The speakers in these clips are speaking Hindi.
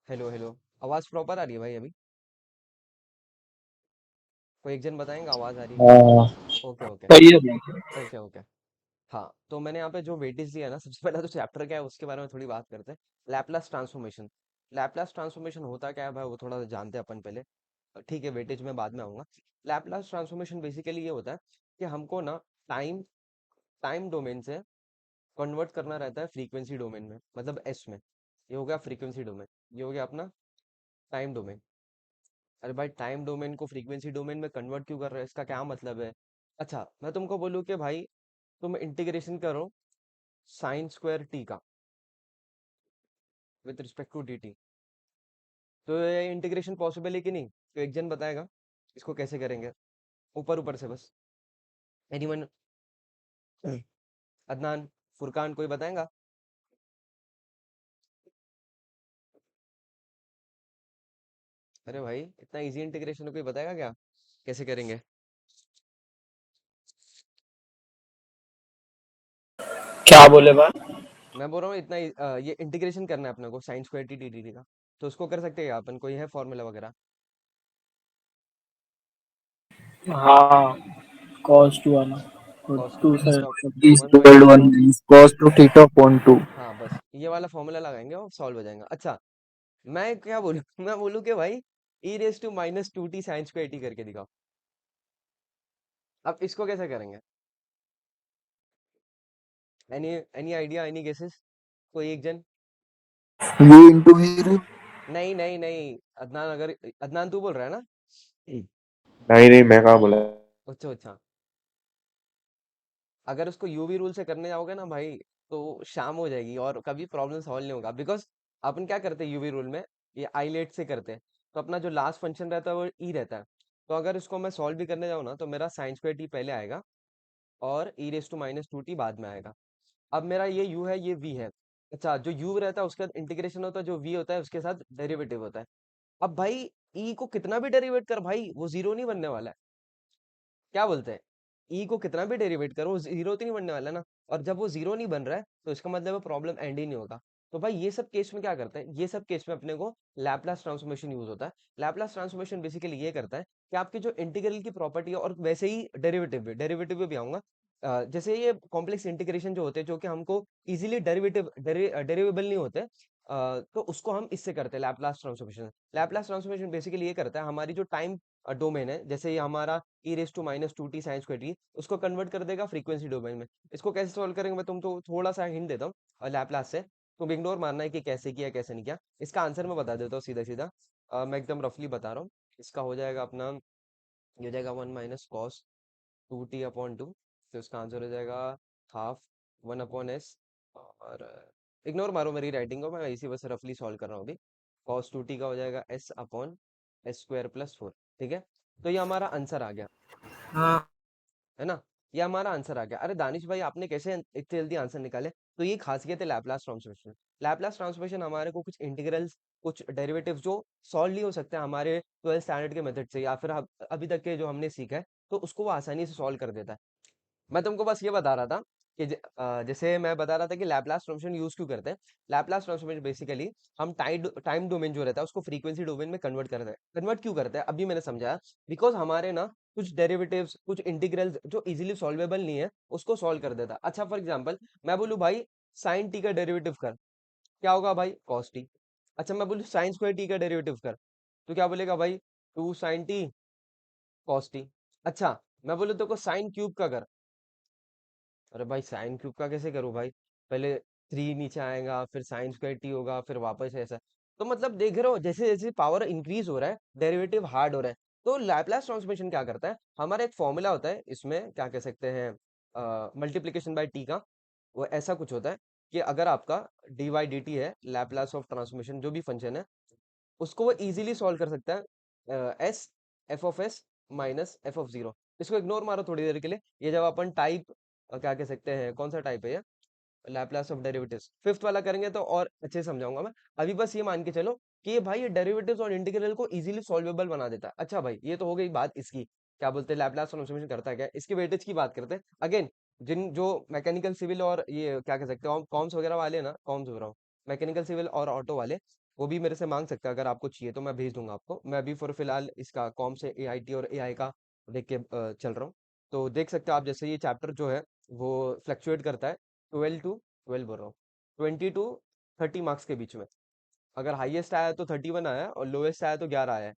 Hello hello. आवाज प्रॉपर आ रही है भाई अभी? कोई एक जन बताएंगे आवाज आ रही है कि नहीं? हाँ। Okay okay. सही है भाई। Okay okay. हाँ, तो मैंने यहाँ पे जो वेटेज दिया है ना, सबसे पहले तो चैप्टर क्या है उसके बारे में थोड़ी बात करते हैं। Laplace transformation. लैपलास ट्रांसफॉर्मेशन होता क्या है भाई, वो थोड़ा जानते हैं अपन पहले। ठीक है, वेटेज में बाद में आऊंगा। लैपलास ट्रांसफॉर्मेशन बेसिकली ये होता है कि हमको ना टाइम टाइम डोमेन से कन्वर्ट करना रहता है फ्रीक्वेंसी डोमेन में, मतलब एस में। ये हो गया फ्रीक्वेंसी डोमेन। ये हो गया अपना टाइम डोमेन। अरे भाई, टाइम डोमेन को फ्रीक्वेंसी डोमेन में कन्वर्ट क्यों कर रहे हैं, इसका क्या मतलब है? अच्छा, मैं तुमको बोलूँ कि भाई तुम इंटीग्रेशन करो साइन स्क्वायर टी का with respect to d t. तो ये इंटीग्रेशन पॉसिबल है कि नहीं? तो एक जन बताएगा इसको कैसे करेंगे, ऊपर ऊपर से बस। एनीवन? अदनान, फुरकान, कोई बताएगा? अरे भाई, इतना इजी इंटीग्रेशन कोई बताएगा क्या, कैसे करेंगे? क्या बोले भाई? मैं बोल रहा हूँ इतना ये इंटीग्रेशन करना है अपने को sine square T d T का। तो उसको कर सकते हैं क्या अपन, कोई है फॉर्मूला वगैरह? हाँ। कॉस टू आना। कॉस टू टू से इसका बी one squared minus one cos. Cos two theta upon two. हाँ, बस ये वाला फॉर्मूला लगाएंगे और सॉल्व हो जाएगा। अच्छा, मैं क्या बोलूँ मैं बोलूँ कि भाई e raise to minus two t sine को एटी करके दिखाओ। अब इसको कैसे करेंगे? Any any idea, any guesses? कोई एक जन? V into V. नहीं नहीं नहीं, अदनान, अगर अदनान तू बोल रहा है ना? नहीं नहीं, मैं कहाँ बोला। अच्छा अच्छा। अगर उसको यूवी रूल से करने जाओगे ना भाई, तो शाम हो जाएगी और कभी प्रॉब्लम सॉल्व नहीं होगा। बिकॉज अपन क्या करते हैं यूवी रूल में, ये आईलेट से करते हैं। तो अपना जो लास्ट फंक्शन रहता है वो ई रहता है। तो अगर इसको मैं सॉल्व भी करने जाऊँ ना, तो मेरा साइन स्क्वायर टी पहले आएगा और e raise to minus two t बाद में आएगा। अब मेरा ये u है, ये v है। अच्छा, जो u रहता है उसका इंटीग्रेशन होता है, जो v होता है उसके साथ डेरिवेटिव होता है। अब भाई e को कितना भी डेरिवेट कर भाई, वो जीरो नहीं बनने वाला है। क्या बोलते हैं? ई को कितना भी डेरिवेट करो, वो जीरो तो नहीं बनने वाला ना। और जब वो जीरो नहीं बन रहा है, तो इसका मतलब प्रॉब्लम एंड ही नहीं होगा। तो भाई ये सब केस में क्या करते हैं, ये सब केस में अपने को लैपलास ट्रांसफॉर्मेशन यूज होता है। लैपलास ट्रांसफॉर्मेशन बेसिकली ये करता है कि आपकी जो इंटीग्रल की प्रॉपर्टी है, और वैसे ही डेरिवेटिव भी आऊंगा। जैसे ये कॉम्प्लेक्स इंटीग्रेशन जो होते हैं, जो कि हमको इजीली डेरिवेबल नहीं होते, तो उसको हम इससे करते हैं Laplace transformation. Laplace transformation basically ये करता है, हमारी जो टाइम डोमेन है, जैसे ये हमारा e raise to minus two t sine square t, उसको कन्वर्ट कर देगा फ्रीक्वेंसी डोमेन में। इसको कैसे सॉल्व करेंगे, मैं तुमको थोड़ा सा हिंट देता हूँ लैपलास से। तुम इग्नोर मारना है कि कैसे किया कैसे नहीं किया। इसका आंसर मैं बता देता हूँ सीधा सीधा। मैं एकदम रफली बता रहा हूँ। इसका हो जाएगा अपना, ये हो जाएगा one minus cos two T upon two. तो इसका आंसर हो जाएगा हाफ वन अपॉन एस। और इग्नोर मारो मेरी राइटिंग को, मैं इसी बस रफली सॉल्व कर रहा हूँ अभी। कॉस टू टी का हो जाएगा S upon s square plus four. ठीक है, तो ये हमारा आंसर आ गया, हाँ। है ना? ये हमारा आंसर आ गया। अरे दानिश भाई, आपने कैसे इतने जल्दी आंसर निकाले? तो ये खासियत है लैपलास ट्रांसफॉर्मेशन। लैपलास ट्रांसफॉर्मेशन हमारे को कुछ इंटीग्रल्स, कुछ डेरिवेटिव्स जो सॉल्व नहीं हो सकते हमारे 12th स्टैंडर्ड के मेथड से, या फिर अभी तक के जो हमने सीखा है, तो उसको वो आसानी से सॉल्व कर देता है। मैं तुमको बस ये बता रहा था कि जैसे मैं बता रहा था कि लैपलास ट्रांसफॉर्मेशन यूज क्यों करते हैं। लैपलास ट्रांसफॉर्मेशन बेसिकली हम टाइम टाइम डोमेन जो रहता है उसको फ्रीक्वेंसी डोमेन में कन्वर्ट करते हैं। कन्वर्ट क्यों करते हैं अभी मैंने समझाया। बिकॉज हमारे ना कुछ डेरिवेटिव्स, कुछ इंटीग्रल्स जो इजीली सॉल्वेबल नहीं है, उसको सॉल्व कर देता है। अच्छा, फॉर एग्जांपल मैं बोलूँ भाई साइन टी का डेरिवेटिव कर, क्या होगा भाई? Cos t. अच्छा, मैं बोलूँ साइन स्क्वायर टी का डेरिवेटिव कर, तो क्या बोलेगा भाई? Two sine t cos t. अच्छा, मैं बोलूँ तो साइन क्यूब का कर। अरे भाई, साइन क्यूब का कैसे करूँ भाई? पहले थ्री नीचे आएगा, फिर साइन स्क्वायर टी होगा, फिर वापस ऐसा। तो मतलब देख रहे हो, जैसे जैसे पावर इंक्रीज हो रहा है, डेरिवेटिव हार्ड हो रहा है। तो लैपलास ट्रांसफॉर्मेशन क्या करता है, हमारा एक फॉर्मूला होता है, इसमें क्या कह सकते हैं, मल्टीप्लीकेशन बाय टी का। वो ऐसा कुछ होता है कि अगर आपका डी वाई डी टी है, लैपलास ऑफ ट्रांसफॉर्मेशन जो भी फंक्शन है, उसको वो इजीली सॉल्व कर सकता है S F of S minus F of zero. इसको इग्नोर मारो थोड़ी देर के लिए। ये जब अपन टाइप, क्या कह सकते हैं, कौन सा टाइप है ये, लैपलास ऑफ डेरिवेटिव्स फिफ्थ वाला करेंगे तो और अच्छे से समझाऊंगा मैं। अभी बस ये मान के चलो कि ये भाई, ये डेरिवेटिव्स और इंटीग्रल को इजीली सॉल्वेबल बना देता है। अच्छा भाई, ये तो हो गई बात इसकी, क्या बोलते हैं लैपलास ट्रांसफॉर्मेशन करता है क्या, इसकी वेटेज की बात करते हैं अगेन। जिन जो मैकेनिकल सिविल और ये क्या कह सकते हो कॉम्स वगैरह वाले ना, कॉम्स हो रहा हूँ, मैकेनिकल सिविल और ऑटो वाले, वो भी मेरे से मांग सकते हैं, अगर आपको चाहिए तो मैं भेज दूंगा आपको। मैं अभी फॉर फिलहाल इसका कॉम से एआईटी और एआई का देख के चल रहा हूँ। तो देख सकते हो आप, जैसे ये चैप्टर जो है वो फ्लक्चुएट करता है 12 बोल रहा हूँ, 20 to 30 मार्क्स के बीच में। अगर हाईएस्ट आया तो 31 आया और लोएस्ट आया तो 11 आया है।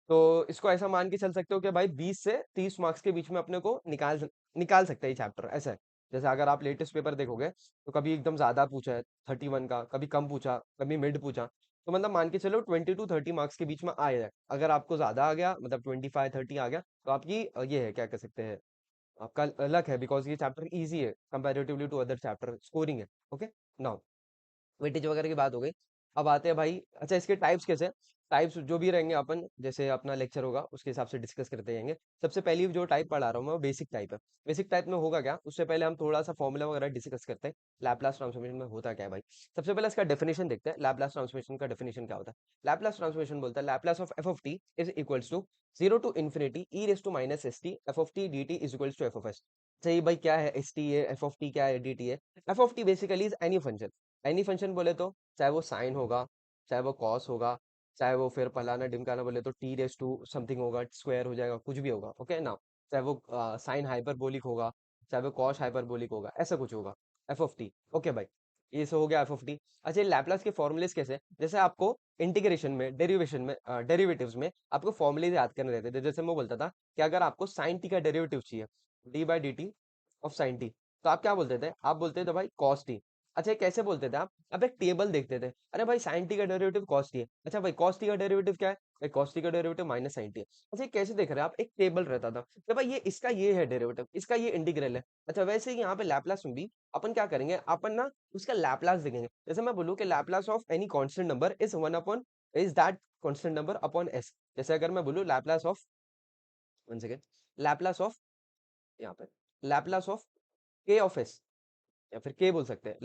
तो इसको ऐसा मान के चल सकते हो कि भाई 20 से 30 मार्क्स के बीच में अपने को निकाल सकते हैं ये चैप्टर, ऐसा है। जैसे अगर आप लेटेस्ट पेपर देखोगे तो कभी एकदम ज्यादा पूछा है 31 का, कभी कम पूछा, कभी मिड पूछा। तो मतलब मान के चलो 20 to 30 मार्क्स के बीच में आ जाए। अगर आपको ज्यादा आ गया, मतलब 25 30 आ गया, तो आपकी ये है, क्या कह सकते हैं, आपका लक है, बिकॉज ये चैप्टर इजी है comparatively to other chapter, scoring है। ओके, नाउ वेटेज वगैरह की बात हो गई। अब आते हैं भाई, अच्छा इसके टाइप्स कैसे, टाइप्स जो भी रहेंगे अपन जैसे अपना लेक्चर होगा उसके हिसाब से डिस्कस करते जाएंगे। सबसे पहली जो टाइप पढ़ा रहा हूँ मैं वो बेसिक टाइप है। बेसिक टाइप में होगा क्या, उससे पहले हम थोड़ा सा फॉर्मूला वगैरह डिस्कस करते हैं। लैपलास ट्रांसफॉर्मेशन में होता क्या है भाई, सबसे पहले इसका डेफिनेशन देखते हैं। लैपलास ट्रांसफॉर्मेशन का डेफिनेशन क्या होता है। लैपलास ट्रांसफॉर्मेशन बोलता है Laplace of F of t is equals to 0 to ∞ e raise to minus s t f of t d t is equals to f of s. सही भाई, क्या है एस टी है, एफ ऑफ टी क्या है, डी टी है। F of t basically is any function. Any function बोले तो चाहे वो साइन होगा, चाहे वो कॉस होगा, चाहे वो फिर फलाना ढिमकाना बोले तो टी रेस टू समथिंग होगा, स्क्वायर हो जाएगा, कुछ भी होगा। ओके ना, चाहे वो साइन हाइपरबोलिक होगा, चाहे वो कॉस हाइपरबोलिक होगा, ऐसा कुछ होगा एफ ऑफ टी। ओके भाई, ये सब हो गया एफ ऑफ टी। अच्छा, लैपलास के फॉर्मूलेस कैसे, जैसे आपको इंटीग्रेशन में, डेरिवेशन में, डेरिवेटिव्स में आपको फॉर्मूले याद करने रहते थे। जैसे मैं बोलता था कि अगर आपको साइन टी का डेरिवेटिव चाहिए, D by D T of sine t, तो आप क्या बोलते थे, आप बोलते थे भाई कॉस टी। अच्छा, ये कैसे बोलते थे आप, अब एक टेबल देखते थे, अरे भाई साइन टी का डेरिवेटिव कॉस टी है, अच्छा भाई कॉस टी का डेरिवेटिव क्या है, भाई कॉस टी का डेरिवेटिव माइनस साइन टी है। अच्छा, ये कैसे देख रहे हैं आप, एक टेबल रहता था तो भाई ये इसका ये है डेरिवेटिव, इसका ये इंटीग्रल है। अच्छा, वैसे ही यहाँ पे लैपलास में भी अपन क्या करेंगे, अपन ना उसका लैपलास देखेंगे। जैसे मैं बोलूँ कि Laplace of any constant number is one upon, is that constant number upon S. जैसे अगर मैं बोलूँ Laplace of, one second, Laplace of, यहाँ पे लैपलास ऑफ के ऑफ एस, या फिर के बोल सकते हैं,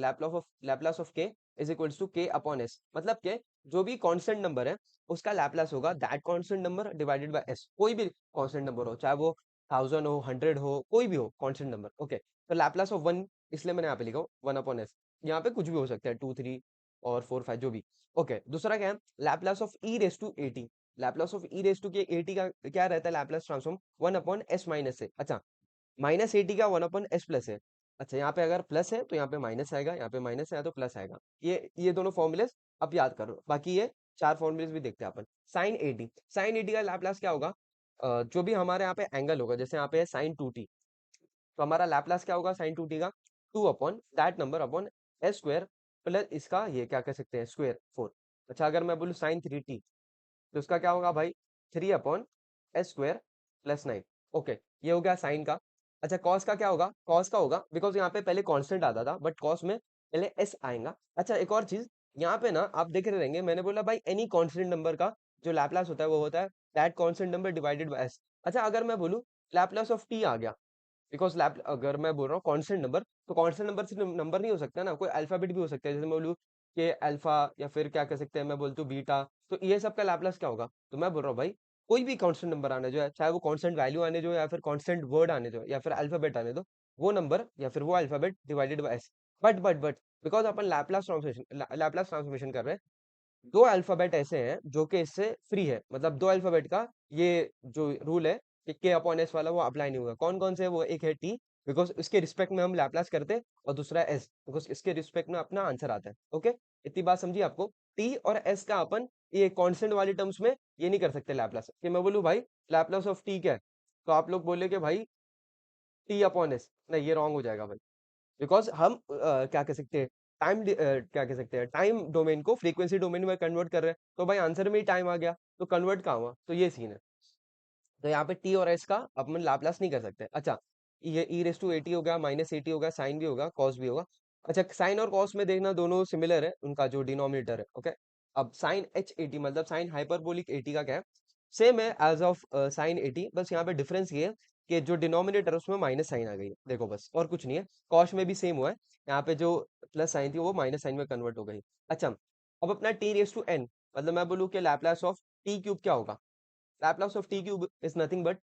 लैपलास ऑफ के इज इक्वल्स टू के अपॉन एस। मतलब के जो भी कांस्टेंट नंबर है उसका लैपलास होगा that constant number divided by S. कोई भी कांस्टेंट नंबर हो, चाहे वो 1000 हो, 100 हो, कोई भी हो कांस्टेंट नंबर। ओके, तो लैपलास ऑफ वन, इसलिए मैंने यहाँ पे लिखा वन अपॉन एस। यहाँ पे कुछ भी हो सकता है, 2 3 और 4 5 जो भी। ओके, दूसरा क्या है, Laplace of e raise to a t. Laplace of e raise to के एटी का क्या रहता है Laplace transform, one upon s minus है। अच्छा, माइनस एटी का वन अपॉन एस प्लस है। अच्छा, यहाँ पे अगर प्लस है तो यहाँ पे माइनस आएगा, यहाँ पे माइनस है तो प्लस आएगा। ये दोनों फॉर्मूले आप याद करो। बाकी ये चार फॉर्मूले भी देखते हैं अपन। साइन एटी, साइन एटी का लैपलास क्या होगा, जो भी हमारे यहाँ पे एंगल होगा, जैसे यहाँ पे है साइन टू टी, तो हमारा लैपलास क्या होगा साइन टू टी का, two upon that number upon s square plus इसका ये क्या कह सकते हैं स्क्वायर 4। अच्छा, अगर मैं बोलूँ साइन थ्री टी, तो उसका क्या होगा भाई, 3 upon s square plus 9। Okay, ये हो गया साइन का। अच्छा, कॉस का क्या होगा, कॉस का होगा, बिकॉज यहाँ पे पहले कांस्टेंट आता था बट कॉस में पहले एस आएगा। अच्छा, एक और चीज, यहाँ पे ना आप देख रहे रहेंगे, मैंने बोला भाई एनी कांस्टेंट नंबर का जो लैपलास होता है वो होता है that constant number divided by S. अच्छा, अगर मैं बोलूँ लैपलास ऑफ टी आ गया, बिकॉज लैप अगर मैं बोल रहा हूँ कांस्टेंट नंबर, तो कांस्टेंट नंबर सिर्फ नंबर नहीं हो सकता ना, कोई अल्फाबेट भी हो सकता है। जैसे मैं बोलूँ कि अल्फा, या फिर क्या कह सकते हैं, मैं बोलता हूँ बीटा, तो ये सब का लैपलास क्या होगा। तो मैं बोल रहा हूँ भाई कोई भी कांस्टेंट नंबर आने जो है, चाहे वो कांस्टेंट वैल्यू आने जो, या फिर कांस्टेंट वर्ड आने जो, या फिर अल्फाबेट आने दो, वो नंबर या फिर वो alphabet divided by S. But because upon Laplace transformation कर रहे हैं, दो अल्फाबेट ऐसे हैं जो कि इससे फ्री है, मतलब दो अल्फाबेट का ये जो रूल है कि के अपॉन एस वाला वो अप्लाई नहीं होगा। कौन कौन से, वो एक है टी, बिकॉज इसके रिस्पेक्ट में हम लैपलास करते हैं, और दूसरा एस, बिकॉज इसके रिस्पेक्ट में अपना आंसर आता है। ओके, इतनी बात समझी आपको। टी और एस का अपन ये कांस्टेंट वाली टर्म्स में ये नहीं कर सकते लैपलास, कि मैं बोलूँ भाई लैपलास ऑफ टी क्या है, तो आप लोग बोले कि भाई टी अपॉन एस, नहीं ये रॉन्ग हो जाएगा भाई। बिकॉज हम क्या कह सकते हैं, क्या कह सकते हैं, टाइम डोमेन को फ्रीक्वेंसी डोमेन में कन्वर्ट कर रहे हैं, तो भाई आंसर में ही टाइम आ गया, तो कन्वर्ट कहाँ हुआ, तो ये सीन है। तो यहाँ पे टी और एस का अपन लाप्लास नहीं कर सकते। अच्छा, ये ई रेस टू एटी हो गया, माइनस एटी होगा, साइन भी होगा, कॉस भी होगा। अच्छा, साइन और कॉस में देखना दोनों सिमिलर है, उनका जो डिनोमिनेटर है। ओके, अब साइन एच एटी मतलब साइन हाइपरबोलिक एटी का क्या है, सेम है एज ऑफ साइन एटी, बस यहाँ पे डिफरेंस ये है कि जो डिनोमिनेटर है उसमें माइनस साइन आ गई है, देखो बस, और कुछ नहीं है। कॉस में भी सेम हुआ है, यहाँ पे जो प्लस साइन थी वो माइनस साइन में कन्वर्ट हो गई। अच्छा, अब अपना टी रेस टू एन, मतलब मैं बोलूँ कि लैपलास ऑफ टी क्यूब क्या होगा, Laplace of t cube is nothing but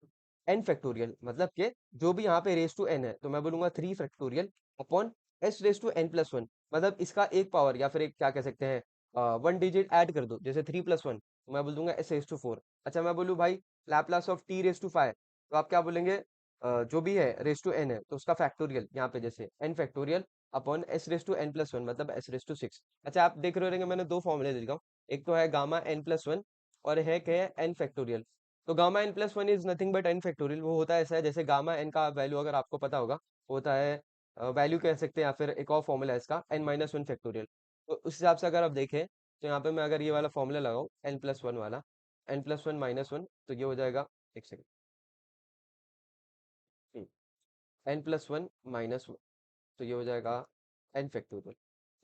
n factorial, मतलब कि जो भी यहाँ पे रेस टू एन है, तो मैं बोलूंगा 3 factorial upon s raise to n plus one, मतलब इसका एक पावर, या फिर एक क्या कह सकते हैं वन डिजिट ऐड कर दो, जैसे 3+1, मैं बोल दूंगा s4। अच्छा मैं बोलूँ भाई लैपलास ऑफ t⁵ तो आप क्या बोलेंगे, जो भी है रेस टू n है तो उसका फैक्टोरियल, यहाँ पे जैसे n फैक्टोरियल अपॉन s⁻n+1 मतलब s⁻6। अच्छा आप देख रहे होंगे मैंने दो फॉर्मूले दे दिया हूँ, एक तो है गामा n+1 और है क्या है n फैक्टोरियल। तो gamma n+1 is nothing but n factorial, वो होता है ऐसा है जैसे गामा n का वैल्यू अगर आपको पता होगा, होता है वैल्यू कह सकते हैं, या फिर एक और फॉर्मूला है इसका n-1 फैक्टोरियल। तो उस हिसाब से अगर आप देखें तो यहाँ पे मैं अगर ये वाला फॉर्मूला लगाऊं n+1 वाला, n+1 - 1, तो ये हो जाएगा, एक सेकंड, n+1 - 1, तो ये हो जाएगा n फैक्टोरियल।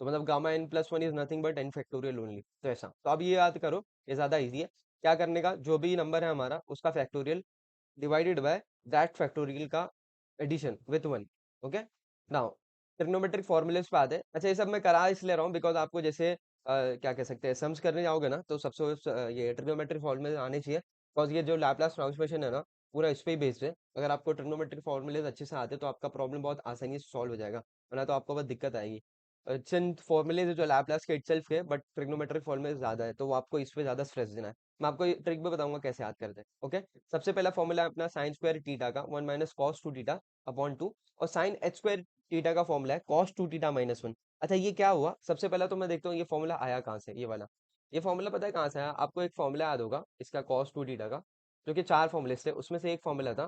तो मतलब gamma n+1 is nothing but n factorial only. तो ऐसा, तो अब ये याद करो, ये ज्यादा इजी है। क्या करने का, जो भी नंबर है हमारा उसका factorial divided by that factorial का addition with 1। Okay, now trigonometric formulas पे आते हैं। अच्छा ये सब मैं करा इसलिए रहा हूँ बिकॉज आपको जैसे क्या कह सकते हैं सम्स करने जाओगे ना, तो सबसे ये ट्रिग्नोमेट्रिक फॉर्मूले आने चाहिए, बिकॉज ये जो लैपलास ट्रांसफॉर्मेशन है ना, पूरा इस पे ही बेस्ड है। अगर आपको ट्रिग्नोमेट्रिक फॉर्मूले अच्छे से आते तो आपका प्रॉब्लम बहुत आसानी से सॉल्व हो जाएगा, वरना तो आपको बहुत दिक्कत आएगी। चंद फॉर्मूले जो लैपलास के इटसेल्फ के, बट ट्रिग्नोमेट्रिक फॉर्मूले ज्यादा है, तो वो आपको इस पे ज्यादा स्ट्रेस देना है। मैं आपको ट्रिक भी बताऊंगा कैसे याद करते हैं। ओके, सबसे पहला फॉर्मूला है अपना साइन स्क्वायर थीटा का 1 - cos 2 थीटा अपॉन 2, और साइन h स्क्वायर थीटा का फॉर्मूला है cos 2 थीटा - 1। अच्छा ये क्या हुआ, सबसे पहला तो मैं देखता हूँ ये फॉर्मूला आया कहाँ से, ये वाला। ये फॉर्मूला पता है कहाँ से आया आपको, एक फॉर्मूला याद होगा इसका cos 2 थीटा का, जो कि चार फॉर्मूले थे, उसमें से एक फॉर्मूला था,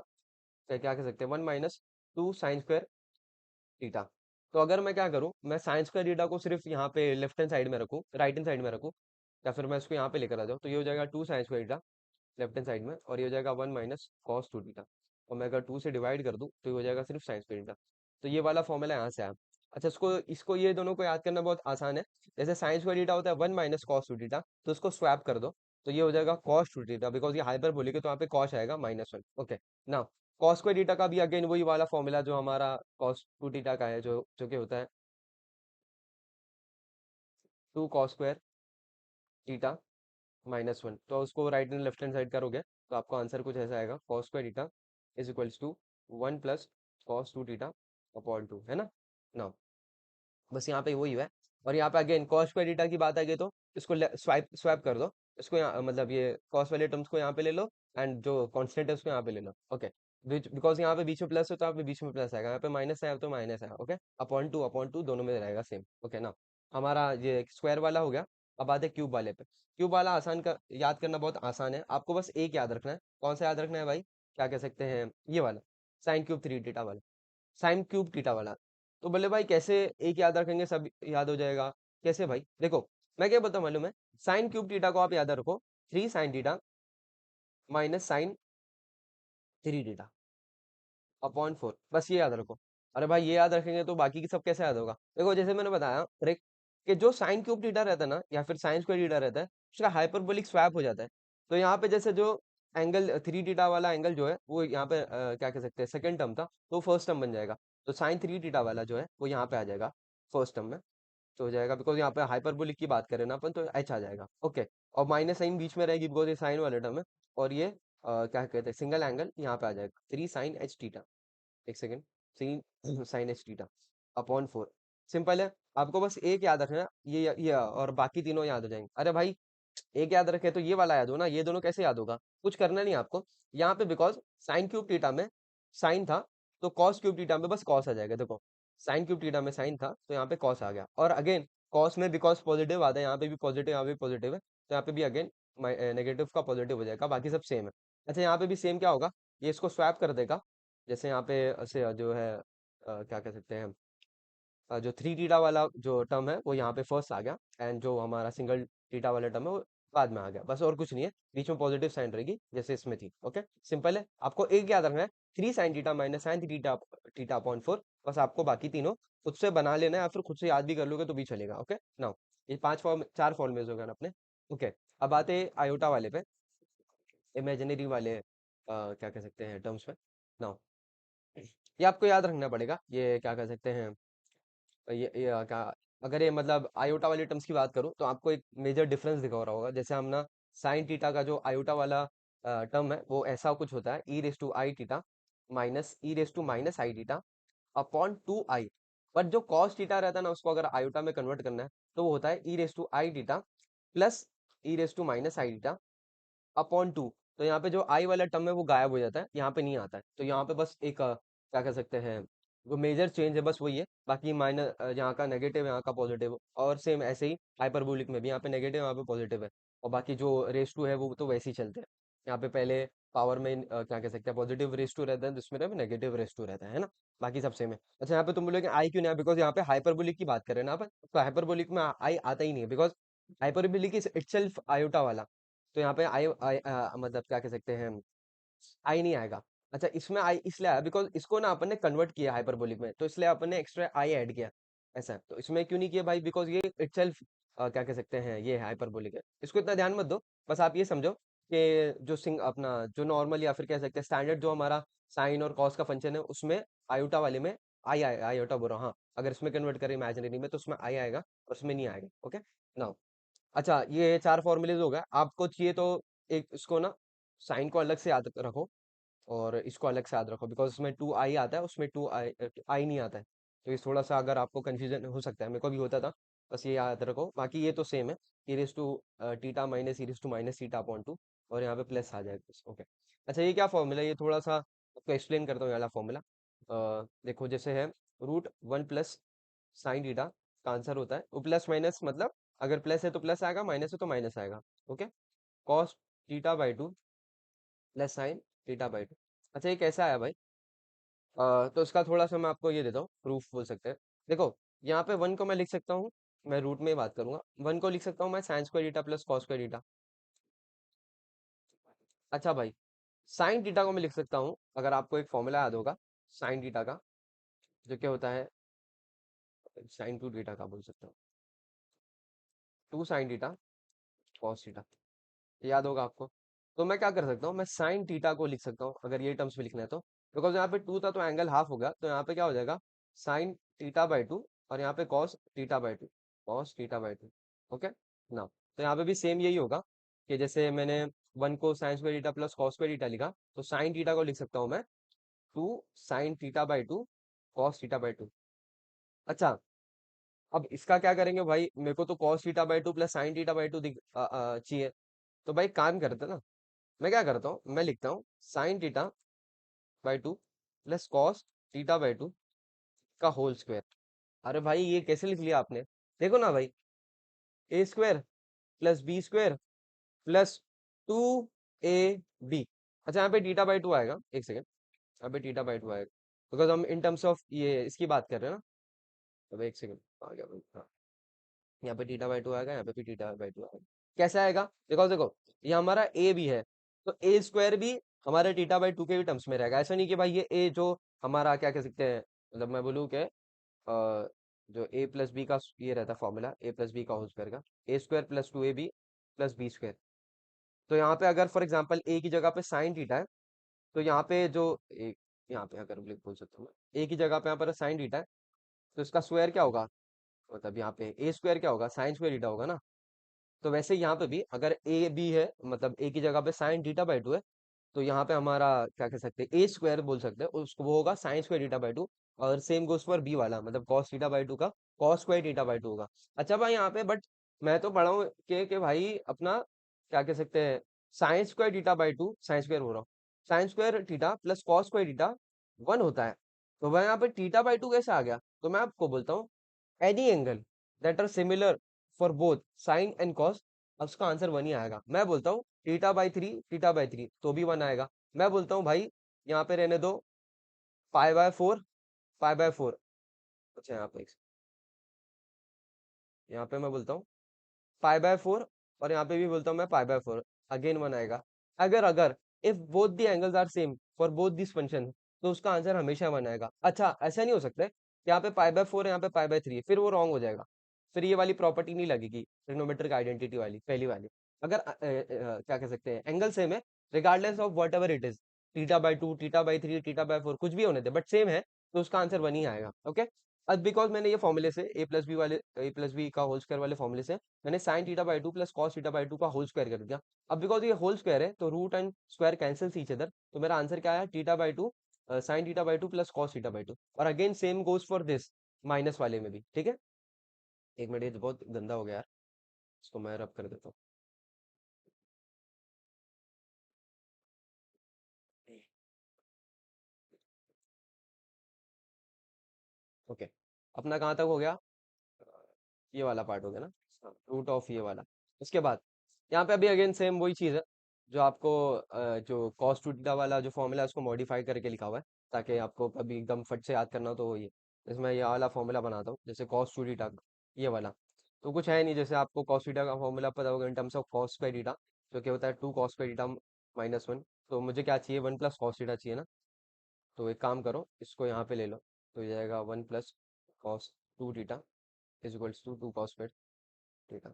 क्या कह सकते हैं, 1 - 2 साइन स्क्वायर थीटा। तो अगर मैं क्या करूँ, मैं साइन स्क्वायर थीटा को सिर्फ यहाँ पे लेफ्ट हैंड साइड में रखूँ, राइट हैंड साइड में रखूँ, या फिर मैं इसको यहाँ पे लेकर आ जाऊँ, तो ये हो जाएगा 2 sine square left hand side में, और ये हो जाएगा 1 - cos 2 थीटा। और मैं अगर 2 से डिवाइड कर दूं तो ये हो जाएगा सिर्फ साइन स्क्वायर थीटा। तो ये वाला फॉर्मूला यहाँ से आया। अच्छा इसको इसको ये दोनों को याद करना बहुत आसान है। जैसे साइन स्क्वायर थीटा होता है 1 - cos 2 थीटा, तो उसको स्वैप कर दो, तो ये हो जाएगा cos 2 थीटा, बिकॉज ये हाइपरबोलिक है तो यहाँ पे cos आएगा -1। ओके, ना cos स्क्वायर थीटा का भी अगेन वही वाला फॉर्मूला जो हमारा cos 2 थीटा का है, जो कि होता है 2 cos स्क्वायर थीटा - 1। तो उसको right and left hand side करोगे तो आपको आंसर कुछ ऐसा आएगा, cos square theta is equals to 1 + cos 2 theta upon 2, है ना। ना बस यहाँ पे वही है। और यहाँ पे अगेन cos स्क्वायर थीटा की बात आ गई तो इसको स्वाइप स्वैप कर दो, इसको यहाँ मतलब ये cos वाले टर्म्स को यहाँ पे ले लो, एंड जो कांस्टेंट है उसको यहाँ पे ले लो। ओके, बिकॉज यहाँ पे बीच में प्लस है तो यहाँ पे बीच में प्लस आएगा, यहाँ पे माइनस है तो माइनस है। ओके, अपॉन टू दोनों में रहेगा सेम। ओके ना, हमारा ये स्क्वायर वाला हो गया। अब आते हैं क्यूब वाले पे। क्यूब वाला आसान का याद करना बहुत आसान है, आपको बस एक याद रखना है। कौन सा याद रखना है भाई, क्या कह सकते हैं, ये वाला sin³ 3 थीटा वाला, sin³ थीटा वाला। तो बोले भाई कैसे एक याद रखेंगे सब याद हो जाएगा, कैसे भाई, देखो मैं क्या बताऊँ मालूम है, sin³ थीटा को आप याद रखो 3 sin theta -sin 3 theta upon 4, बस ये याद रखो। अरे भाई ये याद रखेंगे तो बाकी की सब कैसे याद होगा। देखो जैसे मैंने बताया ट्रिक, कि जो sin³ थीटा रहता है ना, या फिर साइन स्क्वायर थीटा रहता है, उसका हाइपरबोलिक स्वैप हो जाता है। तो यहाँ पे जैसे जो एंगल 3 थीटा वाला एंगल जो है वो यहाँ पे क्या कह सकते हैं सेकंड टर्म था, तो फर्स्ट टर्म बन जाएगा। तो sin 3 थीटा वाला जो है वो यहाँ पे आ जाएगा फर्स्ट टर्म में, तो हो जाएगा, बिकॉज यहाँ पे हाइपरबोलिक की बात करें ना अपन, तो एच आ जाएगा। ओके, और माइनस साइन बीच में रहेगी बिकॉज ये साइन वाले टर्म है, और ये क्या कहते हैं सिंगल एंगल यहाँ पे आ जाएगा 3 sin h थीटा। एक second, 3 sin h theta upon 4। Simple है, आपको बस एक याद रखना है, ये और बाकी तीनों याद हो जाएंगे। अरे भाई एक याद रखे तो ये वाला याद हो ना, ये दोनों कैसे याद होगा, कुछ करना नहीं आपको। यहाँ पे बिकॉज sin³ थीटा में साइन था, तो cos³ थीटा में बस cos आ जाएगा। देखो sin³ थीटा में साइन था तो यहाँ पे cos आ गया, और अगेन cos में बिकॉज पॉजिटिव आता है, यहाँ पे भी पॉजिटिव, यहाँ पे भी पॉजिटिव है, तो यहाँ पे भी अगेन नेगेटिव का पॉजिटिव हो जाएगा, बाकी सब सेम है। अच्छा यहाँ पे भी सेम क्या होगा, ये इसको स्वैप कर देगा, जैसे यहाँ पे ऐसे जो है क्या कह सकते हैं, जो 3 थीटा वाला जो टर्म है वो यहाँ पे फर्स्ट आ गया, एंड जो हमारा सिंगल थीटा वाला टर्म है वो बाद में आ गया, बस और कुछ नहीं है, बीच में पॉजिटिव साइन रहेगी जैसे इसमें थी। ओके, सिंपल है, आपको एक याद रखना है 3 sin theta -sin 3 theta upon 4, बस आपको बाकी तीनों खुद से बना लेना है, या फिर खुद से याद भी कर लोगे तो भी चलेगा। ओके नाउ, ये पांच फॉर्म चार फॉर्मूलेज हो गए ना अपने। ओके, अब आते हैं आयोटा वाले पे, इमेजिनरी वाले क्या कह सकते हैं टर्म्स पे। नाउ ये आपको याद रखना पड़ेगा, ये क्या कह सकते हैं, ये क्या, अगर ये मतलब आयोटा वाले टर्म्स की बात करूं तो आपको एक मेजर डिफरेंस दिखा रहा होगा, जैसे हम ना साइन थीटा का जो आयोटा वाला टर्म है वो ऐसा कुछ होता है e⁻i theta minus e⁻ - i theta upon 2i। But जो कॉस थीटा रहता है ना, उसको अगर आयोटा में कन्वर्ट करना है तो वो होता है ई raise to i theta plus e raise to minus i theta upon two. तो यहाँ पे जो आई वाला टर्म है वो गायब हो जाता है, यहाँ पे नहीं आता है। तो यहाँ पे बस एक क्या कह सकते हैं, जो मेजर चेंज है बस वही है। बाकी माइनस यहाँ का नेगेटिव, यहाँ का पॉजिटिव, और सेम ऐसे ही हाइपरबोलिक में भी यहाँ पे नेगेटिव, यहाँ पे पॉजिटिव है। और बाकी जो रेस टू है वो तो वैसे ही चलते हैं। यहाँ पे पहले पावर में क्या कह सकते हैं, पॉजिटिव रेस टू रहता है, जिसमें नेगेटिव रेस टू रहता है ना। बाकी सब सेम है। अच्छा, यहाँ पे तुम बोलोगे आई क्यों नहीं है, बिकॉज यहाँ पे हाइपरबोलिक की बात कर रहे हैं ना अपन, तो हाइपरबोलिक में आई आता ही नहीं है, because hyperbolic is itself iota वाला। तो यहाँ पे मतलब क्या कह सकते हैं, आई नहीं आएगा। अच्छा, इसमें आई इसलिए आया बिकॉज इसको ना अपन ने कन्वर्ट किया हाइपरबोलिक में, तो इसलिए अपन ने एक्स्ट्रा आई ऐड किया। ऐसा है। तो इसमें क्यों नहीं किया भाई, बिकॉज ये इटसेल्फ क्या कह सकते हैं, ये हाइपरबोलिक है। इसको इतना ध्यान मत दो। बस आप ये समझो कि जो सिंग अपना जो नॉर्मल या फिर कह सकते हैं स्टैंडर्ड जो हमारा साइन और कॉस का फंक्शन है, उसमें आयोटा वाले में आई आएगा, आयोटा बोल रहा हूँ हाँ। अगर इसमें कन्वर्ट करें इमेजिनरी में तो उसमें आई आएगा और उसमें नहीं आएगा। ओके नाउ, अच्छा ये चार फॉर्मूलेज हो गए। आपको चाहिए तो एक इसको ना, साइन को अलग से याद रखो और इसको अलग से याद रखो, बिकॉज उसमें टू आई आता है, उसमें टू आई आई नहीं आता है। तो ये थोड़ा सा अगर आपको कंफ्यूजन हो सकता है, मेरे को भी होता था। बस ये याद रखो, बाकी ये तो सेम है। ई raise to theta minus e raise to minus theta upon two, और यहाँ पे प्लस आ जाएगा बस। ओके, अच्छा ये क्या फॉर्मूला है, ये थोड़ा सा आपको एक्सप्लेन करता हूँ। ये वाला फॉर्मूला देखो, जैसे है root one plus sine theta का आंसर होता है, वो प्लस माइनस मतलब अगर प्लस है तो प्लस आएगा, माइनस है तो माइनस आएगा। Okay, cos theta by two plus sine theta by two. अच्छा, ये कैसा आया भाई, तो इसका थोड़ा सा मैं आपको ये देता हूँ, प्रूफ बोल सकते हैं। देखो, यहाँ पे वन को मैं लिख सकता हूँ, मैं रूट में ही बात करूंगा, वन को लिख सकता हूँ मैं sign square theta plus cos square theta. अच्छा भाई, साइन थीटा को मैं लिख सकता हूँ, अगर आपको एक फॉर्मूला याद होगा साइन थीटा का, जो क्या होता है, साइन टू थीटा का बोल सकता हूँ, two sine theta cos theta, याद होगा आपको। तो मैं क्या कर सकता हूँ, मैं साइन थीटा को लिख सकता हूँ अगर ये टर्म्स में लिखना है तो, बिकॉज यहाँ पे टू था तो एंगल हाफ हो गया, तो यहाँ पे क्या हो जाएगा साइन थीटा बाई टू, और यहाँ पे cos theta by two, cos theta by to. Okay ना, तो यहाँ पे भी सेम यही होगा कि जैसे मैंने वन को sine square theta plus cos square theta लिखा, तो साइन थीटा को लिख सकता हूँ मैं two sine theta by two cos theta by two. अच्छा, अब इसका क्या करेंगे भाई, मेरे को तो cos theta by two plus sine theta by two चाहिए। तो भाई काम करते हैं ना, मैं क्या करता हूँ, मैं लिखता हूँ sign theta by two plus cos theta by two का होल स्क्वायर। अरे भाई ये कैसे लिख लिया आपने, देखो ना भाई, a square plus b square plus two a b. अच्छा, यहाँ पे थीटा बाई टू आएगा, एक सेकेंड, यहाँ पे थीटा बाई टू आएगा, बिकॉज हम इन टर्म्स ऑफ ये इसकी बात कर रहे हैं ना। अब एक सेकेंड, आ गया भाई, हाँ। यहाँ पे थीटा बाई टू आएगा, यहाँ पे भी थीटा बाई टू आएगा। कैसे आएगा, बिकॉज देखो ये हमारा ए भी है, तो ए स्क्वायर भी हमारे थीटा बाई टू के भी टर्म्स में रहेगा। ऐसा नहीं कि भाई ये ए जो हमारा क्या कह सकते हैं, मतलब मैं बोलूँ कि जो ए प्लस बी का ये रहता है फॉर्मूला, ए प्लस बी का होल स्क्वायर का, a square plus two a b plus b square. तो यहाँ पे अगर फॉर एग्जाम्पल ए की जगह पे साइन थीटा है, तो यहाँ पे जो यहाँ पे अगर बोल सकता हूँ मैं, ए की जगह पे यहाँ पर साइन थीटा है, तो इसका स्क्वायर क्या होगा, मतलब यहाँ पे ए स्क्वायर क्या होगा, साइन स्क्वायर थीटा होगा ना। तो वैसे यहाँ पे भी अगर ए बी है, मतलब ए की जगह पे साइन थीटा बाई टू है, तो यहाँ पे हमारा क्या कह सकते हैं, ए स्क्वायर बोल सकते हैं उसको, वो होगा sign square theta by two. और सेम गोस फॉर बी वाला, मतलब कॉस थीटा बाई टू का cos square theta by to होगा। अच्छा भाई, यहाँ पे बट मैं तो पढ़ा हूँ कि भाई अपना क्या कह सकते हैं, sign square theta by two, sine square हो रहा हूँ, sign square theta plus cos square theta one होता है। तो वह यहाँ पे थीटा बाई टू कैसे आ गया, तो मैं आपको बोलता हूँ any angle that are similar for both sine and cos, अब उसका आंसर वन ही आएगा। मैं बोलता हूँ थीटा बाई थ्री तो भी वन आएगा। मैं बोलता हूँ भाई यहाँ पे रहने दो पाई by four, pi by four. अच्छा, यहाँ पे मैं बोलता हूँ पाई बाय फोर, और यहाँ पे भी बोलता हूँ मैं pi by four, again one आएगा। अगर अगर if both the angles are same for both this function, तो उसका आंसर हमेशा वन आएगा। अच्छा, ऐसा नहीं हो सकता है कि यहाँ पे पाई बाय फोर है, यहाँ पे पाई बाय थ्री है, फिर वो रॉन्ग हो जाएगा, फिर ये वाली प्रॉपर्टी नहीं लगेगी, ट्रिग्नोमेट्रिक आइडेंटिटी वाली पहली वाली। अगर क्या कह सकते हैं एंगल सेम है, regardless of what ever it is, theta by to, theta by three, theta by four, कुछ भी होने दे बट सेम है, तो उसका आंसर वन ही आएगा। ओके, अब बिकॉज मैंने ये फॉर्मूले से ए प्लस बी वाले, ए प्लस बी का होल स्क्वायर वाले फॉर्मूले से मैंने sine theta by two plus cos theta by two का होल स्क्वायर कर दिया। अब बिकॉज ये होल स्क्वायर है तो root and square cancel each other, तो मेरा आंसर क्या आया, theta by two sine theta by two plus cos theta by two. और again same goes for this, minus वाले में भी, ठीक है। एक मिनट, ये तो बहुत गंदा हो गया यार, इसको मैं रब कर देता हूँ। ओके, अपना कहाँ तक हो गया? ये वाला पार्ट हो गया ना, रूट ऑफ ये वाला। उसके बाद यहाँ पे अभी अगेन सेम वही चीज़ है, जो आपको जो कॉस टू थीटा वाला जो फॉर्मूला है उसको मॉडिफाई करके लिखा हुआ है, ताकि आपको कभी एकदम फट से याद करना हो तो वो ये, जैसे मैं ये वाला फॉर्मूला बनाता हूँ, जैसे कॉस टू थीटा ये वाला, तो कुछ है नहीं, जैसे आपको कॉस थीटा का फॉर्मूला पता होगा in terms of cos square theta, जो क्या होता है 2 cos स्क्वायर थीटा -1। तो मुझे क्या चाहिए, 1 + cos थीटा चाहिए ना। तो एक काम करो, इसको यहाँ पे ले लो, तो ये जाएगा 1 + cos 2 theta is equals to 2 cos square theta.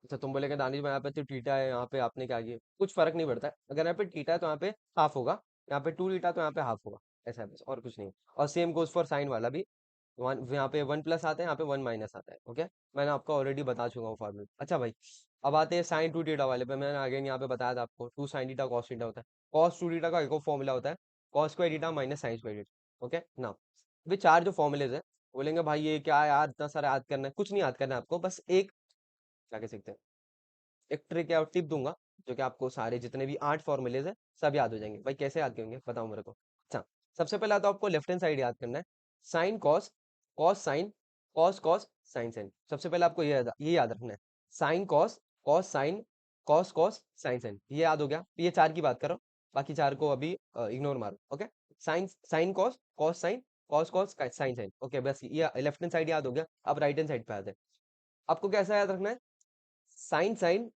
अच्छा, तुम बोलेगे दानिश भाई यहाँ पे तो थीटा है, यहाँ पे आपने क्या किया, कुछ फर्क नहीं पड़ता है, अगर यहाँ पे थीटा है तो यहाँ पे हाफ होगा, यहाँ पे 2 थीटा तो यहाँ पे हाफ होगा, ऐसा है बस, और कुछ नहीं है। और सेम गोज फॉर साइन वाला भी, वन यहाँ पे 1+ आता है, यहाँ पे 1- आता है, ओके। मैंने आपको ऑलरेडी बता चुका हूँ फॉर्मूला। अच्छा भाई, अब आते हैं साइन 2 थीटा वाले पे। मैंने अगेन यहाँ पे बताया था आपको, 2 sin थीटा cos थीटा होता है। cos 2 थीटा का एक और फॉर्मूला होता है, cos square theta -sin square theta, okay ना। अभी चार जो फॉर्मूलेज है, बोलेंगे भाई ये क्या है यार, इतना सारा याद करना है, कुछ नहीं याद करना है आपको, बस एक क्या कह सकते हैं, एक ट्रिक या टिप दूंगा, जो कि आपको सारे जितने भी 8 फॉर्मूलेज है सब याद हो जाएंगे। भाई कैसे याद करेंगे बताओ मेरे को। अच्छा, सबसे पहला तो आपको लेफ्ट हैंड साइड याद करना है, sine cos, cos sine, cos cos, sine sine. सबसे पहले आपको ये याद रखना है, sine cos, cos sine, cos cos, sine sine, ये याद हो गया। ये चार की बात करो, बाकी चार को अभी इग्नोर मारो, okay. Sine sine cos, cos sine, cos cos, sine sine, okay. बस ये लेफ्ट हैंड साइड याद हो गया। अब राइट हैंड साइड पे आते हैं, आपको कैसा याद रखना है, साइन साइन,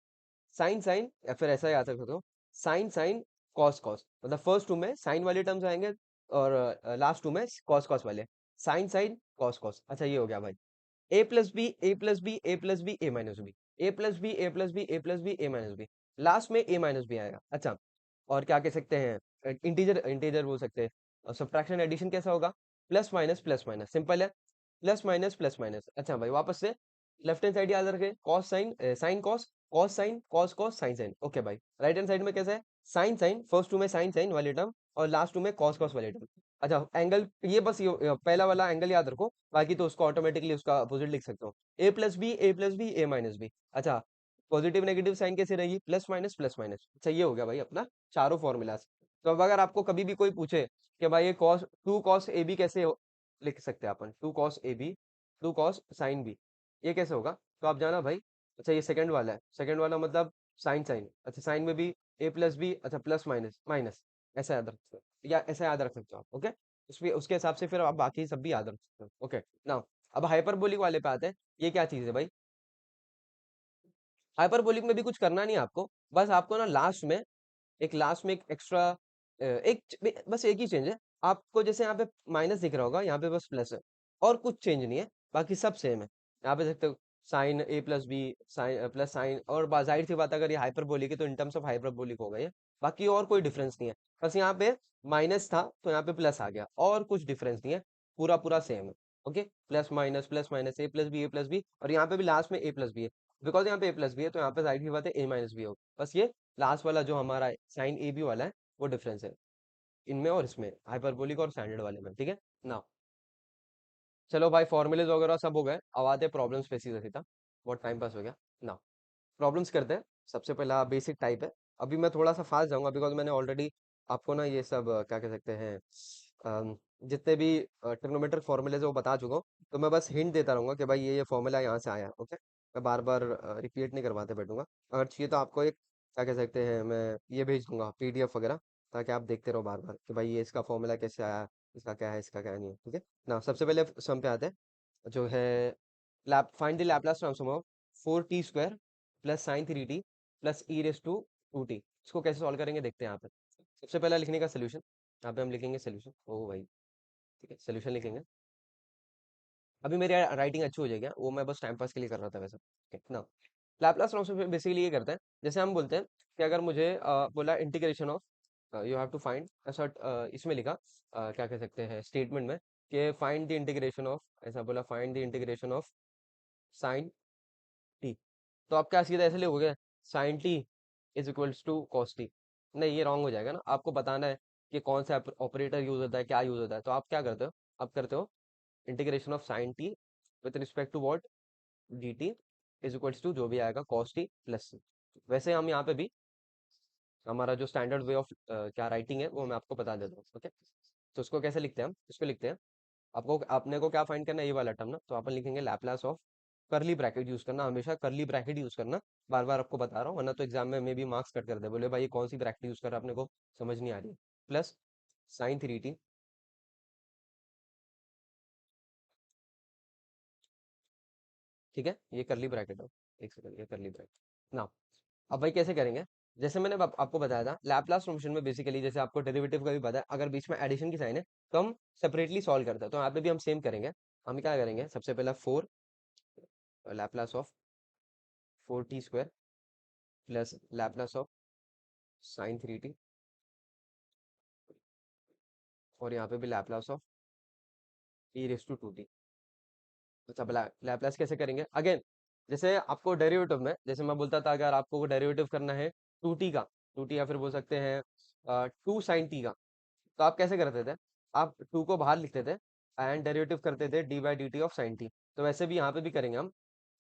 साइन साइन, या फिर ऐसा याद रख सकते हो, साइन साइन, कॉस कॉस। मतलब फर्स्ट टू में साइन वाले टर्म्स आएंगे, और लास्ट टू में कॉस कॉस वाले, साइन साइन, कॉस कॉस। अच्छा, ये हो गया भाई। a+b, a+b, a+b, a-b, a+b, a+b, a+b, a-b, last में a-b आएगा। अच्छा, और क्या कह सकते हैं, इंटीजर इंटीजर बोल सकते हैं। और सब्ट्रैक्शन एडिशन कैसा होगा, प्लस माइनस, सिंपल है, प्लस माइनस। अच्छा भाई, वापस से लेफ्ट हैंड साइड याद रखें, cos sine, sine cos, cos sine, cos cos, sine sine, okay भाई। राइट हैंड साइड में कैसा है, साइन साइन, फर्स्ट टू में साइन साइन वाले टर्म, और लास्ट टू में कॉस कॉस वाले टर्म। अच्छा, एंगल ये बस ये पहला वाला एंगल याद रखो, बाकी तो उसको ऑटोमेटिकली उसका अपोजिट लिख सकते हो, a+b, a+b, a-b। अच्छा, पॉजिटिव नेगेटिव साइन कैसे रहेगी, प्लस माइनस प्लस माइनस। अच्छा, ये हो गया भाई अपना चारों फॉर्मूलाज। तो अब अगर आपको कभी भी कोई पूछे कि भाई ये कॉस 2 cos AB कैसे लिख सकते हैं अपन, 2 cos AB, 2 cos sin B, ये कैसे होगा, तो आप जाना भाई। अच्छा, ये सेकंड वाला है, सेकंड वाला मतलब साइन साइन। अच्छा, साइन में भी a+b, अच्छा प्लस माइनस माइनस, ऐसा याद रख सकते हो, या ऐसा याद रख सकते हो आप, ओके। उसके उसके हिसाब से फिर आप बाकी सब भी याद रख सकते हो, ओके ना। अब हाइपरबोलिक वाले पे आते हैं, ये क्या चीज है भाई, हाइपरबोलिक में भी कुछ करना नहीं है आपको, बस आपको ना लास्ट में एक एक्स्ट्रा, बस एक ही चेंज है, आपको जैसे यहाँ पे माइनस दिख रहा होगा, यहाँ पे बस प्लस है, और कुछ चेंज नहीं है, बाकी सब सेम है। यहाँ पे देखते हो, sign a+b, sign plus sign, और जाहिर सी बात है, अगर ये हाइपरबोलिक है तो इन टर्म्स ऑफ हाइपरबोलिक होगा ये, बाकी और कोई डिफरेंस नहीं है। बस यहाँ पे माइनस था तो यहाँ पे प्लस आ गया, और कुछ डिफरेंस नहीं है, पूरा पूरा सेम है, ओके। प्लस माइनस, a+b, और यहाँ पे भी लास्ट में a+b है, बिकॉज यहाँ पे a+b है तो यहाँ पे जाहिर सी बात है a-b होगा। बस ये लास्ट वाला जो हमारा साइन ए बी वाला है, वो डिफरेंस है इनमें और इसमें, हाइपरबोलिक और स्टैंडर्ड वाले में, ठीक है ना। चलो भाई, फॉर्मूलेज वगैरह सब हो गए, अब आते हैं प्रॉब्लम्स पे सीधा सीधा, बहुत टाइम पास हो गया ना। प्रॉब्लम्स करते हैं। सबसे पहला बेसिक टाइप है, अभी मैं थोड़ा सा फास्ट जाऊंगा, बिकॉज मैंने ऑलरेडी आपको ना ये सब क्या कह सकते हैं, जितने भी ट्रिग्नोमेट्रिक फॉर्मूलेज है वो बता चुका हूँ। तो मैं बस हिंट देता रहूंगा कि भाई ये फॉर्मूला यहाँ से आया है, ओके। मैं बार बार रिपीट नहीं करवाते बैठूंगा, अगर चाहिए तो आपको एक क्या कह सकते हैं, मैं ये भेज दूंगा PDF वगैरह, ताकि आप देखते रहो बार बार कि भाई ये इसका फॉर्मूला कैसे आया, इसका क्या है, इसका क्या नहीं है, ठीक है ना। सबसे पहले सम पे आते हैं, जो है lap find the Laplace transform of 4t² plus sign 3t plus e⁻²2t। इसको कैसे सॉल्व करेंगे देखते हैं यहाँ पे। सबसे पहला लिखने का सोल्यूशन, यहाँ पे हम लिखेंगे सोल्यूशन, ओ भाई, ठीक है, सोल्यूशन लिखेंगे। अभी मेरी राइटिंग अच्छी हो जाएगी, वो मैं बस टाइम पास के लिए कर रहा था वैसे, ठीक है ना। लैपलास ट्रांसफॉर्म बेसिकली ये करते हैं, जैसे हम बोलते हैं कि अगर मुझे बोला integration of, you have to find ऐसा, इसमें लिखा क्या कह सकते हैं स्टेटमेंट में, कि फाइंड द इंटीग्रेशन ऑफ, ऐसा बोला find the integration of sine t, तो आप क्या सीधा ऐसे लिखोगे, sine t is equals to cos t. नहीं, ये रॉन्ग हो जाएगा ना, आपको बताना है कि कौन सा ऑपरेटर यूज होता है, क्या यूज होता है, तो आप क्या करते हो, आप करते हो integration of sine t with respect to what, d t is equals to जो भी आएगा कॉस टी प्लस सी। वैसे हम यहाँ पे भी हमारा जो स्टैंडर्ड वे ऑफ क्या राइटिंग है वो मैं आपको बता देता हूँ। ओके, तो उसको कैसे लिखते हैं हम, इसको लिखते हैं, आपको अपने को क्या फाइंड करना है, ये वाला टर्म ना, तो अपन लिखेंगे लैप्लास ऑफ, करली ब्रैकेट यूज करना, हमेशा करली ब्रैकेट यूज करना, बार बार आपको बता रहा हूँ, वरना तो एग्जाम में भी मार्क्स कट कर दे, बोले भाई ये कौन सी ब्रैकेट यूज कर रहा है, अपने को समझ नहीं आ रही है। प्लस साइन थ्री टी, ठीक है, ये करली ब्रैकेट हो, एक सेकंड, ये करली ब्रैकेट ना। अब भाई कैसे करेंगे, जैसे मैंने आपको बताया था लैप्लास फंक्शन में बेसिकली, जैसे आपको डेरिवेटिव का भी पता है, अगर बीच में एडिशन की साइन है तो हम सेपरेटली सॉल्व करते हैं, तो यहाँ पे भी हम सेम करेंगे। हम क्या करेंगे, सबसे पहला four, Laplace of four t square plus Laplace of sine three t, और यहाँ पे भी Laplace of e raise to two t. अच्छा, लैप्लास कैसे करेंगे अगेन, जैसे आपको डेरिवेटिव में, जैसे मैं बोलता था अगर आपको डेरिवेटिव करना है टू टी का, टू टी या फिर बोल सकते हैं टू साइन टी का, तो आप कैसे करते थे, आप टू को बाहर लिखते थे एंड डेरिवेटिव करते थे D by D T of sine t. तो वैसे भी यहाँ पे भी करेंगे हम,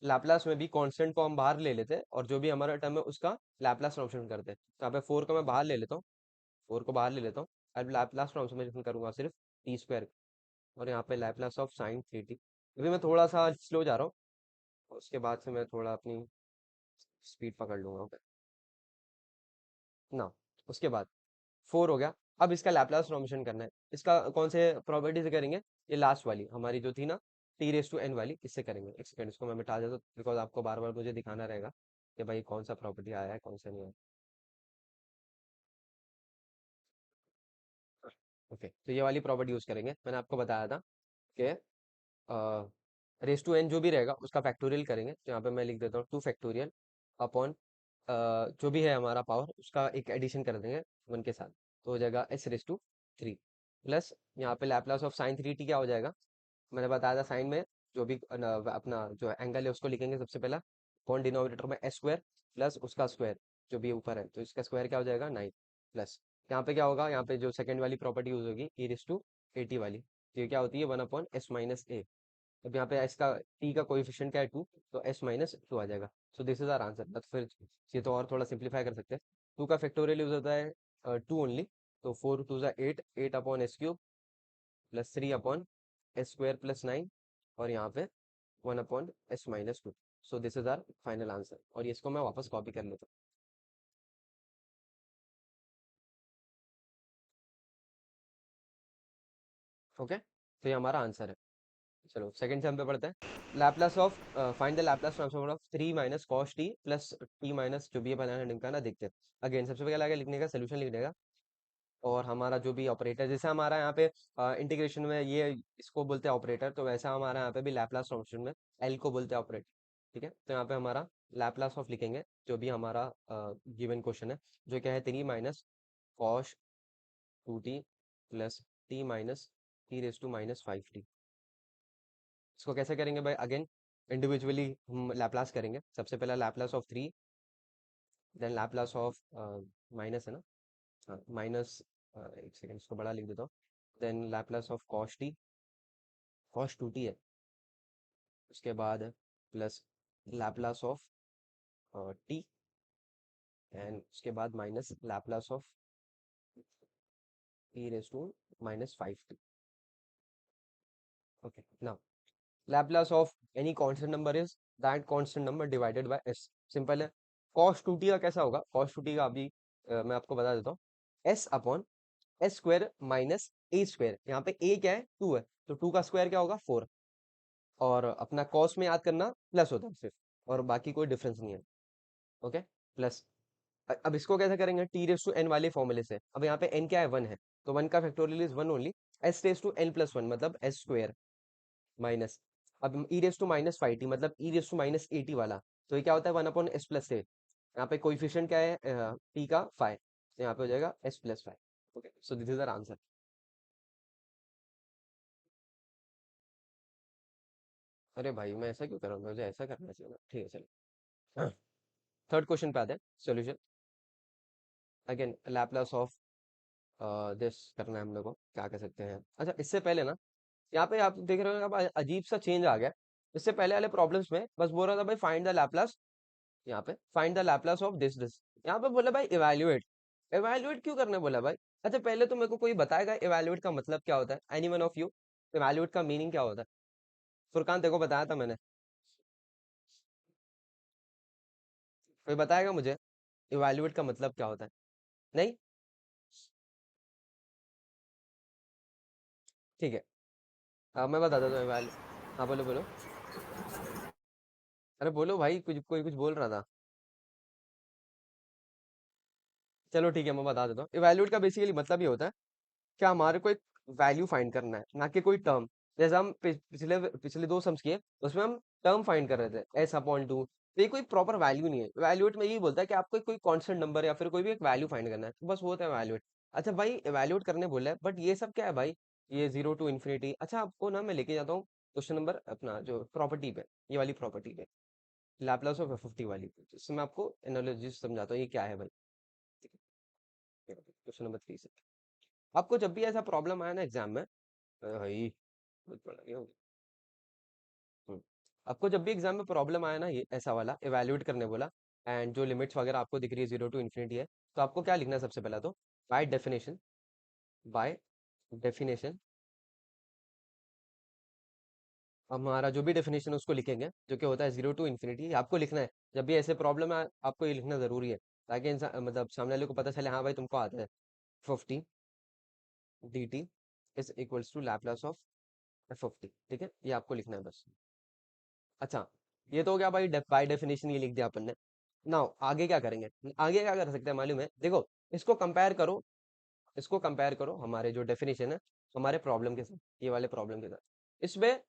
लैप्लास में भी कांस्टेंट को हम बाहर ले लेते हैं और जो भी हमारा टर्म है उसका लैप्लास ट्रांसफॉर्म करते हैं। तो यहाँ पे फोर को मैं बाहर ले लेता हूँ, फोर को बाहर ले लेता हूँ, अब लैप्लास ट्रांसफॉर्मेशन करूंगा सिर्फ टी स्क्वायर, और यहाँ पे Laplace of sine three T. अभी मैं थोड़ा सा स्लो जा रहा हूँ, उसके बाद से मैं थोड़ा अपनी स्पीड पकड़ लूंगा। ओके ना, उसके बाद फोर हो गया। अब इसका लैप्लास ट्रांसफॉर्मेशन करना है, इसका कौन से प्रॉपर्टी से करेंगे, ये लास्ट वाली हमारी जो थी ना, टी रेस टू एन वाली, इससे करेंगे। एक सेकंड, इसको मैं मिटा देता हूँ बिकॉज आपको बार बार मुझे दिखाना रहेगा कि भाई कौन सा प्रॉपर्टी आया है कौन सा नहीं आया। ओके, तो ये वाली प्रॉपर्टी यूज करेंगे, मैंने आपको बताया था कि रेस टू एन जो भी रहेगा उसका फैक्टोरियल करेंगे, तो यहाँ पे मैं लिख देता हूँ टू फैक्टोरियल अपॉन जो भी है हमारा पावर उसका एक एडिशन कर देंगे वन के साथ, तो हो जाएगा s raise to three, plus यहाँ पे Laplace of sine three t क्या हो जाएगा, मैंने बताया था साइन में जो भी अपना जो एंगल है उसको लिखेंगे सबसे पहला, कौन डिनोमिनेटर में एस स्क्वायर प्लस उसका स्क्वायर जो भी ऊपर है, तो इसका स्क्वायर क्या हो जाएगा नाइन, प्लस यहाँ पे क्या होगा, यहाँ पे जो सेकंड वाली प्रॉपर्टी यूज होगी ई रेस टू एटी वाली, तो ये क्या होती है वन अपॉन एस माइनस ए। अब यहाँ पे एस का टी का कोएफिशिएंट क्या है टू, तो एस माइनस टू आ जाएगा। So this is our answer, but फिर ये तो और थोड़ा सिंप्लीफाई कर सकते हैं, टू का फैक्टोरियल यूज होता है टू ओनली, तो फोर टू ज़ा eight, eight upon s cube plus three upon s square plus nine, और यहाँ पे one upon s minus two. So this is our final answer, और ये इसको मैं वापस कॉपी कर लेता हूँ। ओके, तो ये हमारा आंसर है। चलो सेकंड सम पे पढ़ते हैं, Laplace of, find the Laplace transform of three minus cos T plus T minus जो भी है बनाना इनका ना, देखते हैं। अगेन सबसे पहले आगे लिखने का सोल्यूशन लिखने का, और हमारा जो भी ऑपरेटर, जैसे हमारा यहाँ पे इंटीग्रेशन में ये इसको बोलते हैं ऑपरेटर, तो वैसा हमारा यहाँ पे भी लैप्लास ट्रांसफॉर्मेशन में एल को बोलते हैं ऑपरेटर। ठीक है, तो यहाँ पे हमारा लैप्लास ऑफ लिखेंगे जो भी हमारा गिवन क्वेश्चन है, जो क्या है three minus cos two t plus T minus t raise to minus five t. इसको कैसे करेंगे भाई, अगेन इंडिविजुअली हम लैप्लास करेंगे, सबसे पहला Laplace of three, then Laplace of minus है ना, हाँ माइनस, एक सेकंड इसको बड़ा लिख देता हूँ, then Laplace of cos t, cos two t है, उसके बाद plus Laplace of t, and उसके बाद minus Laplace of t raise to minus five t. Okay now Laplace of any constant number is that constant number divided by s, simple है। cos 2t का कैसा होगा, cos 2t का अभी मैं आपको बता देता हूँ, s upon s square minus a square, यहाँ पे a क्या है टू है, तो टू का स्क्वायर क्या होगा फोर, और अपना cos में याद करना प्लस होता है सिर्फ, और बाकी कोई डिफरेंस नहीं है। ओके, प्लस अब इसको कैसे करेंगे, टी रेस टू एन वाले फॉर्मूले से, अब यहाँ पे एन क्या है वन है, तो वन का factorial is one only, s raise to n plus one मतलब एस स्क्वायर माइनस, अब e raise to minus five t मतलब e raise to minus a t वाला, तो ये क्या होता है one upon s plus a, यहाँ पे कोइफिशिएंट क्या है टी का फाइव, तो यहाँ पे हो जाएगा s plus five. Okay, so this is our answer. अरे भाई मैं ऐसा क्यों कर रहा हूँ, मुझे ऐसा करना चाहिए ना, ठीक है चलो। थर्ड क्वेश्चन पे आते हैं, solution. Again Laplace of this करना है हम लोग को, क्या कर सकते हैं, अच्छा इससे पहले ना यहाँ पे आप देख रहे हो अब अजीब सा चेंज आ गया। इससे पहले वाले प्रॉब्लम्स में बस बोल रहा था भाई फाइंड द लैपलास, यहाँ पे find the Laplace of this. यहाँ पे बोला भाई इवैल्यूएट। इवैल्यूएट क्यों करने बोला भाई? अच्छा पहले तो मेरे को कोई बताएगा इवैल्यूएट का मतलब क्या होता है? Any one of you, evaluate का मीनिंग क्या होता है? फुरकान तेरे को बताया था मैंने, कोई बताएगा मुझे इवैल्यूएट का मतलब क्या होता है? नहीं? ठीक है। मैं बता देता हूँ इवैल्यू। हाँ बोलो बोलो। अरे बोलो भाई, कुछ कोई कुछ बोल रहा था। चलो ठीक है, मैं बता देता हूँ। इवैल्यूएट का बेसिकली मतलब ये होता है क्या, हमारे को एक वैल्यू फाइंड करना है, ना कि कोई टर्म। जैसे हम पिछले पिछले दो सम्स किए, उसमें हम टर्म फाइंड कर रहे थे, एस अपॉन टू। तो ये कोई प्रॉपर वैल्यू नहीं है। इवैल्यूएट में यही बोलता है कि आपको कोई कांस्टेंट नंबर या फिर कोई भी एक वैल्यू फाइंड करना है, तो बस वो होता है इवैल्यूएट। अच्छा भाई इवैल्यूएट करने बोला है, बट ये सब क्या है भाई? ये जीरो टू इन्फिनिटी। अच्छा आपको ना मैं लेके जाता हूँ क्वेश्चन नंबर अपना जो प्रॉपर्टी पे, ये वाली प्रॉपर्टी पे, लैपलास ऑफ एफएफटी वाली, इसमें मैं आपको एनालॉजी समझाता हूँ ये क्या है भाई। क्वेश्चन नंबर 3 से आपको जब भी ऐसा प्रॉब्लम आया ना एग्जाम में, भाई बहुत बड़ा ये हो गया। हम्म। आपको जब भी एग्जाम में प्रॉब्लम आया ना, ये ऐसा वाला इवैल्यूएट करने बोला, एंड जो लिमिट्स वगैरह आपको दिख रही है जीरो टू इन्फिनिटी है, तो आपको क्या लिखना है सबसे पहला तो? बाय डेफिनेशन, बाय डेफिनेशन हमारा जो भी डेफिनेशन है उसको लिखेंगे, जो कि होता है जीरो टू इन्फिनिटी, आपको लिखना है। जब भी ऐसे प्रॉब्लम है आपको ये लिखना जरूरी है, ताकि इंसान मतलब सामने वाले को पता चले हाँ भाई तुमको आता है। 50 dt is equals to Laplace of f, ठीक है, ये आपको लिखना है बस। अच्छा, ये तो हो गया भाई, बाय डेफिनेशन ये लिख दिया अपन ने। नाउ आगे क्या करेंगे? आगे क्या कर सकते हैं मालूम है? देखो, इसको कंपेयर करो, इसको कंपेयर करो हमारे जो डेफिनेशन है हमारे प्रॉब्लम के साथ, ये वाले प्रॉब्लम के साथ। इसमें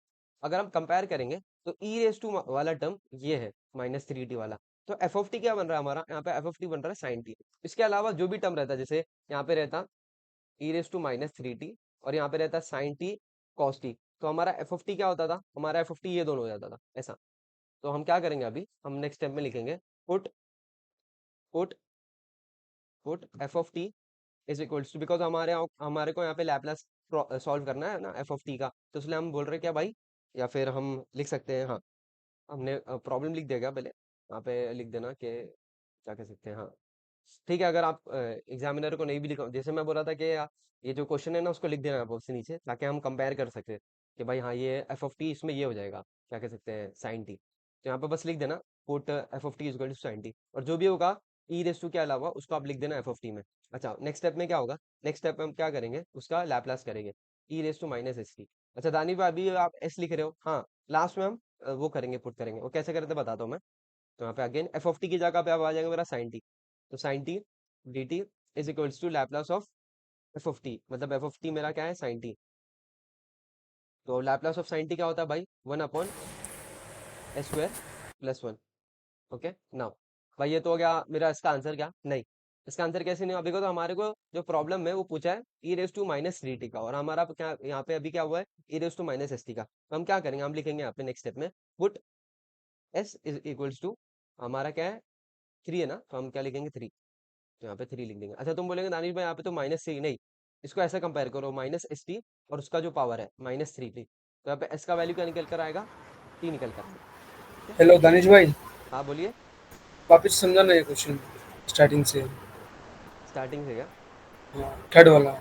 अगर हम कंपेयर करेंगे तो ई रेस टू वाला टर्म ये है -3t वाला, तो एफ ऑफ टी क्या बन रहा है हमारा? यहाँ पे एफ ऑफ टी बन रहा है साइन टी। इसके अलावा जो भी टर्म रहता है, जैसे यहाँ पे रहता ई रेस टू -3t, और यहाँ पे रहता साइन टी कॉस टी, तो हमारा एफ ऑफ टी क्या होता था? हमारा एफ ऑफ टी ये दोनों हो जाता था ऐसा। तो हम क्या करेंगे अभी, हम नेक्स्ट स्टेप में लिखेंगे put put put f of t is equals to, because हमारे को यहाँ पे लैपलास सॉल्व करना है ना एफ ऑफ टी का, तो इसलिए हम बोल रहे हैं क्या भाई, या फिर हम लिख सकते हैं, हाँ हमने प्रॉब्लम लिख दिया बल्ले, यहाँ पे लिख देना कि क्या कह सकते हैं, हाँ ठीक है। अगर आप एग्जामिनर को नहीं भी लिखा, जैसे मैं बोल रहा था कि ये जो क्वेश्चन है ना उसको लिख देना आप उससे नीचे, ताकि हम कंपेयर कर सकते हैं कि भाई हाँ ये एफ ऑफ टी इसमें ये हो जाएगा, क्या कह सकते हैं, साइन टी। तो यहाँ पे बस लिख देना put f of t is equal to sine t, और जो भी होगा ई रेस टू के अलावा उसको आप लिख देना एफ ऑफ टी में। अच्छा नेक्स्ट स्टेप में क्या होगा? नेक्स्ट स्टेप में हम क्या करेंगे, उसका लैपलास करेंगे, e raise to minus s t. अच्छा दानी भाई अभी आप एस लिख रहे हो, हाँ लास्ट में हम वो करेंगे, पुट करेंगे, वो कैसे करते बताता हूँ मैं। तो यहाँ पे अगेन एफ ऑफ टी की जगह पे अब आ जाएगा मेरा साइन टी, तो sine t d t is equals to Laplace of F of t, मतलब एफ ऑफ टी मेरा क्या है, साइन टी। तो लैपलास ऑफ साइन टी क्या होता है भाई? 1/s² + 1। ओके नाउ भाई ये तो हो गया मेरा इसका आंसर। क्या नहीं, इसका आंसर कैसे नहीं हुआ? बिकॉज हमारे को जो प्रॉब्लम है वो पूछा है ई raise to minus three t का, और हमारा क्या यहाँ पे अभी क्या हुआ है, ई raise to minus s t का। तो हम क्या करेंगे, हम लिखेंगे यहाँ पे नेक्स्ट स्टेप में put s is equals to, हमारा क्या है, 3 है ना, तो हम क्या लिखेंगे, 3। तो यहाँ पे 3 लिख देंगे। अच्छा तुम बोलेंगे दानिश भाई यहाँ पे तो -3 नहीं, इसको ऐसा कंपेयर करो -st और उसका जो पावर है -3t, तो यहाँ पे s का वैल्यू क्या निकल कर आएगा, t निकल कर आएगा। ठीक है, हेलो दानिश भाई, हाँ बोलिए। वापस समझाना ये क्वेश्चन स्टार्टिंग से। स्टार्टिंग से क्या? हाँ, थर्ड वाला।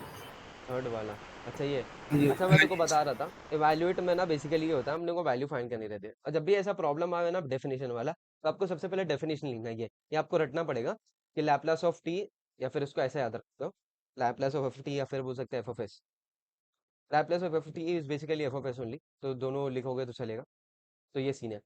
थर्ड वाला? अच्छा ये, ये अच्छा मैं तेको बता रहा था, इवैल्यूएट में ना बेसिकली ये होता है, हम लोग को वैल्यू फाइंड करनी रहती है, और जब भी ऐसा प्रॉब्लम आवे ना डेफिनेशन वाला, तो आपको सबसे पहले डेफिनेशन लिखना है, ये आपको रटना पड़ेगा कि लैपलास ऑफ टी, या फिर उसको ऐसे याद रखते हो, लैपलास ऑफ एफ टी, या फिर बोल सकते हैं F of S. Laplace of F T is basically F of S only, तो दोनों लिखोगे तो चलेगा। तो ये सीन है।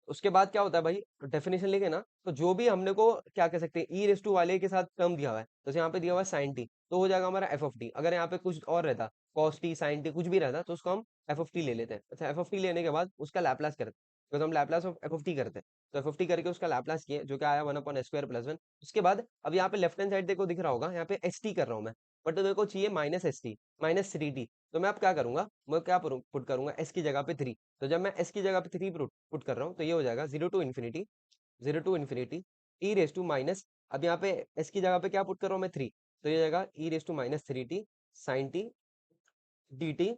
उसके बाद क्या होता है भाई, डेफिनेशन लिखे ना, तो जो भी हमने को क्या कह सकते हैं, ई रेस टू वाले के साथ टर्म दिया हुआ है, तो यहाँ पे दिया हुआ है साइन टी, तो हो जाएगा हमारा एफ ऑफ टी। अगर यहाँ पे कुछ और रहता, कॉस टी, साइन टी, कुछ भी रहता, तो उसको हम एफ ऑफ टी ले लेते हैं। अच्छा एफ ऑफ टी लेने के बाद उसका लैपलास करते हैं, तो हम Laplace of F of T करते हैं, तो एफ ऑफ टी करके उसका लैपलास किए, जो कि आया 1/s² + 1। उसके बाद अब यहाँ पे लेफ्ट हैंड साइड देखो दिख रहा होगा, यहाँ पे एस टी कर रहा हूँ मैं, बट तो मेरे को चाहिए -st, -3t। तो मैं अब क्या करूंगा, मैं क्या पुट करूंगा, एस की जगह पे 3। तो जब मैं एस की जगह पे 3 पुट कर रहा हूँ, तो ये हो जाएगा zero to infinity e raise to minus, अब यहाँ पे एस की जगह पे क्या पुट कर रहा हूँ मैं, 3, तो ये जाएगा e raise to -3t sine t d t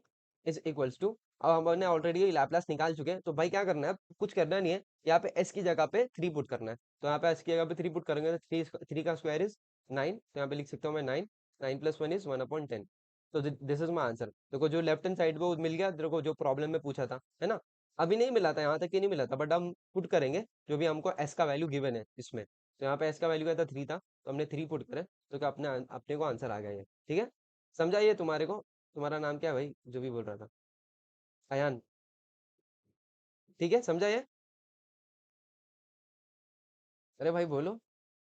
is equals to, अब हमने ऑलरेडी लैपलास निकाल चुके हैं, तो भाई क्या करना है, अब कुछ करना नहीं है, यहाँ पे s की जगह पे 3 पुट करना है। तो यहाँ पे s की जगह पे 3 पुट करेंगे तो 3 का स्क्वायर इज 9, तो यहाँ पे लिख सकता हूँ मैं 9, 9 प्लस 1 इज 1/10। तो दिस इज माई आंसर। देखो जो लेफ्ट हैंड साइड पे वो मिल गया, देखो जो प्रॉब्लम में पूछा था, है ना। अभी नहीं मिला था, यहाँ तक ही नहीं मिला था, बट हम पुट करेंगे जो भी हमको s का वैल्यू गिवन है इसमें। तो यहाँ पे s का वैल्यू क्या था, 3 था, तो हमने 3 पुट करे, तो क्या अपने अपने को आंसर आ गया ये। ठीक है, समझा ये तुम्हारे को। तुम्हारा नाम क्या है भाई, जो भी बोल रहा था? अयान। ठीक है, समझा ये? अरे भाई बोलो।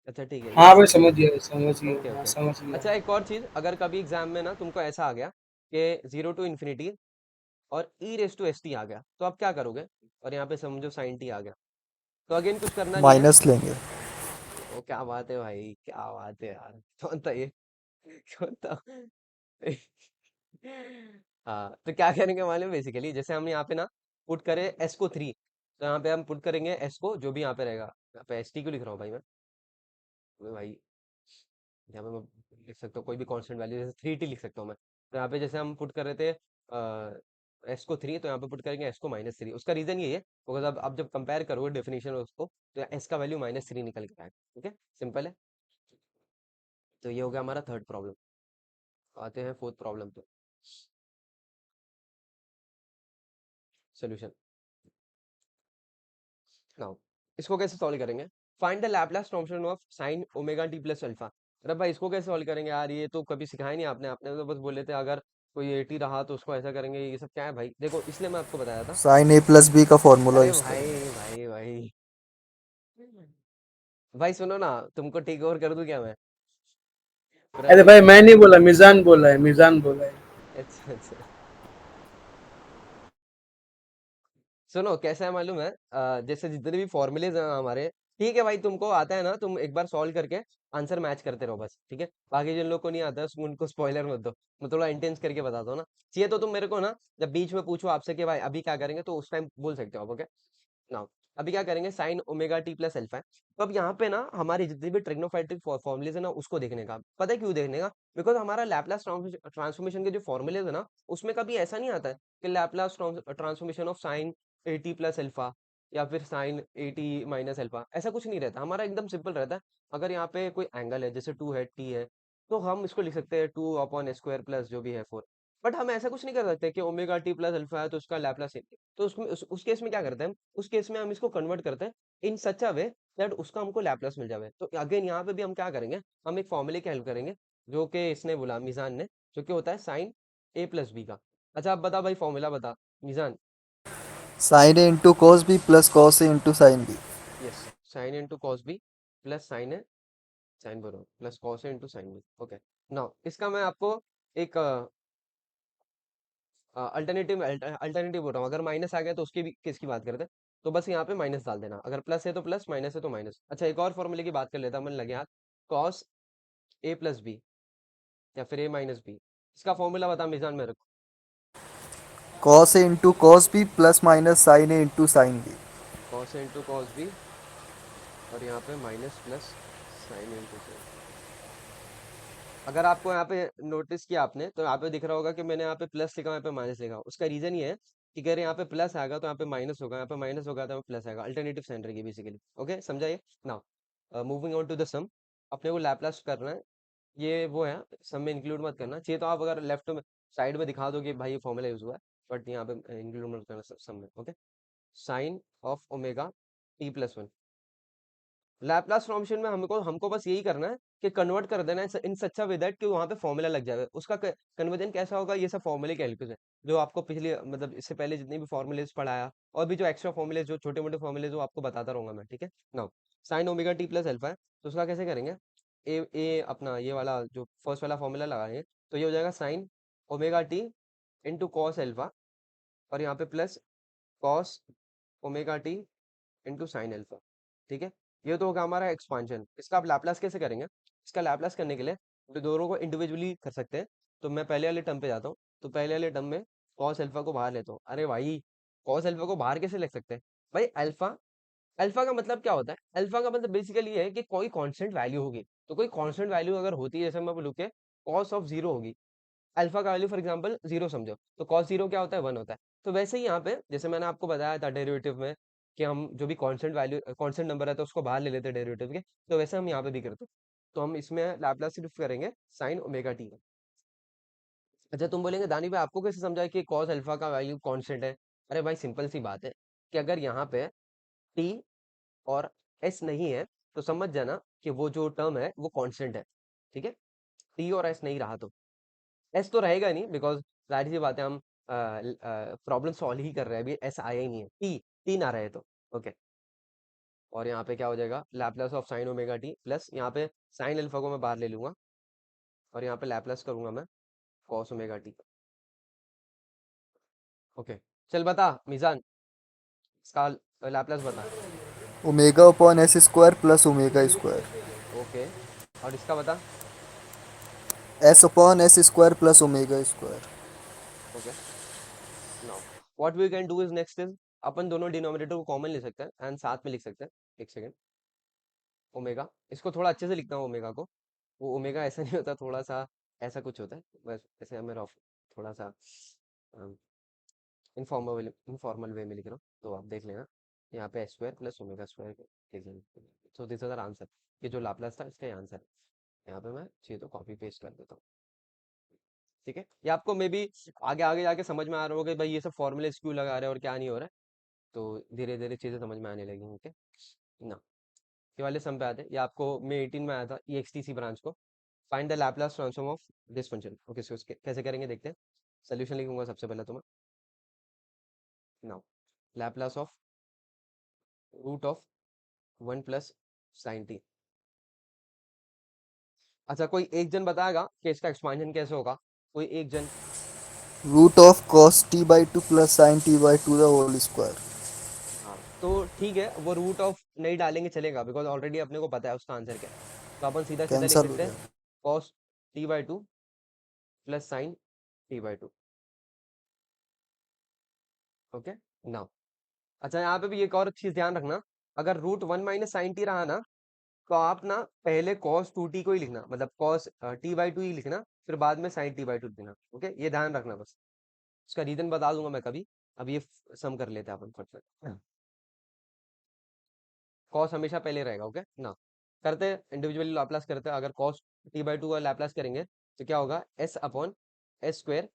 अच्छा ठीक है, हाँ यस। भाई, समझ गया, ओके हाँ ओके। समझ गया। अच्छा एक और चीज, अगर कभी एग्जाम में ना तुमको ऐसा आ गया कि 0 to infinity और e raise to s t आ गया, तो आप क्या करोगे? और यहाँ पे समझो साइन टी आ गया, तो अगेन कुछ करना नहीं है। माइनस लेंगे। ओ क्या बात है भाई, क्या बात है यार, कौन था ये? कौन था? हाँ, तो क्या करेंगे मालूम, बेसिकली जैसे हम यहाँ पे ना पुट करें एस को 3, तो यहाँ पे हम पुट करेंगे एस को जो भी यहाँ पे रहेगा। यहाँ पे एस टी क्यों लिख रहा हूँ भाई मैं? अबे भाई, यहाँ पे मैं लिख सकता हूँ कोई भी कांस्टेंट वैल्यू, जैसे 3t लिख सकता हूँ मैं। तो यहाँ पे जैसे हम पुट कर रहे थे एस को 3, तो यहाँ पे पुट करेंगे एस को -3। उसका रीजन ये है बिकॉज अब आप जब कंपेयर करोगे डेफिनेशन उसको, तो एस का वैल्यू -3 निकल के आएगा। ठीक है, सिंपल है। तो ये हो गया हमारा थर्ड प्रॉब्लम। आते हैं फोर्थ प्रॉब्लम पे। सोल्यूशन। नाउ इसको कैसे सॉल्व करेंगे? Find the Laplace transform of sine omega t plus alpha. अरे भाई इसको कैसे सॉल्व करेंगे यार, ये तो कभी सिखाया नहीं आपने। आपने तो बस बोले थे अगर कोई 80 रहा तो उसको ऐसा करेंगे, ये सब क्या है भाई? देखो इसलिए मैं आपको बताया था। साइन ए प्लस बी का फॉर्मूला अरे यूज करेंगे। भाई भाई भाई भाई सुनो ना, तुमको टेक ओवर कर दूं क्या मैं पूरा अरे दिन? भाई, मैं नहीं बोला, मिजान बोला है, मिजान बोला है। अच्छा अच्छा, सुनो कैसा है मालूम है, जैसे जितने भी फॉर्मूलेज हैं हमारे, ठीक है भाई, तुमको आता है ना, तुम एक बार सॉल्व करके आंसर मैच करते रहो बस। ठीक है, बाकी जिन लोग को नहीं आता है उनको स्पॉइलर मत दो। मैं थोड़ा इंटेंस करके बताता हूँ ना, चाहिए तो तुम मेरे को ना जब बीच में पूछो आपसे कि भाई अभी क्या करेंगे, तो उस टाइम बोल सकते हो आप। ओके, नाउ अभी क्या करेंगे, sine omega t plus alpha है। तो अब यहाँ पे ना हमारी जितनी भी ट्रिग्नोमेट्रिक फॉर्मुलेज है ना, उसको देखने का। पता है क्यों देखने का? बिकॉज हमारा लैपलास ट्रांसफॉर्मेशन के जो फॉर्मुलेज है ना, उसमें कभी ऐसा नहीं आता है कि Laplace transformation of sine a t plus alpha या फिर sine a t minus alpha, ऐसा कुछ नहीं रहता हमारा, एकदम सिंपल रहता है। अगर यहाँ पे कोई एंगल है, जैसे 2 है, टी है, तो हम इसको लिख सकते हैं 2/स्क्वायर प्लस जो भी है 4। बट हम ऐसा कुछ नहीं कर सकते कि ओमेगा टी प्लस अल्फा है तो उसका लैपलास। तो उसमें उस केस में क्या करते हैं, उस केस में हम इसको कन्वर्ट करते हैं इन सच अ वे दैट उसका हमको लैपलास मिल जाए। तो अगेन यहाँ पे भी हम क्या करेंगे, हम एक फॉर्मूले की हेल्प करेंगे, जो कि इसने बोला मिजान ने, जो कि होता है साइन ए प्लस बी का। अच्छा आप बता भाई, फॉर्मूला बता Mizan. Sine A into cos b plus cos a into sine b. Yes, sine into cos b plus sine a, sine बोलो plus cos a into sine b. Okay, now इसका मैं आपको एक अल्टरनेटिव अल्टरनेटिव बोल रहा हूँ। अगर माइनस आ गया तो उसकी भी केस की बात करते हैं, तो बस यहाँ पे माइनस डाल देना। अगर प्लस है तो प्लस, माइनस है तो माइनस। अच्छा एक और फॉर्मूले की बात कर लेता, मन लगे हाथ। कॉस ए प्लस बी या फिर ए माइनस बी, इसका फॉर्मूला बता मिजान मेरे को। Cos a into cos b plus minus sine A into sine b. Cos a into cos b और यहाँ पे minus plus sine into sine. अगर आपको यहाँ पे नोटिस किया आपने, तो यहाँ पे दिख रहा होगा कि मैंने यहाँ पे प्लस लिखा, यहाँ पे माइनस लिखा। उसका रीजन ये है कि अगर यहाँ पे प्लस आएगा तो यहाँ पे माइनस होगा, यहाँ पे माइनस होगा तो यहाँ पे प्लस आएगा। अल्टरनेटिव साइन रहेगी बेसिकली। ओके, समझा ये? Now moving on to the sum. अपने को लैपलास करना है, ये वो है, सम में इंक्लूड मत करना चाहिए। तो आप अगर लेफ्ट में साइड में दिखा दो कि भाई ये फॉर्मूला यूज हुआ है, बट यहाँ पे इंक्लूड मत करना सम में। Okay, sine of omega t plus 1। Laplace transformation में हमको हमको बस यही करना है कि कन्वर्ट कर देना है इन सच अ वे दैट कि वहां पे फॉर्मूला लग जाए। उसका कन्वर्जन कैसा होगा, ये सब फॉर्मूले के हेल्प से, जो आपको पिछले मतलब इससे पहले जितने भी फॉर्मूलेज पढ़ाया, और भी जो एक्स्ट्रा फॉर्मूले जो छोटे मोटे फॉर्मूले जो आपको बताता रहूंगा मैं। ठीक है, now sine omega t plus alpha है, तो उसका कैसे करेंगे? ए अपना ये वाला जो फर्स्ट वाला फॉर्मूला लगाएंगे, तो ये हो जाएगा sine omega T into cos alpha, और यहाँ पे plus cos omega T into sine alpha. ठीक है, ये तो होगा हमारा एक्सपांशन। इसका आप लैपलास कैसे करेंगे? इसका लैपलास करने के लिए तो दोनों को इंडिविजुअली कर सकते हैं। तो मैं पहले वाले टर्म पे जाता हूँ, तो पहले वाले टर्म में कॉस अल्फा को बाहर लेता हूँ। अरे भाई, कॉस अल्फा को बाहर कैसे लिख सकते हैं भाई? अल्फा, अल्फा का मतलब क्या होता है? अल्फा का मतलब बेसिकली ये है कि कोई कांस्टेंट वैल्यू होगी। तो कोई कांस्टेंट वैल्यू अगर होती है, जैसे मैं बोलूँ कि कॉस ऑफ जीरो होगी, अल्फा का वैल्यू फॉर एग्जांपल 0 समझो, तो cos 0 क्या होता है, 1 होता है। तो वैसे ही यहाँ पे जैसे मैंने आपको बताया था डेरिवेटिव में कि हम जो भी कांस्टेंट वैल्यू कांस्टेंट नंबर है तो उसको बाहर ले लेते हैं डेरिवेटिव के, तो वैसे हम यहाँ पे भी करते हैं। तो हम इसमें लैप्लास शिफ्ट करेंगे sin ओमेगा टी। अच्छा तुम बोलेंगे दानी भाई आपको कैसे समझा कि cos अल्फा का वैल्यू कांस्टेंट है? अरे भाई सिंपल सी बात है कि अगर यहाँ पे t और s नहीं है तो समझ जाना कि वो जो टर्म है वो कांस्टेंट है। ठीक है, t और s नहीं रहा तो s तो रहेगा नहीं, बिकॉज जाहिर सी बात है हम प्रॉब्लम सॉल्व ही कर रहे हैं, अभी s आया ही नहीं है, t ना रहे तो। ओके, और यहाँ पे क्या हो जाएगा, Laplace of sine omega t plus यहाँ पे साइन अल्फा को मैं बाहर ले लूंगा और यहाँ पे लैप्लास करूंगा मैं कॉस ओमेगा टी। ओके, चल बता मिजान, इसका लैप्लास बता। Omega upon s square plus omega square. Okay, और इसका बता। S upon s square plus omega square. Okay, now what we can do is next is अपन दोनों डिनोमिनेटर को कॉमन ले सकते हैं एंड साथ में लिख सकते हैं। एक सेकेंड, ओमेगा, इसको थोड़ा अच्छे से लिखता हूँ ओमेगा को। वो ओमेगा ऐसा नहीं होता, थोड़ा सा ऐसा कुछ होता है, बस ऐसे मैं रफ थोड़ा सा इनफॉर्मल वे में लिख रहा हूँ, तो आप देख लेना। यहाँ पे s square plus omega square लिख लेना। So this is our answer, ये जो लाप्लास था इसका आंसर है। यहाँ पे मैं चाहिए तो कॉपी पेस्ट कर देता हूँ। ठीक है, ये आपको मे बी आगे आगे जाके समझ में आ रहा होगा कि भाई ये सब फॉर्मूले क्यों लगा रहे हैं और क्या नहीं हो रहा है, तो धीरे धीरे चीजें समझ में आने लगेंगी। ओके ना, ये वाले सम पे आते हैं, ये आपको मे 18 में आया था EXTC ब्रांच को। Find the Laplace transform of this function. Okay, so इसके कैसे करेंगे देखते हैं। सोल्यूशन लिखूंगा सबसे पहले तो मैं, now Laplace of root of 1 plus sine t. अच्छा कोई एक जन बताएगा कि इसका एक्सपांशन कैसे होगा, कोई एक जन। Root of cos t by two plus sine t by two the whole square. हाँ तो ठीक है, वो रूट ऑफ नहीं डालेंगे चलेगा, बिकॉज ऑलरेडी अपने को पता है उसका आंसर क्या है। तो अपन सीधा सीधा लिख कैंसल हो सकते हैं जाएगा। Cos t by two plus sine t by to. Okay now, अच्छा यहाँ पे भी एक और चीज ध्यान रखना, अगर रूट 1 माइनस साइन टी रहा ना, तो आप ना पहले कॉस 2t को ही लिखना, मतलब कॉस टी बाई टू ही लिखना, फिर बाद में साइन टी बाई टू लिखना। ओके, ये ध्यान रखना बस, उसका रीजन बता दूंगा मैं कभी। अब ये सम कर लेते हैं अपन फटफट। कॉस हमेशा पहले रहेगा। ओके ना, करते हैं इंडिविजुअली लैप्लास करते हैं। अगर कॉस टी बाई टू का लैप्लास करेंगे तो क्या होगा, s upon s square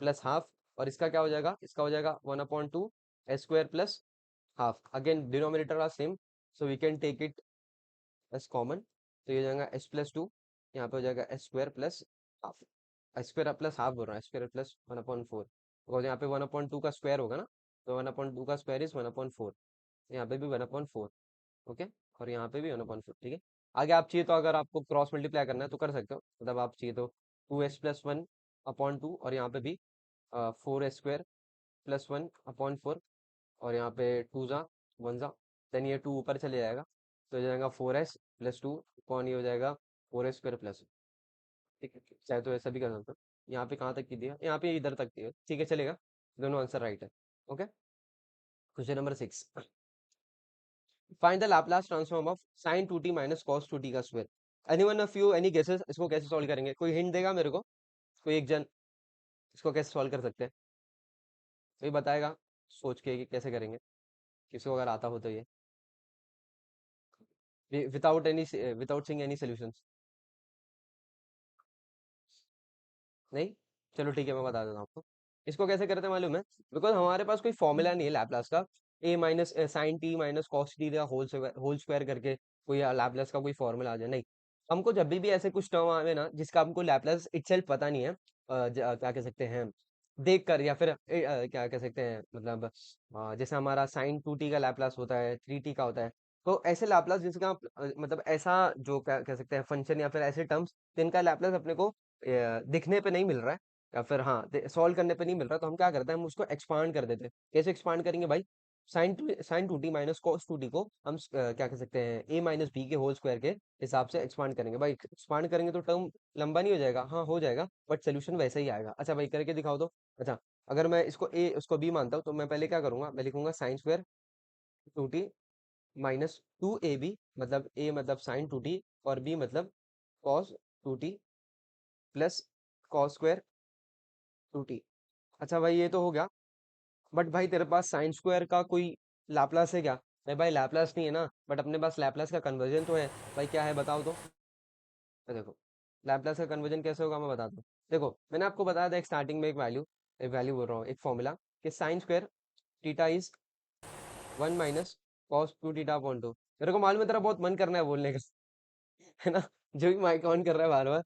plus half, और इसका क्या हो जाएगा, इसका हो जाएगा 1/2 s square plus half. Again denominator are same, so we can take it s common, तो ये हो जाएगा एस प्लस टू, यहाँ पे हो जाएगा S square plus half. S square plus half बोल रहा है, एस स्क्वायर प्लस 1/4, बिकॉज यहाँ पे 1/2 का स्क्वायर होगा ना, तो 1/2 का स्क्वायर इज 1/4, यहाँ पे भी 1/4। ओके, और यहाँ पे भी 1/4। ठीक है, आगे आप चाहिए तो अगर आपको क्रॉस मल्टीप्लाई करना है तो कर सकते हो, मतलब आप चाहिए तो 2s+1/2, और यहाँ पे भी 4s² + 1/4, और यहाँ पे 2 जा 1 जा, देन ये 2 ऊपर चले जाएगा, तो हो जाएगा 4s + 2 अपॉन ये हो जाएगा 4s² प्लस। ठीक है, चाहे तो ऐसा भी कर सकते हो। यहाँ पे कहाँ तक की दिया, यहाँ पे इधर तक दिया, ठीक है चलेगा, दोनों आंसर राइट है। Okay, question number 6, find the Laplace transform of sin 2t minus cos 2t का square. Anyone of you any guesses, इसको कैसे सॉल्व करेंगे, कोई हिंट देगा मेरे को, कोई एक जन इसको कैसे सॉल्व कर सकते हैं, कोई बताएगा सोच के कि कैसे करेंगे, किसी को अगर आता हो तो ये, विदाउट सीइंग एनी सॉल्यूशंस। नहीं, चलो ठीक है मैं बता देता हूँ आपको, इसको कैसे करते हैं मालूम है, बिकॉज हमारे पास कोई फॉर्मूला नहीं है लैप्लास का, a minus sine t minus cos t का होल स्क्वायर करके कोई लैप्लास का कोई फॉर्मूला आ जाए, नहीं। हमको जब भी ऐसे कुछ टर्म आवे ना जिसका हमको लैप्लास इटसेल्फ पता नहीं है, क्या कह सकते हैं देख कर, या फिर क्या कह सकते हैं, मतलब जैसे हमारा साइन 2t का लैप्लास होता है, 3t का होता है, तो ऐसे लैप्लास जिसका मतलब ऐसा जो क्या कह सकते हैं फंक्शन या फिर ऐसे टर्म्स जिनका लैप्लास अपने को दिखने पे नहीं मिल रहा है, या फिर हाँ सॉल्व करने पे नहीं मिल रहा, तो हम क्या करते हैं, हम उसको एक्सपांड कर देते हैं। कैसे एक्सपांड करेंगे भाई, sign 2t minus cos 2t को हम क्या कह सकते हैं a माइनस बी के होल स्क्वायर के हिसाब से एक्सपांड करेंगे। भाई एक्सपांड करेंगे तो टर्म लंबा नहीं हो जाएगा, हाँ हो जाएगा, बट सोल्यूशन वैसे ही आएगा। अच्छा भाई करके दिखाओ तो। अच्छा, अगर मैं इसको a उसको b मानता हूँ तो मैं पहले क्या करूंगा, मैं लिखूंगा sign square 2t minus 2ab, मतलब a मतलब साइन 2t और b मतलब cos 2t plus cos square 2t। अच्छा भाई ये तो हो गया, बट भाई तेरे पास साइन स्क्वायर का कोई लाप्लास है क्या? नहीं भाई लाप्लास नहीं है ना, बट अपने पास लाप्लास का कन्वर्जन तो है। भाई क्या है बताओ तो। देखो लैपलास का कन्वर्जन कैसे होगा मैं बताता हूँ। देखो मैंने आपको बताया था एक स्टार्टिंग में एक वैल्यू बोल रहा हूँ, एक फॉर्मूला कि sign square theta is 1 - cos 2 theta upon 2। मेरे को मालूम है तेरा बहुत मन करना है बोलने का है ना, जो भी माइक ऑन कर रहा है बार बार।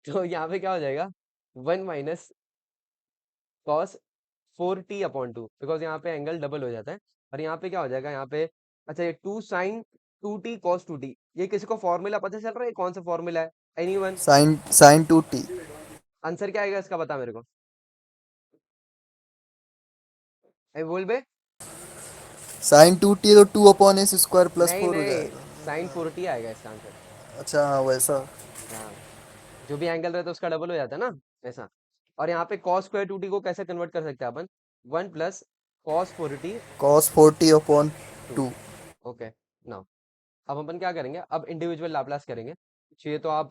तो यहाँ पे क्या हो जाएगा, 1 - cos 4t अपॉन 2, बिकॉज यहाँ पे एंगल डबल हो जाता है। और यहाँ पे क्या हो जाएगा यहाँ पे, अच्छा ये 2 sin 2t cos 2t, ये किसी को फॉर्मूला पता चल रहा है कौन सा फॉर्मूला है? एनीवन? Sign 2t। आंसर क्या आएगा इसका बता मेरे को, ए बोल बे। साइन 2t तो 2/s² नहीं +4 हो नहीं, जाएगा। sin 4t आएगा इसका आंसर। अच्छा हाँ वैसा। हाँ, जो भी एंगल रहता है उसका डबल हो जाता है ना, ऐसा। और यहाँ पे cos स्क्वायर 2t को कैसे कन्वर्ट कर सकते हैं अपन, 1 + cos 4t cos 40/2। 2। Okay, now अब अपन क्या करेंगे, अब इंडिविजुअल लाप्लास करेंगे। चाहिए तो आप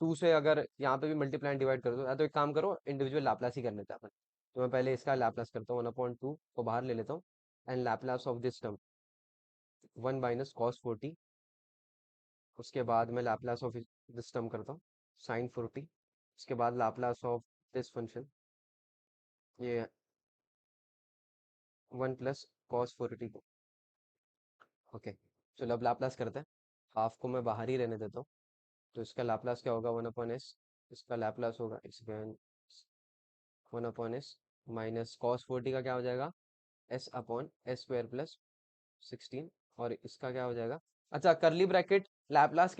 2 से अगर यहाँ पे भी मल्टीप्लाई डिवाइड कर दो, या तो एक काम करो इंडिविजुअल लाप्लास ही कर लेते हैं अपन। तो मैं पहले इसका लाप्लास करता हूँ, 1/2 को बाहर ले लेता हूँ, and Laplace of this term 1 - cos 4t। उसके बाद मैं लाप्लास ऑफ दिस टर्म करता हूँ, sin 4t। उसके बाद लाप्लास ऑफ दिस फंक्शन, ये 1 + cos 4t। ओके, चलो अब लाप्लास करते हैं। हाफ को मैं बाहर ही रहने देता हूँ। तो इसका लाप्लास क्या होगा, 1/s। इसका लाप्लास होगा expand 1/s minus cos 4t का क्या हो जाएगा, s/s² + 16। और इसका क्या हो जाएगा, अच्छा करली ब्रैकेट लैपलास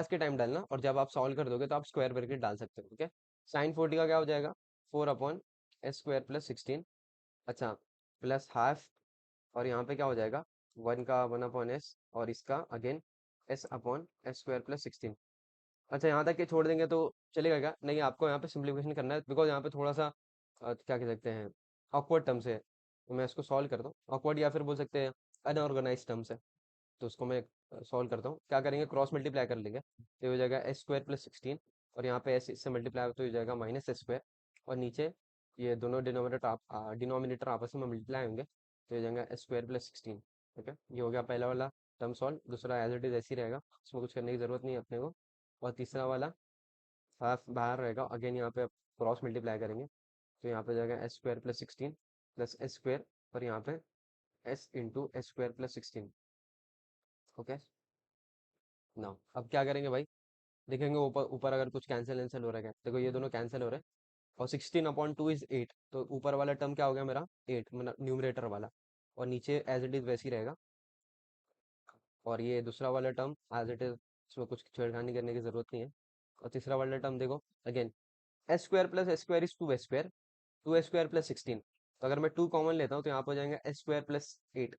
के टाइम डालना, और जब आप सॉल्व कर दोगे तो आप स्क्वायर ब्रैकेट डाल सकते हो। ठीक है, sin 4t का क्या हो जाएगा, 4/s² + 16। अच्छा, प्लस हाफ, और यहाँ पे क्या हो जाएगा, 1 का 1/s, और इसका अगेन s/s² + 16। अच्छा यहाँ तक के छोड़ देंगे तो चलेगा क्या? नहीं, आपको यहाँ पे सिंप्लीफिकेशन करना है, बिकॉज यहाँ पे थोड़ा सा क्या कह सकते हैं, ऑकवर्ड टर्म्स है। तो मैं इसको सॉल्व करता हूँ, ऑकवर्ड या फिर बोल सकते हैं अनऑर्गेनाइज टर्म्स है। तो उसको मैं सॉल्व करता हूँ, क्या करेंगे, क्रॉस मल्टीप्लाई कर लेंगे, तो ये हो जाएगा s² + 16। और यहाँ पे एस इससे मल्टीप्लाई तो हो जाएगा -s²। और नीचे ये दोनों डिनोमिनेटर आपस में मल्टीप्लाई होंगे, तो ये हो जाएगा s² + 16। ठीक है, ये हो गया पहला वाला टर्म सॉल्व। दूसरा एज इट इज ऐसे ही रहेगा, उसमें कुछ करने की जरूरत नहीं है अपने को। और तीसरा वाला हाफ बाहर रहेगा, अगेन यहाँ पे क्रॉस मल्टीप्लाई करेंगे, तो यहाँ पे हो जाएगा s² + 16 + s²। और यहाँ पे s × s² + 16। ओके, ना अब क्या करेंगे भाई, देखेंगे ऊपर ऊपर अगर कुछ कैंसिल वैंसिल हो रहा है क्या। देखो ये दोनों कैंसिल हो रहे हैं, और 16/2 इज 8, तो ऊपर वाला टर्म क्या हो गया मेरा, 8 मतलब न्यूमरेटर वाला। और नीचे एज इट इज वैसे ही रहेगा। और ये दूसरा वाला टर्म एज इट इज, इसमें कुछ छेड़खानी करने की जरूरत नहीं है। और तीसरा वाला टर्म देखो, again s² + s² is 2s², 2s² + 16। तो अगर मैं 2 कॉमन लेता हूँ तो यहाँ पे हो जाएगा s² + 8।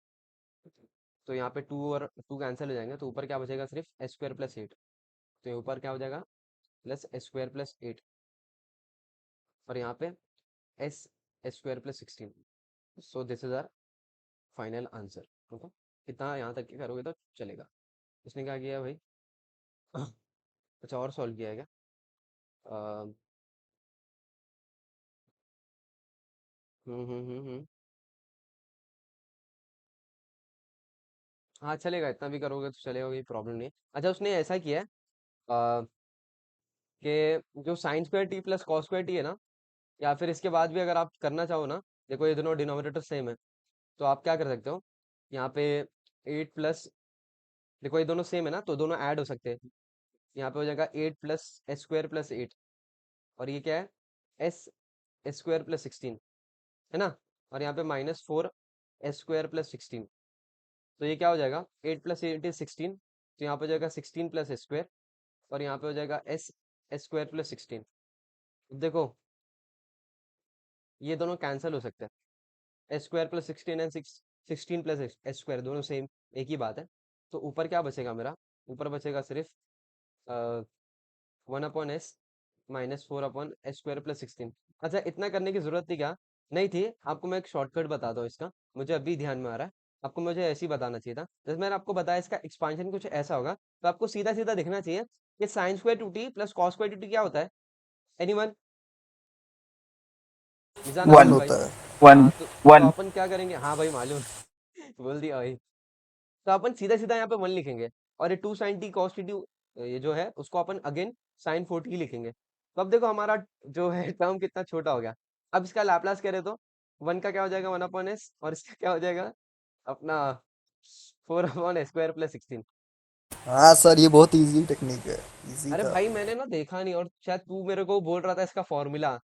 तो यहाँ पे 2 और 2 कैंसिल हो जाएंगे, तो ऊपर क्या बचेगा, सिर्फ s² + 8। तो ये ऊपर क्या हो जाएगा, +s² + 8। और यहाँ पे s² + 16। So this is our final answer. Okay, इतना यहाँ तक के करोगे तो चलेगा। इसने क्या किया भाई अच्छा और सॉल्व किया है क्या? अ, हाँ चलेगा, इतना भी करोगे तो चलेगा, कोई प्रॉब्लम नहीं है। अच्छा उसने ऐसा किया है कि जो sin² t + cos² t है ना, या फिर इसके बाद भी अगर आप करना चाहो ना, देखो ये दोनों डिनोमिनेटर सेम है, तो आप क्या कर सकते हो, यहाँ पे 8 प्लस, देखो ये दोनों सेम है ना, तो दोनों ऐड हो सकते हैं। यहाँ पे हो जाएगा 8 + s² + 8। और ये क्या है, s² + 16, है ना। और यहाँ पे -4 s² + 16। तो ये क्या हो जाएगा, 8 + 8 इज 16, तो यहाँ पे हो जाएगा 16 + s²। और यहाँ पे हो जाएगा s² + 16। देखो ये दोनों कैंसिल हो सकते हैं, s² + 16 एंड 16 + s² दोनों सेम, एक ही बात है। तो ऊपर क्या बचेगा मेरा, ऊपर बचेगा सिर्फ 1/s -4/s² + 16। अच्छा इतना करने की जरूरत थी क्या? नहीं थी। आपको मैं एक शॉर्टकट बताता हूँ इसका, मुझे अभी ध्यान में आ रहा है। आपको मुझे ऐसे ही बताना चाहिए था, जैसे मैंने आपको बताया इसका एक्सपांशन कुछ ऐसा होगा, तो आपको सीधा सीधा दिखना चाहिए कि sin² 2t + cos² 2t क्या होता है। एनीवन? निशान वन आवाज भाई। होता है। वन हाँ तो वन। अपन क्या करेंगे, हाँ भाई मालूम बोल दिया भाई। तो अपन सीधा सीधा यहाँ पे वन लिखेंगे, और ये two sine t cos t ये जो है उसको अपन अगेन साइन 4t लिखेंगे। तो अब देखो हमारा जो है टर्म कितना छोटा हो गया। अब इसका लाप्लास करें तो वन का क्या हो जाएगा, वन अपॉन एस, और इसका क्या हो जाएगा अपना फोर अपॉन स्क्वायर प्लस 16। हाँ सर, ये बहुत इजी टेक्निक है, इजी अरे था। भाई मैंने ना देखा नहीं, और शायद तू मेरे को बोल रहा था इसका फॉर्मूला,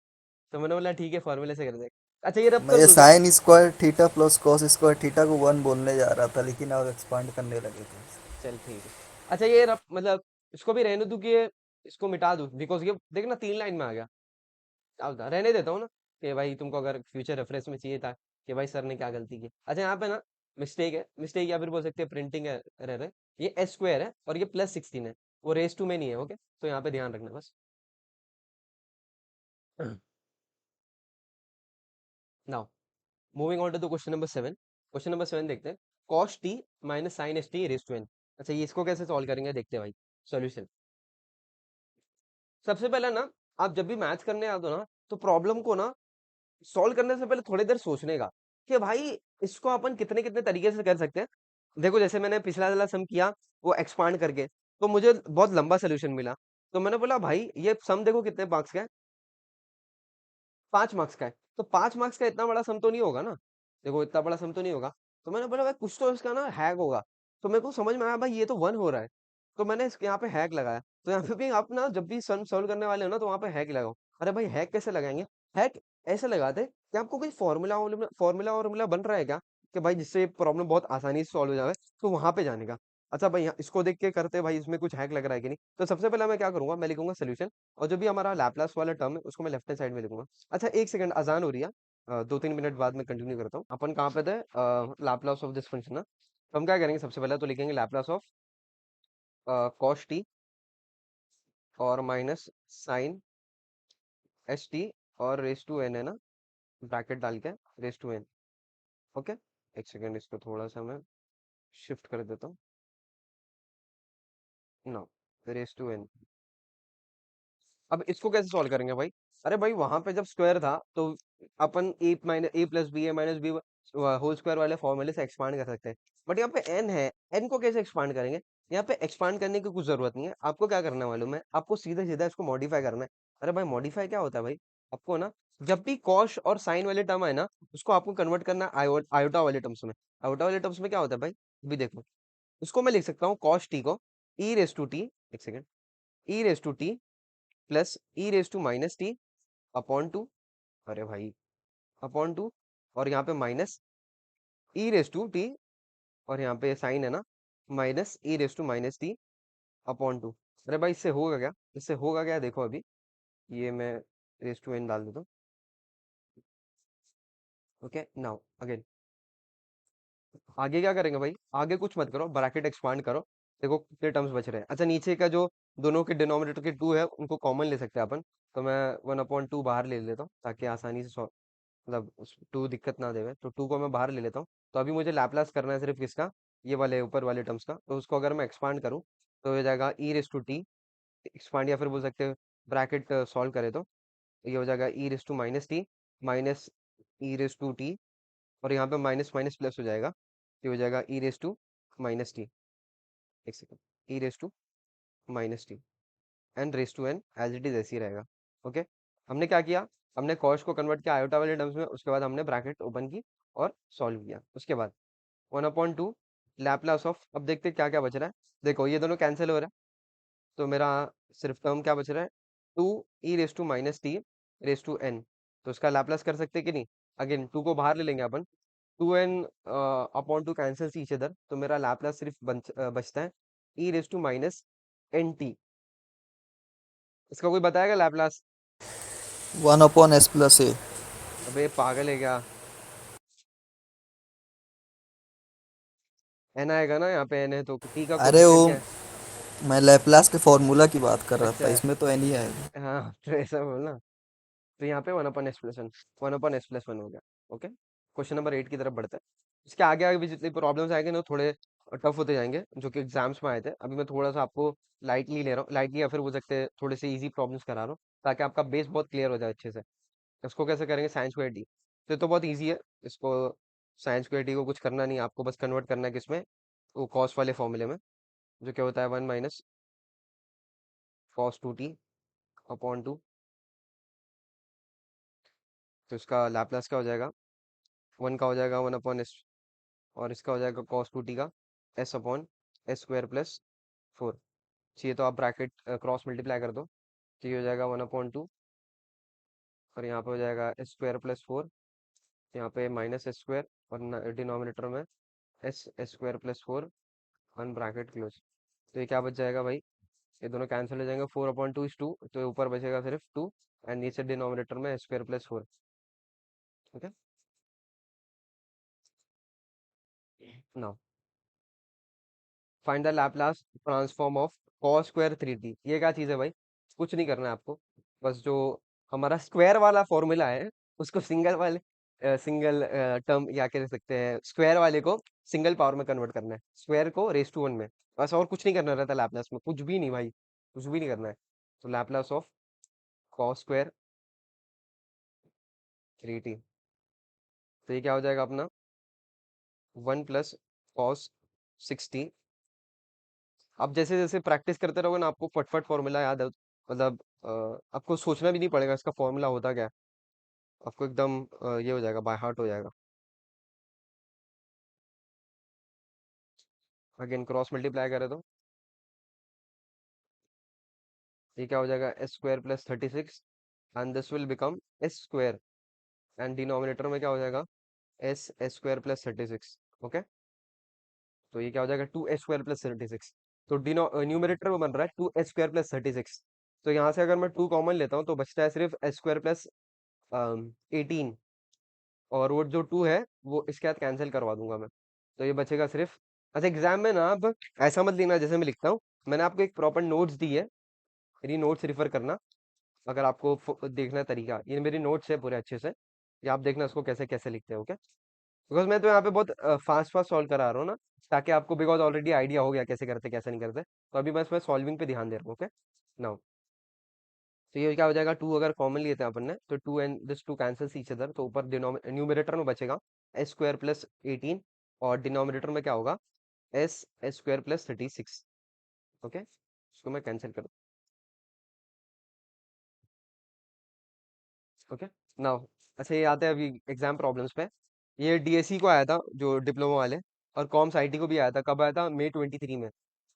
तो मैंने बोला ठीक है फॉर्मूले से कर दे। अच्छा ये रब मैं कर ये दूं क्या? Sign square theta plus cos square theta को वन बोलने जा रहा था, लेकिन आप एक्सपांड करने लगे थे। चल ठीक है। अच्छा ये रब मतलब इसको भी रहने दूं कि इसको मिटा दूं, बिकॉज ये देख ना 3 लाइन में आ गया। अब रहने देता हूँ ना, कि भाई तुमको अगर फ्यूचर रेफरेंस में चाहिए था कि भाई सर ने क्या गलती की। अच्छा यहाँ पे ना मिस्टेक है, मिस्टेक या फिर बोल सकते हैं प्रिंटिंग एरर है। ये एस स्क्वायर है और ये प्लस 16 है, वो रेस टू में नहीं है। ओके तो यहाँ पे ध्यान रखना बस। Now moving on to the question number 7। Question number 7 देखते हैं। Cos t minus sine s t raise to n. अच्छा ये इसको कैसे सॉल्व करेंगे देखते हैं भाई। सॉल्यूशन सबसे पहले ना, आप जब भी मैथ्स करने आते हो ना, तो प्रॉब्लम को ना सॉल्व करने से पहले थोड़ी देर सोचने का, कि भाई इसको अपन कितने कितने तरीके से कर सकते हैं। देखो जैसे मैंने पिछला वाला सम किया, वो एक्सपांड करके, तो मुझे बहुत लंबा सोल्यूशन मिला। तो मैंने बोला भाई ये सम देखो कितने मार्क्स का है, 5 मार्क्स का है। तो 5 मार्क्स का इतना बड़ा सम तो नहीं होगा ना, देखो इतना बड़ा सम तो नहीं होगा। तो मैंने बोला भाई कुछ तो इसका ना हैक होगा। तो मेरे को समझ में आया भाई ये तो वन हो रहा है। तो मैंने इसके यहाँ पे हैक लगाया। तो यहाँ पे भी आप ना जब भी सम सॉल्व करने वाले हो ना, तो वहाँ पे हैक लगाओ। अरे भाई हैक कैसे लगाएंगे? हैक ऐसे लगाते हैं कि आपको कोई फॉर्मूला फॉर्मूला फॉर्मूला बन रहा है क्या, कि भाई जिससे प्रॉब्लम बहुत आसानी से सॉल्व हो जाए, तो वहां पे जाने का। अच्छा भाई इसको देख के करते हैं भाई इसमें कुछ हैक लग रहा है कि नहीं। तो सबसे पहले मैं क्या करूंगा, मैं लिखूंगा सोल्यूशन, और जो भी हमारा लैपलास वाला टर्म है उसको मैं लेफ्ट हैंड साइड में लिखूंगा। अच्छा एक सेकंड, अजान हो रही है, 2-3 मिनट बाद में कंटिन्यू करता हूँ। अपन कहाँ पे थे, लैपलास ऑफ दिस फंक्शन ना। तो हम क्या करेंगे, सबसे पहले तो लिखेंगे लैपलास ऑफ कॉस टी और माइनस साइन एस टी और रेस टू एन है ना, ब्रैकेट डाल के रेस टू एन। ओके एक सेकंड, इसको थोड़ा सा मैं शिफ्ट कर देता हूँ। No, raise to n. अब इसको कैसे सॉल्व करेंगे भाई? अरे भाई वहां पे जब स्क्वायर था तो अपन ए माइनस ए प्लस बी ए माइनस बी होल स्क्वायर वाले फॉर्मूले से एक्सपांड कर सकते हैं। बट यहाँ पे एन है, एन को कैसे एक्सपांड करेंगे? यहाँ पे एक्सपांड करने की कुछ जरूरत नहीं है। आपको क्या करना है मालूम है, आपको सीधा सीधा इसको मॉडिफाई करना है। अरे भाई मॉडिफाई क्या होता है भाई, आपको ना जब भी कॉश और साइन वाले टर्म है ना, उसको आपको कन्वर्ट करना है आयोटा वाले टर्म्स में। आयोटा वाले टर्म्स में क्या होता है भाई, अभी देखो। उसको मैं लिख सकता हूँ कॉश टी को ई रेस टू टी, एक second, e raise to t plus e raise to minus t upon two. अरे भाई अपॉन टू, और यहाँ पे minus e raise to t, और यहाँ पे साइन है ना, minus e raise to minus t upon two. अरे भाई इससे होगा क्या, इससे होगा क्या देखो अभी। ये मैं रेस टू एन डाल देता हूँ। ओके नाउ अगेन, आगे क्या करेंगे भाई, आगे कुछ मत करो, ब्रैकेट एक्सपांड करो। देखो कितने टर्म्स बच रहे हैं। अच्छा नीचे का जो दोनों के डिनोमिनेटर के टू है उनको कॉमन ले सकते हैं अपन। तो मैं 1/2 बाहर ले लेता हूँ ताकि आसानी से मतलब उस टू दिक्कत ना देवे, तो टू को मैं बाहर ले लेता हूँ। तो अभी मुझे लैपलास करना है सिर्फ किसका, ये वाले ऊपर वाले टर्म्स का। तो उसको अगर मैं एक्सपांड करूँ तो हो जाएगा e raise to T expand, या फिर बोल सकते हैं ब्रैकेट सॉल्व करे तो ये हो जाएगा e raise to minus t minus e raise to t, और यहाँ पे माइनस माइनस प्लस हो जाएगा, ये हो जाएगा e raise to minus t. एक second, e raise to minus T and raise to n as it is ऐसे ही रहेगा। ओके हमने क्या किया, हमने कॉस को कन्वर्ट किया आयोटा वाले टर्म्स में, उसके बाद हमने ब्रैकेट ओपन की और सॉल्व किया। उसके बाद 1/2 लैपलास ऑफ, अब देखते हैं क्या क्या बच रहा है। देखो ये दोनों कैंसिल हो रहा है, तो मेरा सिर्फ टर्म क्या बच रहा है, two e raise to minus t raise to n. तो इसका लैपलास कर सकते हैं कि नहीं, अगेन टू को बाहर ले लेंगे अपन। Two n upon two cancel each other, तो मेरा लैपलास सिर्फ बचता है ई raise to minus n t. इसका कोई बताएगा Laplace? One upon s plus a. अबे पागल है क्या, एन आएगा ना, यहाँ पे एन है तो टी का अरे कोफिशिएंट वो क्या है? मैं लेप्लास के फॉर्मूला की बात कर रहा था, अच्छा इसमें तो एनी आएगा। हाँ तो ऐसा बोलना। तो यहाँ पे 1/(x+1) हो गया। ओके क्वेश्चन नंबर 8 की तरफ बढ़ते हैं। इसके आगे आगे भी जितनी प्रॉब्लम्स आएंगे ना, थोड़े टफ होते जाएंगे, जो कि एग्जाम्स में आए थे। अभी मैं थोड़ा सा आपको लाइटली ले रहा हूँ, लाइटली या फिर बोल सकते हैं थोड़े से इजी प्रॉब्लम्स करा रहा हूँ, ताकि आपका बेस बहुत क्लियर हो जाए अच्छे से। इसको कैसे करेंगे, साइन स्क्वायर टी। तो बहुत ईजी है। इसको साइन स्क्वायर टी को कुछ करना नहीं है, आपको बस कन्वर्ट करना है किसमें, वो कॉस वाले फॉर्मूले में, जो क्या होता है 1 - cos 2t अपॉन 2। तो इसका लैपलास क्या हो जाएगा, 1 का हो जाएगा 1/s, और इसका हो जाएगा cos 2t का s/s²+4। चाहिए तो आप ब्रैकेट क्रॉस मल्टीप्लाई कर दो, तो ये हो जाएगा 1/2, और यहाँ पे हो जाएगा s²+4, यहाँ पे -s², और डिनोमिनेटर में s²+4, वन ब्रैकेट क्लोज। तो ये क्या बच जाएगा भाई, ये दोनों कैंसिल हो जाएंगे, 4/2 इज 2, तो ऊपर बचेगा सिर्फ 2, एंड नीचे डिनोमिनेटर में s²+4। Okay, now find the Laplace transform of cos²3t। ये क्या चीज़ है भाई, कुछ नहीं करना है आपको, बस जो हमारा स्क्वायर वाला फॉर्मूला है उसको सिंगल टर्म या कह सकते हैं स्क्वायर वाले को सिंगल पावर में कन्वर्ट करना है, स्क्वायर को रेज़ टू 1 में, बस और कुछ नहीं करना रहता लैपलास में, कुछ भी नहीं भाई, कुछ भी नहीं करना है। तो लैपलास ऑफ cos²3t, तो ये क्या हो जाएगा अपना 1 + cos 6t। आप जैसे जैसे प्रैक्टिस करते रहोगे ना, आपको फटफट फॉर्मूला याद है, मतलब आपको सोचना भी नहीं पड़ेगा इसका फॉर्मूला होता क्या है, आपको एकदम ये हो जाएगा, बाय हार्ट हो जाएगा। अगेन क्रॉस मल्टीप्लाई करें तो ये क्या हो जाएगा, s² + 36, and this will become s², and denominator में क्या हो जाएगा, s² + 36। ओके, तो ये क्या हो जाएगा 2s² + 36। तो न्यूमरेटर में बन रहा है 2s² + 36। तो यहाँ से अगर मैं 2 कॉमन लेता हूँ तो बचता है सिर्फ s²+18, और वो जो 2 है वो इसके साथ कैंसिल करवा दूंगा मैं, तो ये बचेगा सिर्फ। अच्छा, एग्जाम में ना आप ऐसा मत लेना जैसे मैं लिखता हूँ, मैंने आपको एक प्रॉपर नोट्स दी है, मेरी नोट्स रिफर करना, अगर आपको देखना है तरीका, ये मेरी नोट्स है पूरे अच्छे से, ये आप देखना इसको कैसे कैसे लिखते हैं। ओके, बिकॉज मैं तो यहाँ पे बहुत फास्ट फास्ट सॉल्व करा रहा हूँ ना, ताकि आपको बिकॉज ऑलरेडी आइडिया हो गया कैसे करते कैसे नहीं करते, तो अभी बस मैं सॉल्विंग पे ध्यान दे रहा हूँ। ओके, नाउ तो ये क्या हो जाएगा, 2 अगर कॉमन लेते हैं अपन ने, तो 2 and this 2 cancels each other, तो ऊपर न्यूमरेटर में बचेगा s² + 18, और डिनोमिनेटर में क्या होगा, s² + 36। ओके, इसको मैं कैंसिल कर, ओके, नाउ अच्छा ये आते हैं अभी एग्जाम प्रॉब्लम्स पे। ये डीएससी को आया था जो डिप्लोमा वाले, और कॉम्स आईटी को भी आया था, कब आया था, मई 23 में।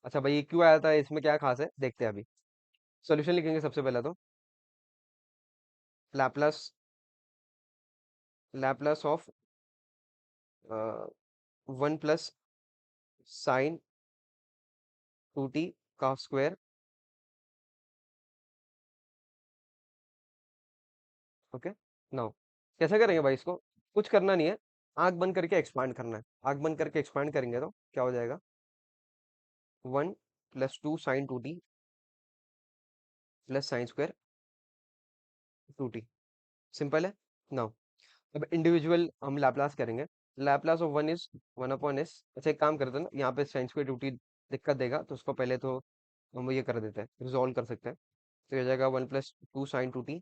अच्छा भाई, ये क्यों आया था, इसमें क्या खास है, देखते हैं अभी। सॉल्यूशन लिखेंगे सबसे पहले तो, Laplace Laplace of 1 + sin 2t का स्क्वायर। ओके, नाउ कैसे करेंगे भाई इसको, कुछ करना नहीं है, आंख बंद करके एक्सपांड करना है, आंख बंद करके एक्सपांड करेंगे तो क्या हो जाएगा, 1 + 2 sin 2t plus sin²2t, simple है। नाउ अब इंडिविजुअल हम लैपलास करेंगे, लैपलास ऑफ 1 इज 1/s। अच्छा एक काम करते हैं ना, यहाँ पे sin²2t दिक्कत देगा, तो उसको पहले तो हम ये कर देते हैं, रिजॉल्व कर सकते हैं। तो ये हो जाएगा 1 + 2 sin 2t,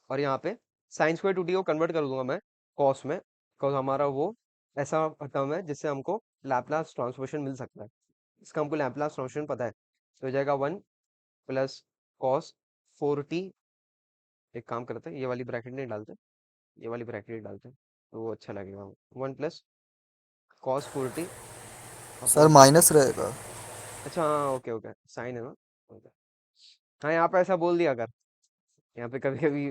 और यहाँ पे sin²2t को कन्वर्ट कर दूंगा मैं कॉस में, बिकॉज हमारा वो ऐसा टर्म है जिससे हमको लैपलास ट्रांसफॉर्मेशन मिल सकता है, इसका हमको लैपलास ट्रांसफॉर्मेशन पता है। तो हो जाएगा 1 + cos 4t। एक काम करते हैं, ये वाली ब्रैकेट नहीं डालते, ये वाली ब्रैकेट ही डालते हैं, तो वो अच्छा लगेगा। 1 + cos 4t sir upon 2। Minus रहेगा। अच्छा हाँ, ओके ओके, साइन है ना। ओके, हाँ यहाँ पे ऐसा बोल दिया कर, यहाँ पे कभी कभी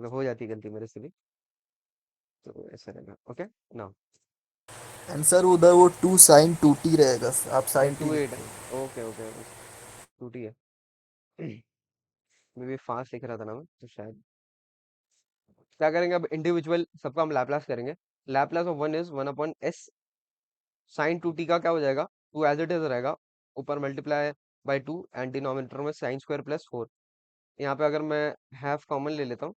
हो जाती है गलती मेरे से भी, तो ऐसा रहेगा। ओके, ना एंड सर उधर वो 2 sin 2t रहेगा, आप अच्छा साइन टी 2 8 लिखते है। हो। ओके ओके, 2t है। मैं भी फास्ट लिख रहा था ना मैं, तो शायद क्या करेंगे, अब इंडिविजुअल सबका हम लैपलास करेंगे। Laplace of 1 is 1/s, sin 2t का क्या हो जाएगा, 2 एज इट इज रहेगा, ऊपर मल्टीप्लाई बाई 2, एंड डिनोमिनेटर में sin² + 4। यहाँ पे अगर मैं हाफ कॉमन ले लेता हूँ,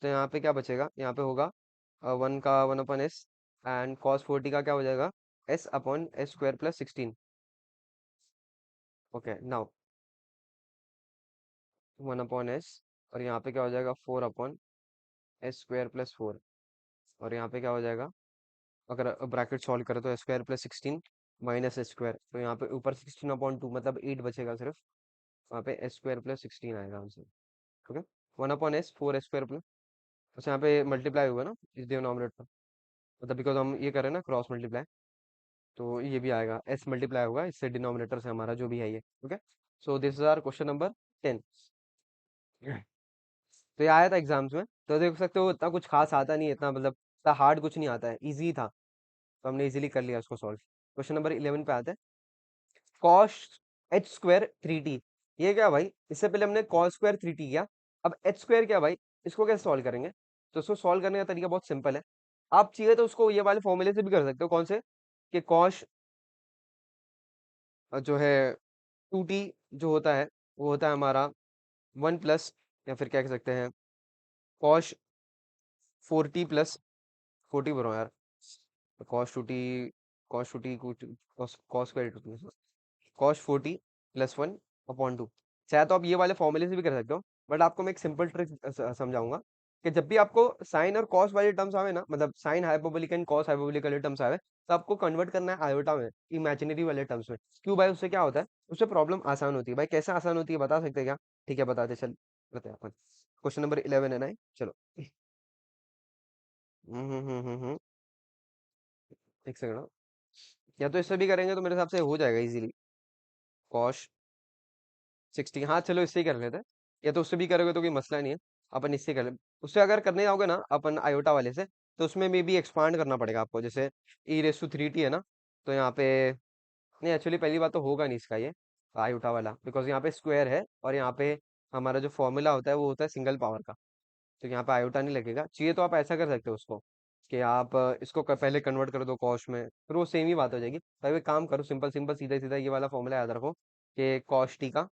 तो यहाँ पे क्या बचेगा, यहाँ पे होगा 1 का 1/s, एंड cos 4t का क्या हो जाएगा, s/s² + 16। ओके, नाउ 1/s, और यहाँ पे क्या हो जाएगा 4/, एस स्क्वायर प्लस 4, और यहाँ पे क्या हो जाएगा, अगर ब्रैकेट सॉल्व करें तो S square plus 16 minus S square, तो यहाँ पे ऊपर 16/2 मतलब 8 बचेगा सिर्फ, वहाँ पे एस स्क्वायर प्लस 16 आएगा answer. Okay, 1/s 4 square plus, अच्छा यहाँ पे मल्टीप्लाई होगा ना इस डिनोमिनेटर, मतलब बिकॉज हम ये कर रहे हैं ना क्रॉस मल्टीप्लाई, तो ये भी आएगा, एस मल्टीप्लाई होगा इससे डिनोमिनेटर से हमारा जो भी है ये। Okay, so this is our question number 10। तो ये आया था एग्जाम्स में, तो देख सकते हो इतना कुछ खास आता नहीं है, इतना मतलब इतना हार्ड कुछ नहीं आता है, इजी था, तो हमने इजीली कर लिया उसको सॉल्व। क्वेश्चन नंबर 11 पे आते हैं, कॉस एच स्क्वायर 3t, ये क्या भाई, इससे पहले हमने कॉस स्क्वायर 3t किया, अब एच स्क्वायर क्या भाई, इसको कैसे सॉल्व करेंगे, तो इसको सॉल्व करने का तरीका बहुत सिंपल है, आप चाहिए तो उसको ये वाले फॉर्मूले से भी कर सकते हो, कौन से, कि कॉस जो है 2t जो होता है वो होता है हमारा 1 प्लस, या फिर क्या कह सकते हैं, कॉस 4t प्लस 40 बोलो यार, कॉस 2t, कॉस 2t कुछ cos cos square cos 40 plus 1/2, चाहे तो आप ये वाले फॉर्मूले से भी कर सकते हो, बट आपको मैं एक सिंपल ट्रिक समझाऊंगा, कि जब भी आपको साइन और कॉस वाले टर्म्स आवे ना, मतलब sine hyperbolic and cos hyperbolic वाले टर्म्स आवे, तो आपको कन्वर्ट करना है आयोटा में, इमेजिनरी वाले टर्म्स में। क्यों भाई, उससे क्या होता है, उससे प्रॉब्लम आसान होती है भाई, कैसे आसान होती है बता सकते हैं क्या, ठीक है बताते चल बताते हैं अपन, क्वेश्चन नंबर 11 है ना ये? चलो, एक सेकंड, या तो इससे भी करेंगे तो मेरे हिसाब से हो जाएगा इजीली, कॉस 60, हाँ चलो इससे ही कर लेते हैं, या तो उससे भी करोगे तो कोई मसला नहीं है, अपन इससे कर ले, उससे अगर करने जाओगे ना अपन आयोटा वाले से, तो उसमें मे भी एक्सपांड करना पड़ेगा आपको, जैसे e⁻³ है ना, तो यहाँ पे नहीं, एक्चुअली पहली बात तो होगा नहीं इसका ये आयोटा वाला, बिकॉज यहाँ पे स्क्वायर है, और यहाँ पे हमारा जो फॉर्मूला होता है वो होता है सिंगल पावर का, तो यहाँ पे आयोटा नहीं लगेगा, चाहिए तो आप ऐसा कर सकते हो उसको, कि आप इसको पहले कन्वर्ट कर दो कॉस में, फिर वो सेम ही बात हो जाएगी। भाई एक काम करो, सिंपल सिंपल सीधा सीधा ये वाला फॉर्मूला याद रखो, कि कॉस टी का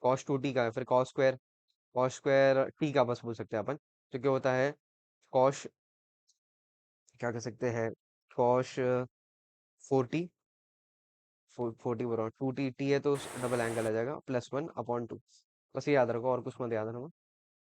कॉस 2t का है, फिर कॉस स्क्वायर टी का बस बोल सकते हैं अपन, जो कि होता है कॉस, क्या कह सकते हैं, कॉस 40, 40 बोल रहा हूँ, 2t है तो डबल एंगल आ जाएगा, +1/2, बस ये याद रखो और कुछ मत याद रखो।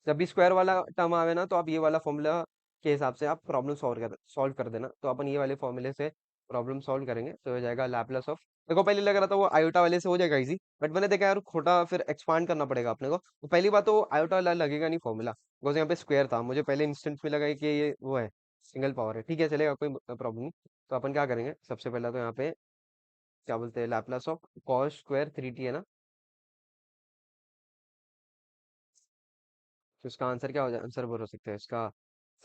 जब भी स्क्वायर वाला टर्म आवे ना, तो आप ये वाला फॉर्मूला के हिसाब से आप प्रॉब्लम सॉल्व कर देना, तो अपन ये वाले फॉर्मूले से प्रॉब्लम सॉल्व करेंगे, तो हो जाएगा लैपलेस ऑफ, देखो पहले लग रहा था वो आयोटा वाले से हो जाएगा इजी, बट मैंने देखा यार खोटा फिर एक्सपांड करना पड़ेगा अपने को, तो पहली बात तो आयोटा वाला लगेगा नहीं फॉर्मूला, बिकॉज यहाँ पे स्क्वायर था, मुझे पहले इंस्टेंस में लगा कि ये वो है सिंगल पावर है, ठीक है चलेगा कोई प्रॉब्लम नहीं। तो अपन क्या करेंगे, सबसे पहला तो यहाँ पे क्या बोलते हैं, Laplace of cos square 3t है ना, तो इसका आंसर क्या हो जाएगा, आंसर बोल सकते हैं इसका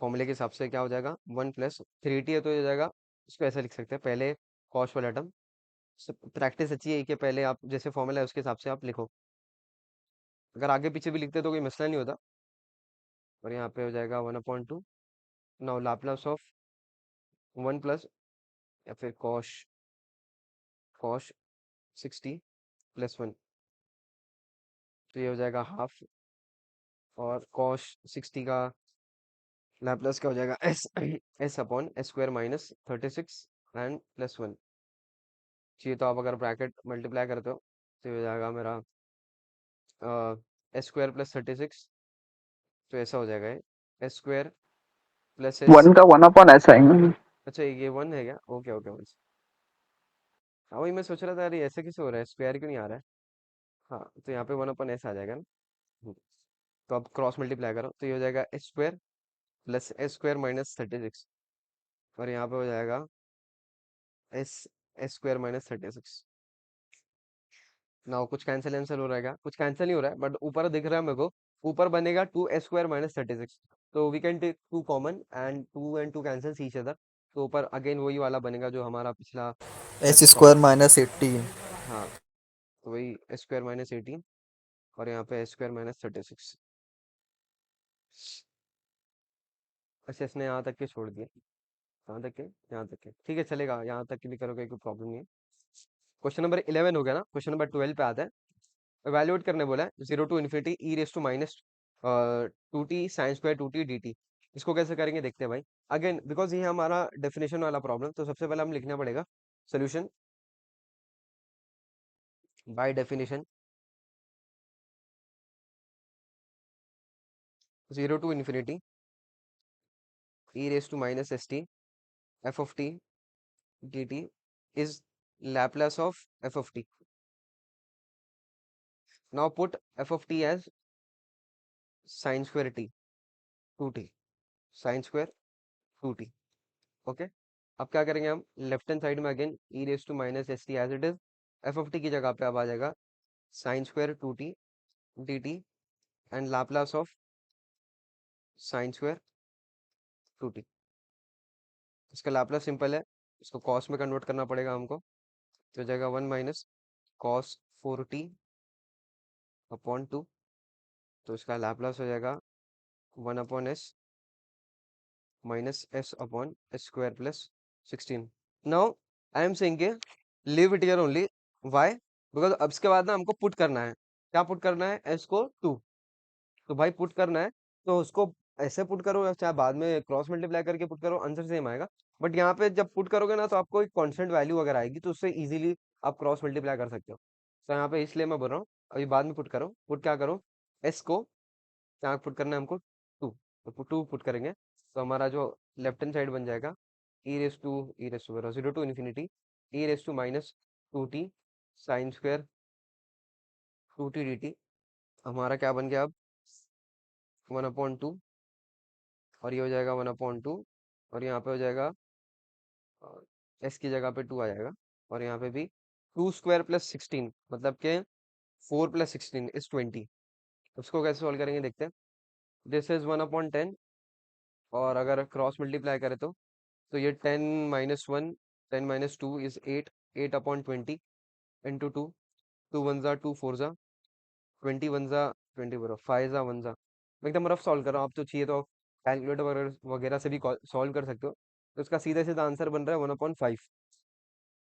फॉर्मूले के हिसाब से क्या हो जाएगा, 1 + 3t है, तो ये हो जाएगा, इसको ऐसा लिख सकते हैं, पहले कॉस वाला टर्म, प्रैक्टिस अच्छी है कि पहले आप जैसे फॉर्मूला है उसके हिसाब से आप लिखो, अगर आगे पीछे भी लिखते तो कोई मसला नहीं होता, और यहाँ पे हो जाएगा 1/2, नाउ लाप्लास ऑफ 1 या फिर कॉस कॉस 60 + 1, तो ये हो जाएगा हाफ, और कॉस 60 का लाप्लास क्या हो जाएगा, s/s² - 36 एंड +1, चाहिए तो आप अगर ब्रैकेट मल्टीप्लाई करते हो तो ये हो जाएगा मेरा s² + 36, तो ऐसा हो जाएगा ये s² + s, 1 का 1/s आएंगे। अच्छा ये 1 है क्या, ओके ओके वन, हाँ वही मैं सोच रहा था, अरे ऐसे कैसे हो रहा है, स्क्वायर क्यों नहीं आ रहा है, हाँ तो यहाँ पे 1/s आ जाएगा ना। हम्म, तो अब क्रॉस मल्टीप्लाई करो तो ये हो जाएगा s² + s² - 36, और यहाँ पे हो जाएगा s² - 36, ना कुछ कैंसिल कैंसिल हो रहा है क्या, कुछ कैंसिल नहीं हो रहा है, बट ऊपर दिख रहा है मेरे को, ऊपर बनेगा 2s² - 36, तो we can take 2 common and 2 and 2 cancel each other, तो ऊपर अगेन वही वाला बनेगा जो हमारा पिछला एच वैसे स्क्वायर सॉल्व, माइनस 18। हाँ तो वही s² - 18, और यहाँ पे s² - 36, अच्छा इसने यहाँ तक के छोड़ दिया, कहाँ तक के, यहाँ तक के, ठीक है चलेगा, यहाँ तक के भी करोगे कोई प्रॉब्लम नहीं है। क्वेश्चन नंबर 11 हो गया ना, क्वेश्चन नंबर 12 पे आता है, इवैल्यूएट करने बोला है, 0 to ∞ e⁻²2t sin² 2t dt, इसको कैसे करेंगे देखते हैं भाई, अगेन बिकॉज ये है हमारा डेफिनेशन वाला प्रॉब्लम, तो सबसे पहले हम लिखना पड़ेगा solution by definition, 0 to ∞ e raised to minus st f of t dt is Laplace of f of t. Now put f of t as sin square t 2t, sin square 2t. Okay, अब क्या करेंगे हम, लेफ्ट हैंड साइड में again e raise to minus s t as it is, f of t की जगह पे अब आ जाएगा sine square 2t dt and Laplace of sine square 2t। इसका लाप्लास सिंपल है, इसको कॉस में कन्वर्ट करना पड़ेगा हमको, तो हो जाएगा 1 माइनस कॉस 4t अपॉन 2, तो इसका लाप्लास हो जाएगा 1 upon s minus S upon s square plus 16। Now I am saying के leave it here only, why, because अब इसके बाद ना हमको पुट करना है, क्या पुट करना है, एस को 2, तो भाई पुट करना है तो उसको ऐसे पुट करो या चाहे बाद में क्रॉस मल्टीप्लाई करके पुट करो, आंसर सेम आएगा। बट यहाँ पे जब पुट करोगे ना तो आपको एक कांस्टेंट वैल्यू अगर आएगी तो उससे इजीली आप क्रॉस मल्टीप्लाई कर सकते हो। तो यहाँ पे इसलिए मैं बोल रहा हूँ अभी बाद में पुट करो, पुट क्या करो, एस को यहाँ पुट करना है हमको 2, तो 2 पुट करेंगे तो हमारा जो लेफ्ट हैंड साइड बन जाएगा e raise to 0 to infinity e raise to minus 2t sine square 2t dt। हमारा क्या बन गया अब 1/2, और ये हो जाएगा 1/2, और यहाँ पे हो जाएगा एस की जगह पे 2 आ जाएगा, और यहाँ पे भी 2 स्क्वायर प्लस 16 मतलब के 4 प्लस 16 इज 20। उसको कैसे सॉल्व करेंगे देखते हैं। दिस इज 1/10, और अगर क्रॉस मल्टीप्लाई करें तो ये 10 माइनस 1 10 माइनस 2 इज 8, 8/20 इंटू 2, 2 1 जा 2 4 जा 20 1 जा 20 बोलो 5 जा 1 जा। मैं एकदम रफ सॉल्व कर रहा हूँ, आप तो चाहिए तो कैलकुलेटर वगैरह वगैरह से भी सॉल्व कर सकते हो। तो इसका सीधा सीधा आंसर बन रहा है 1/5,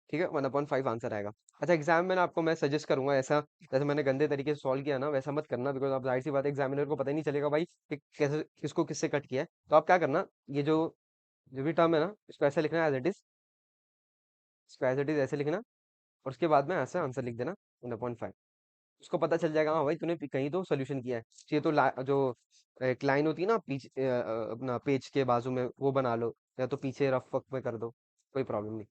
ठीक है, 1/5 आंसर आएगा। अच्छा, एग्जाम में ना आपको मैं सजेस्ट करूंगा ऐसा, जैसे मैंने गंदे तरीके से सॉल्व किया ना वैसा मत करना, बिकॉज आप जाहिर सी बात है एग्जामिनर को पता ही नहीं चलेगा भाई कि कैसे किसको किससे कट किया है। तो आप क्या करना, ये जो जो भी टर्म है ना इसको ऐसे लिखना है एज इट इज, इसको एज इट इज ऐसे लिखना, और उसके बाद में ऐसा आंसर लिख देना 1/5। उसको पता चल जाएगा हाँ भाई तूने कहीं तो सोल्यूशन किया है। ये तो जो एक लाइन होती है ना अपना पेज के बाजू में वो बना लो, या तो पीछे रफ वक में कर दो, कोई प्रॉब्लम नहीं।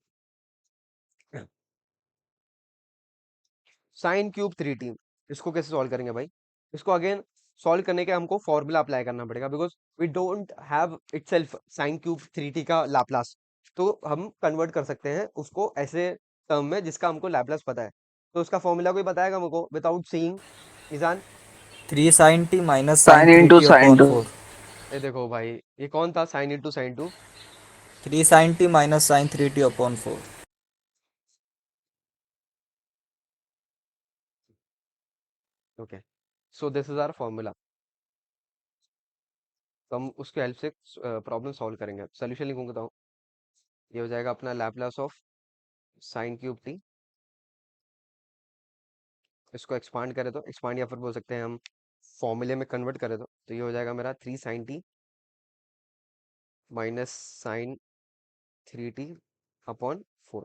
साइन क्यूब 3t, इसको कैसे सॉल्व करेंगे भाई, इसको अगेन सॉल्व करने के हमको फॉर्मूला अप्लाई करना पड़ेगा, because we don't have itself sine cube 3t का लाप्लास। तो हम कन्वर्ट कर सकते हैं उसको ऐसे टर्म में जिसका हमको लाप्लास पता है। तो उसका फॉर्मूला कोई बताएगा हमको विदाउट सीइंग, निजान। 3 sin t minus sin sine into 3t sine upon two 4। ये देखो भाई, ये कौन था, sine into sine two. 3 sin t minus sin 3t upon 4। Okay, so this is our formula. तो हम उसके हेल्प से प्रॉब्लम सॉल्व करेंगे। सोल्यूशन लिखूंगा तो ये हो जाएगा अपना Laplace of sine cube T, इसको एक्सपांड करें तो एक्सपांड, या फिर बोल सकते हैं हम फॉर्मूले में कन्वर्ट करें तो ये हो जाएगा मेरा 3 sine t minus sine 3t upon 4।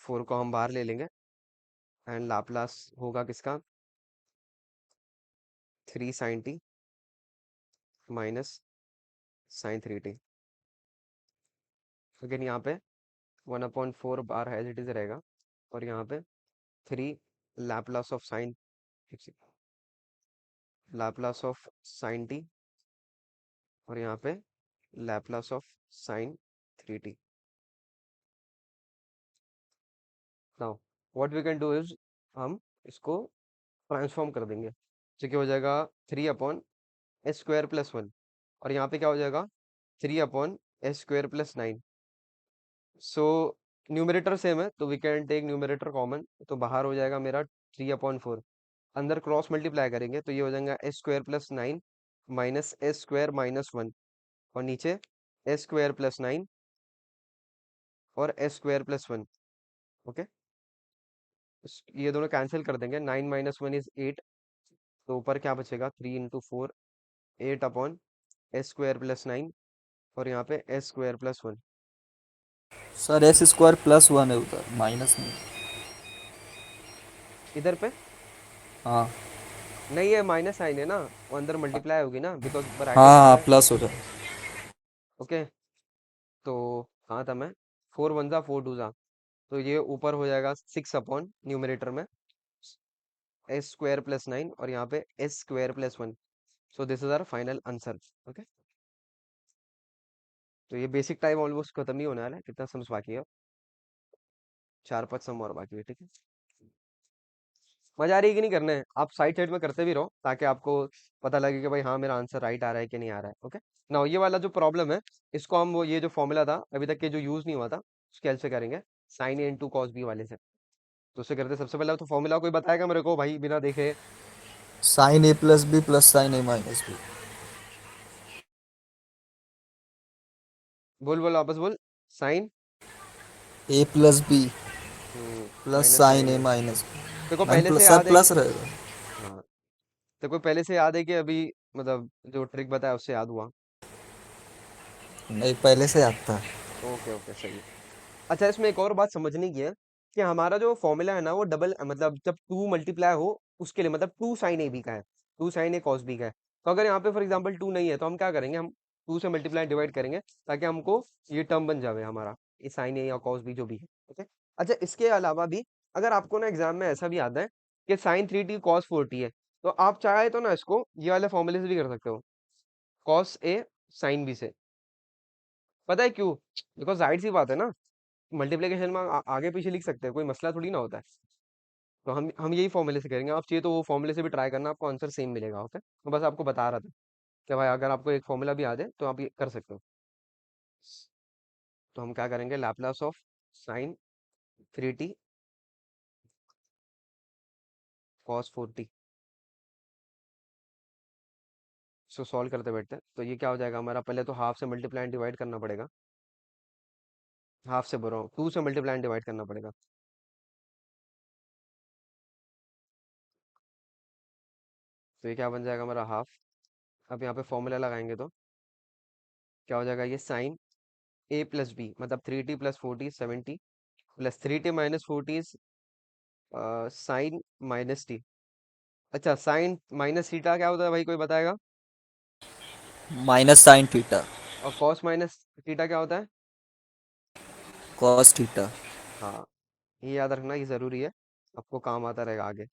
4 को हम बाहर ले लेंगे एंड लाप्लास होगा किसका, 3 sine t minus sine 3t। Again यहाँ पे 1/4 बार एज इट इज रहेगा, और यहाँ पे 3 Laplace of sine, Laplace of sine t, और यहाँ पे Laplace of sine 3t। Now what we can do is हम इसको ट्रांसफॉर्म कर देंगे, जो कि हो जाएगा 3/s² + 1, और यहाँ पे क्या हो जाएगा 3/s² + 9। सो न्यूमरेटर सेम है तो we can take numerator common, तो बाहर हो जाएगा मेरा 3/4, अंदर क्रॉस मल्टीप्लाई करेंगे तो ये हो जाएगा s² + 9 माइनस s² - 1, और नीचे s² + 9 और s² + 1। ओके, ये दोनों कैंसिल कर देंगे, 9 - 1 इज 8, तो ऊपर क्या बचेगा 3 × 4 8/s² + 9, और यहाँ पे s² + 1। Sir S square plus 1 है उधर, माइनस नहीं। इधर पे हाँ नहीं, ये माइनस साइन है ना, वो अंदर मल्टीप्लाई होगी ना, बिकॉज हाँ ब्रैकेट हाँ अंदर है। प्लस हो जाए। ओके, तो कहाँ था मैं? 4 1 जा 4 2 जा, तो ये ऊपर हो जाएगा 6 अपॉन न्यूमरेटर में s² + 9 और यहाँ पे s² + 1। So this is our final answer. Okay, तो ये बेसिक टाइम ऑलमोस्ट खत्म ही होने वाला है। कितना सम्स बाकी है? 4 5 सम और बाकी है, ठीक है। मजा आ रही है कि नहीं करने? आप साइड साइड में करते भी रहो ताकि आपको पता लगे कि भाई हाँ मेरा आंसर राइट आ रहा है कि नहीं आ रहा है। ओके, ना ये वाला जो प्रॉब्लम है, इसको हम वो ये जो फॉर्मूला था अभी तक के जो यूज नहीं हुआ था, उसके हेल्प से करेंगे, साइन ए इंटू कॉस बी वाले से। तो उससे करते सबसे पहले तो फॉर्मूला कोई बताएगा मेरे को भाई बिना देखे? Sine A plus B plus sine A minus B. बोल बोल वापस बोल। Sine A plus B plus minus sine sine A A. Minus देखो बी, पहले से प्लस सब याद है कि प्लस रहेगा। हाँ, देखो पहले से याद है कि अभी मतलब जो ट्रिक बताया उससे याद हुआ? नहीं, पहले से आता है। ओके ओके, सही है। अच्छा, इसमें एक और बात समझने की है कि हमारा जो फॉर्मूला है ना वो डबल मतलब जब टू मल्टीप्लाई हो उसके लिए, मतलब टू साइन ए बी का है, two sine a cos b का है। तो अगर यहाँ पे फॉर एग्जांपल टू नहीं है तो हम क्या करेंगे, हम टू से मल्टीप्लाई डिवाइड करेंगे ताकि हमको ये टर्म बन जावे हमारा, ये साइन ए या कॉस बी जो भी है। ओके, अच्छा इसके अलावा भी अगर आपको ना एग्जाम में ऐसा भी आता है कि साइन 3t कॉस 4t है, तो आप चाहे तो ना इसको ये वाले फॉर्मूले से भी कर सकते हो, कॉस ए साइन बी से। पता है क्यों? बिकॉज जाहिर सी बात है ना, मल्टीप्लिकेशन में आगे पीछे लिख सकते हैं, कोई मसला थोड़ी ना होता है। तो हम यही फॉर्मूले से करेंगे, आप चाहिए तो वो फॉर्मूले से भी ट्राई करना, आपको आंसर सेम मिलेगा। ओके, तो बस आपको बता रहा था कि भाई अगर आपको एक फॉर्मूला भी आ जाए तो आप ये कर सकते हो। तो हम क्या करेंगे, Laplace of sine 3t cos 4t। So solve करते बैठते हैं, तो ये क्या हो जाएगा हमारा, पहले तो हाफ से मल्टीप्लाई एंड डिवाइड करना पड़ेगा, हाफ से बोल रहा हूँ, टू से मल्टीप्लाई एंड डिवाइड करना पड़ेगा। तो ये क्या बन जाएगा हमारा हाफ। अब यहाँ पे फॉर्मूला लगाएंगे तो क्या हो जाएगा, ये साइन ए प्लस बी मतलब 3t + 4t 7t plus 3t - 4t sine minus t. अच्छा, साइन माइनस थीटा क्या होता है भाई, कोई बताएगा? माइनस साइन थीटा और कॉस माइनस थीटा क्या होता है? Cos theta. हाँ, ये याद रखना, ये जरूरी है, आपको काम आता रहेगा आगे।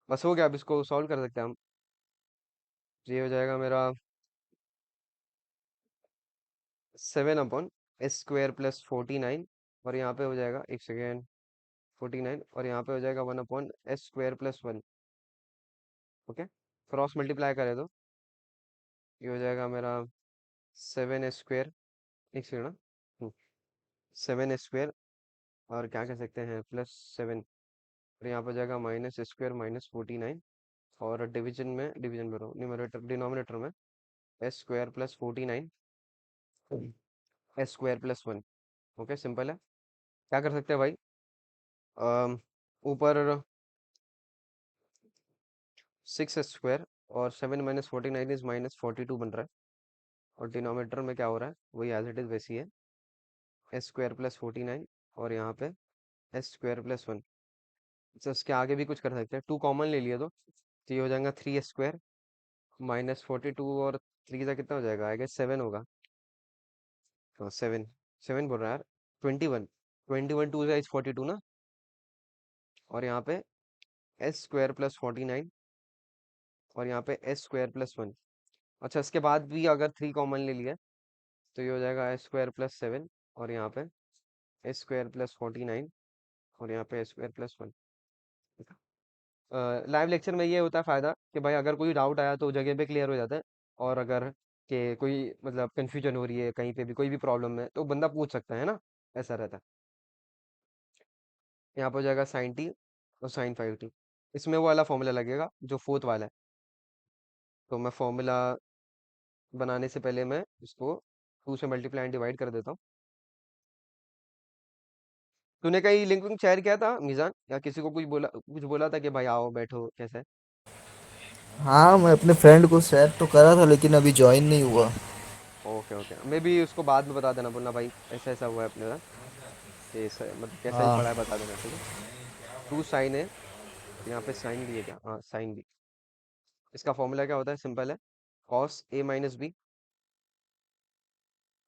बस हो गया, अब इसको सॉल्व कर सकते हैं हम। ये हो जाएगा मेरा 7/s² + 49, और यहाँ पे हो जाएगा, एक सेकेंड, 49 और यहाँ पे हो जाएगा 1/s² + 1। ओके, क्रॉस मल्टीप्लाई करें तो ये हो जाएगा मेरा 7 s², एक सेकेंड, 7 s² और क्या कह सकते हैं +7, और यहाँ पर हो जाएगा -s² - 49, और डिवीजन में न्यूमरेटर डिनोमिनेटर में s² + 49 s² + 1। ओके, सिंपल है। क्या कर सकते हैं भाई, ऊपर 6 s² और 7 - 49 = -42 बन रहा है, और डिनोमिनेटर में क्या हो रहा है वही एज इट इज वैसी है, s² + 49 और यहाँ पे s² + 1। अच्छा, इसके आगे भी कुछ कर सकते हैं, टू कॉमन ले लिए तो ये हो जाएगा 3 s² -42, और थ्री का कितना हो जाएगा, आई गेस 7 होगा। हाँ, 7, 7 बोल रहा है यार, 21, 21 2 इज 42 ना, और यहाँ पे s² + 49 और यहाँ पे s² + 1। अच्छा, इसके बाद भी अगर थ्री कॉमन ले लिया तो ये हो जाएगा s² + 7 और यहाँ पे s² + 49 और यहाँ पे s² + 1। लाइव लेक्चर में ये होता है फायदा कि भाई अगर कोई डाउट आया तो जगह पे क्लियर हो जाता है, और अगर के कोई मतलब कंफ्यूजन हो रही है कहीं पे भी, कोई भी प्रॉब्लम है तो बंदा पूछ सकता है ना, ऐसा रहता है। यहाँ पे हो जाएगा साइन टी और साइन 5t, इसमें वो वाला फॉर्मूला लगेगा जो फोर्थ वाला है। तो मैं फॉर्मूला बनाने से पहले मैं इसको टू से मल्टीप्लाई एंड डिवाइड कर देता हूँ। तूने कहीं लिंक विंक शेयर किया था मीजान, या किसी को कुछ बोला था कि भाई आओ बैठो कैसे है? हाँ, मैं अपने फ्रेंड को शेयर तो करा था लेकिन अभी ज्वाइन नहीं हुआ। ओके ओके, मैं भी उसको बाद में बता देना, बोलना भाई ऐसा ऐसा हुआ है अपने साथ, मतलब कैसा ही हाँ। पढ़ा है बता देना, ठीक है। टू साइन है, यहाँ पे साइन भी है क्या? हाँ, साइन भी। इसका फॉर्मूला क्या होता है, सिंपल है, cos A minus B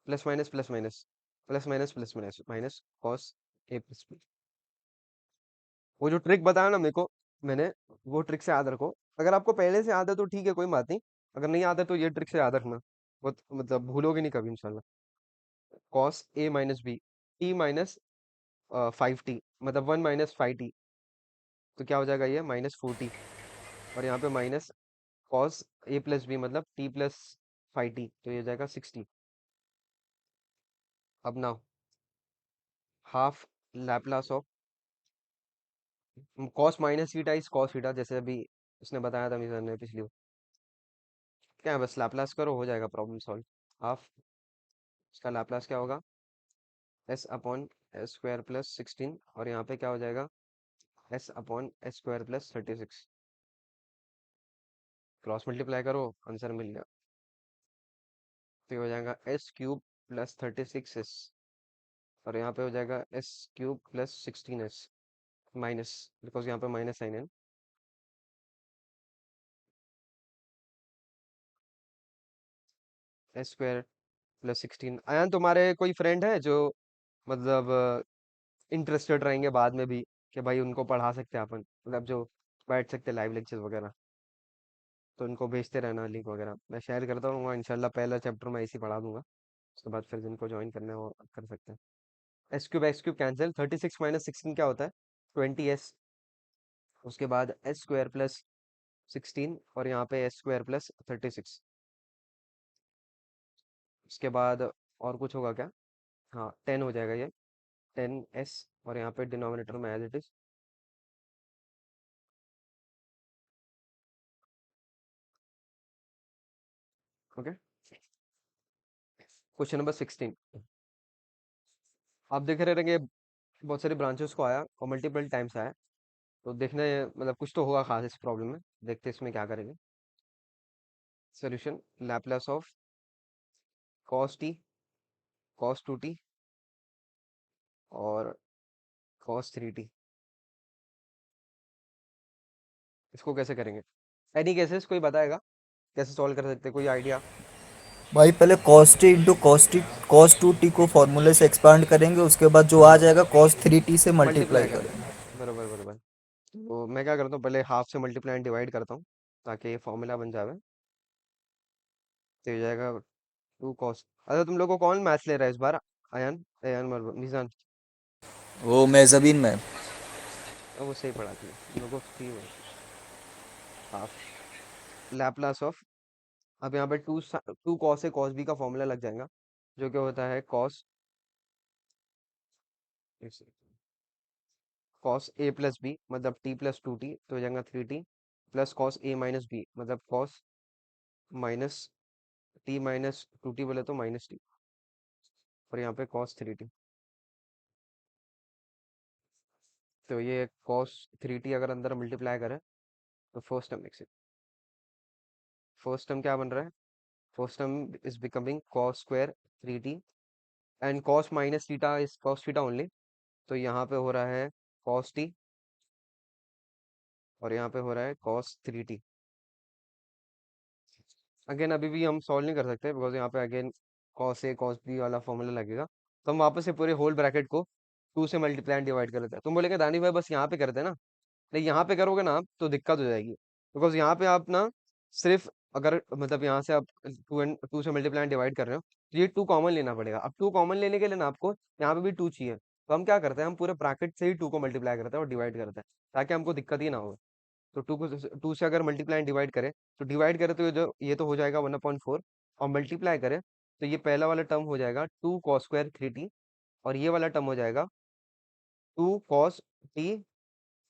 plus minus plus minus plus minus plus minus minus cos A plus B. वो जो ट्रिक बताया ना मेरे को, मैंने, वो ट्रिक से याद रखो। अगर आपको पहले से याद है तो ठीक है, कोई बात नहीं। अगर नहीं याद है तो ये ट्रिक से याद रखना, वो मतलब भूलोगे नहीं कभी इंशाल्लाह। Cos A minus B, T minus 5t, मतलब 1 - 5t, तो क्या हो जाएगा ये -4t। और यहाँ पे minus cos A plus B मतलब t+5t, तो ये हो जाएगा 60। अब ना half Laplace of cos minus theta is cos theta, जैसे अभी उसने बताया था मिजर ने पिछली बार। क्या है, बस लैपलास करो, हो जाएगा प्रॉब्लम सॉल्व। हाफ, इसका लैपलास क्या होगा, s/s² + 16, और यहाँ पे क्या हो जाएगा, s/s² + 36। क्रॉस मल्टीप्लाई करो, आंसर मिल गया। तो ये हो जाएगा s³ + 36s, और यहाँ पे हो जाएगा s³ + 16s माइनस, बिकॉज यहाँ पे माइनस साइन है। s² + 16। अयान, तुम्हारे कोई फ्रेंड है जो मतलब इंटरेस्टेड रहेंगे बाद में भी, कि भाई उनको पढ़ा सकते हैं अपन, मतलब जो बैठ सकते लाइव लेक्चर वगैरह, तो उनको भेजते रहना लिंक वगैरह, मैं शेयर करता रहूँगा इंशाल्लाह। पहला चैप्टर मैं इसी पढ़ा दूंगा, उसके बाद फिर जिनको ज्वाइन करना है वो कर सकते हैं। s³ कैंसिल, 36 - 16 क्या होता है, 20s। उसके बाद s² + 16, और यहाँ पे s² + 36। उसके बाद और कुछ होगा क्या, हाँ 10 हो जाएगा ये, 10s, और यहाँ पे डिनोमिनेटर में as it is. Okay, question number 16। आप देख रहे रहेंगे बहुत सारी ब्रांचेस को आया और मल्टीपल टाइम्स आया, तो देखने मतलब कुछ तो होगा खास इस प्रॉब्लम में, देखते हैं इसमें क्या करेंगे। Solution, Laplace of cos t, cos 2t, और cos 3t। इसको कैसे करेंगे, एनी केसेस कोई बताएगा कैसे सॉल्व कर सकते हैं, कोई आइडिया। भाई पहले cos t into cos 2t को फॉर्मूले से एक्सपांड करेंगे, उसके बाद जो आ हाँ, जाएगा cos 3t से मल्टीप्लाई मल्टीप्लाई करेंगे, करेंगे। बराबर बराबर। तो मैं क्या करता हूँ, पहले हाफ से मल्टीप्लाई एंड डिवाइड करता हूँ, ताकि ये फॉर्मूला बन जाए। तो ये हो जाएगा 2 cos। अच्छा, तुम लोग को कौन मैथ्स ले रहा है इस बार, अयान, अयान मिजान? वो मेज़ाबिन में। वो सही पढ़ाती है, तुम लोग को फ्री में। हाफ लैपलास ऑफ, अब यहाँ पे 2 cos A cos B का फॉर्मूला लग जाएगा, जो कि होता है cos A + B मतलब t+2t, तो हो जाएगा 3t, plus cos A - B मतलब cos -t - 2t बोले तो -t, और यहाँ पे cos 3t। तो ये cos 3t अगर अंदर मल्टीप्लाई करें, तो फर्स्ट टर्म लिख सकते, फर्स्ट टर्म क्या बन रहा है, first term is becoming cos²3t, and cos - theta is cos theta only, तो यहाँ पे हो रहा है cos t, और यहाँ पे हो रहा है cos 3t। अगेन अभी भी हम सॉल्व नहीं कर सकते, बिकॉज यहाँ पे again cos A cos B वाला फॉर्मूला लगेगा, तो हम वापस से पूरे होल ब्रैकेट को 2 से मल्टीप्लाई एंड डिवाइड कर लेते हैं। तुम बोलेगे दानी भाई बस यहाँ पे करते हैं ना, नहीं यहाँ पे करोगे ना आप तो दिक्कत हो जाएगी, बिकॉज यहाँ पे आप ना सिर्फ, अगर मतलब यहाँ से आप 2 से मल्टीप्लाई एंड डिवाइड कर रहे हो, तो ये 2 कॉमन लेना पड़ेगा। अब 2 कॉमन लेने के लिए ना आपको यहाँ पे भी 2 चाहिए, तो हम क्या करते हैं, हम पूरे ब्रैकेट से ही 2 को मल्टीप्लाई करते हैं और डिवाइड करते हैं, ताकि हमको दिक्कत ही ना हो। तो 2 से अगर मल्टीप्लाई एंड डिवाइड करें, तो डिवाइड करें तो ये तो हो जाएगा 1/4, और मल्टीप्लाई करें तो ये पहला वाला टर्म हो जाएगा 2 cos²3t, और ये वाला टर्म हो जाएगा 2 cos t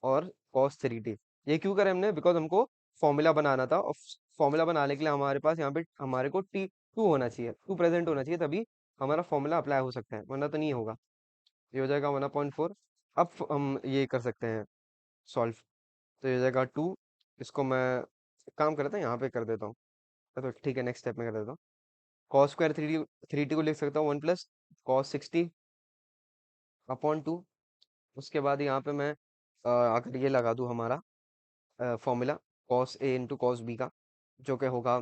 और cos 3t। ये क्यों करें हमने, बिकॉज हमको फॉर्मूला बनाना था, और फॉर्मूला बनाने के लिए हमारे पास यहाँ पे हमारे को टू होना चाहिए, टू प्रेजेंट होना चाहिए, तभी हमारा फॉर्मूला अप्लाई हो सकता है, वरना तो नहीं होगा। ये हो जाएगा 1/4। अब हम ये कर सकते हैं सॉल्व, तो ये हो जाएगा 2। इसको मैं एक काम करता हूँ, यहाँ पे कर देता हूँ, तो ठीक है नेक्स्ट स्टेप में कर देता हूँ। cos²3t को लिख सकता हूँ 1 + cos 60/2। उसके बाद यहाँ पे मैं अगर ये लगा दूँ हमारा formula cos A × cos B का, जो कि होगा